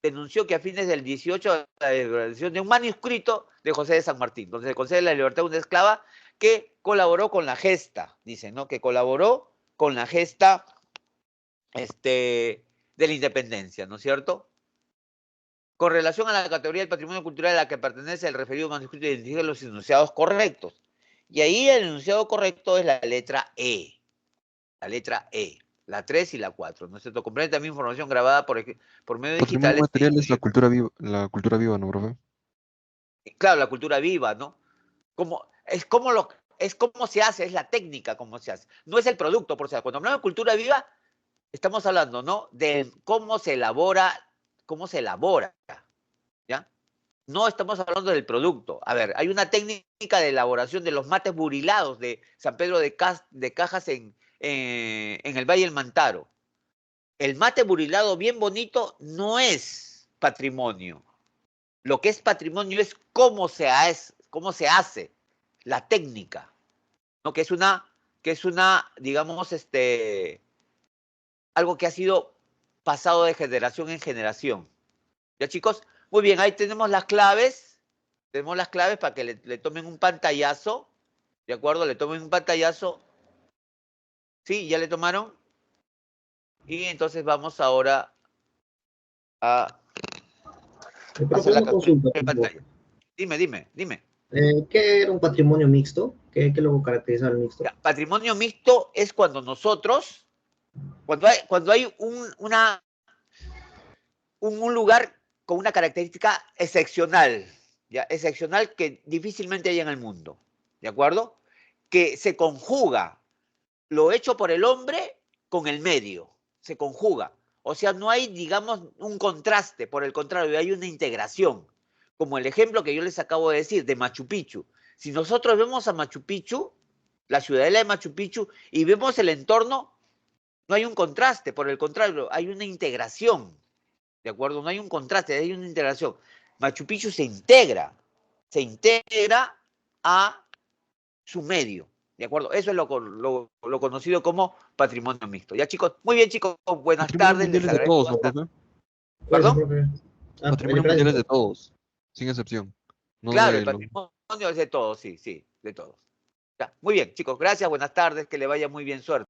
denunció que a fines del 18 la degradación de un manuscrito de José de San Martín, donde se concede la libertad a una esclava que colaboró con la gesta, dicen, ¿no? Que colaboró con la gesta de la independencia, ¿no es cierto? Con relación a la categoría del patrimonio cultural a la que pertenece el referido manuscrito, identifica los enunciados correctos. Y ahí el enunciado correcto es la letra E. La letra E. La 3 y la 4, ¿no es cierto? Comprende también información grabada por medio digital. Patrimonio material es la cultura viva, ¿no, profe? Claro, la cultura viva, ¿no? Es como se hace, es la técnica como se hace. No es el producto, por sea. Cuando hablamos de cultura viva, estamos hablando, ¿no? De cómo se elabora, ¿ya? No estamos hablando del producto. A ver, hay una técnica de elaboración de los mates burilados de San Pedro de Cajas en el Valle del Mantaro. El mate burilado bien bonito no es patrimonio. Lo que es patrimonio es cómo se hace, la técnica, ¿no? Que es una, digamos, algo que ha sido pasado de generación en generación. ¿Ya, chicos? Muy bien, ahí tenemos las claves. Tenemos las claves para que le tomen un pantallazo. ¿De acuerdo? Le tomen un pantallazo. ¿Sí? ¿Ya le tomaron? Y entonces vamos ahora a hacer la captura de pantalla. Dime. ¿Qué era un patrimonio mixto? ¿Qué lo caracteriza el mixto? Ya, patrimonio mixto es cuando nosotros, cuando hay un lugar con una característica excepcional, ¿ya? Excepcional que difícilmente hay en el mundo, ¿de acuerdo? Que se conjuga lo hecho por el hombre con el medio, se conjuga. O sea, no hay, digamos, un contraste, por el contrario, hay una integración. Como el ejemplo que yo les acabo de decir, de Machu Picchu. Si nosotros vemos a Machu Picchu, la ciudadela de Machu Picchu, y vemos el entorno, no hay un contraste, por el contrario, hay una integración. ¿De acuerdo? No hay un contraste, hay una integración. Machu Picchu se integra a su medio. ¿De acuerdo? Eso es lo conocido como patrimonio mixto. Ya, chicos, muy bien, chicos, buenas tardes. Les Es de todos, ¿no, agradezco. profe? ¿Perdón? Patrimonio mundial es de todos, sin excepción. No Claro, de el patrimonio es de todos, sí, de todos. Ya, muy bien, chicos, gracias, buenas tardes, que le vaya muy bien, suerte.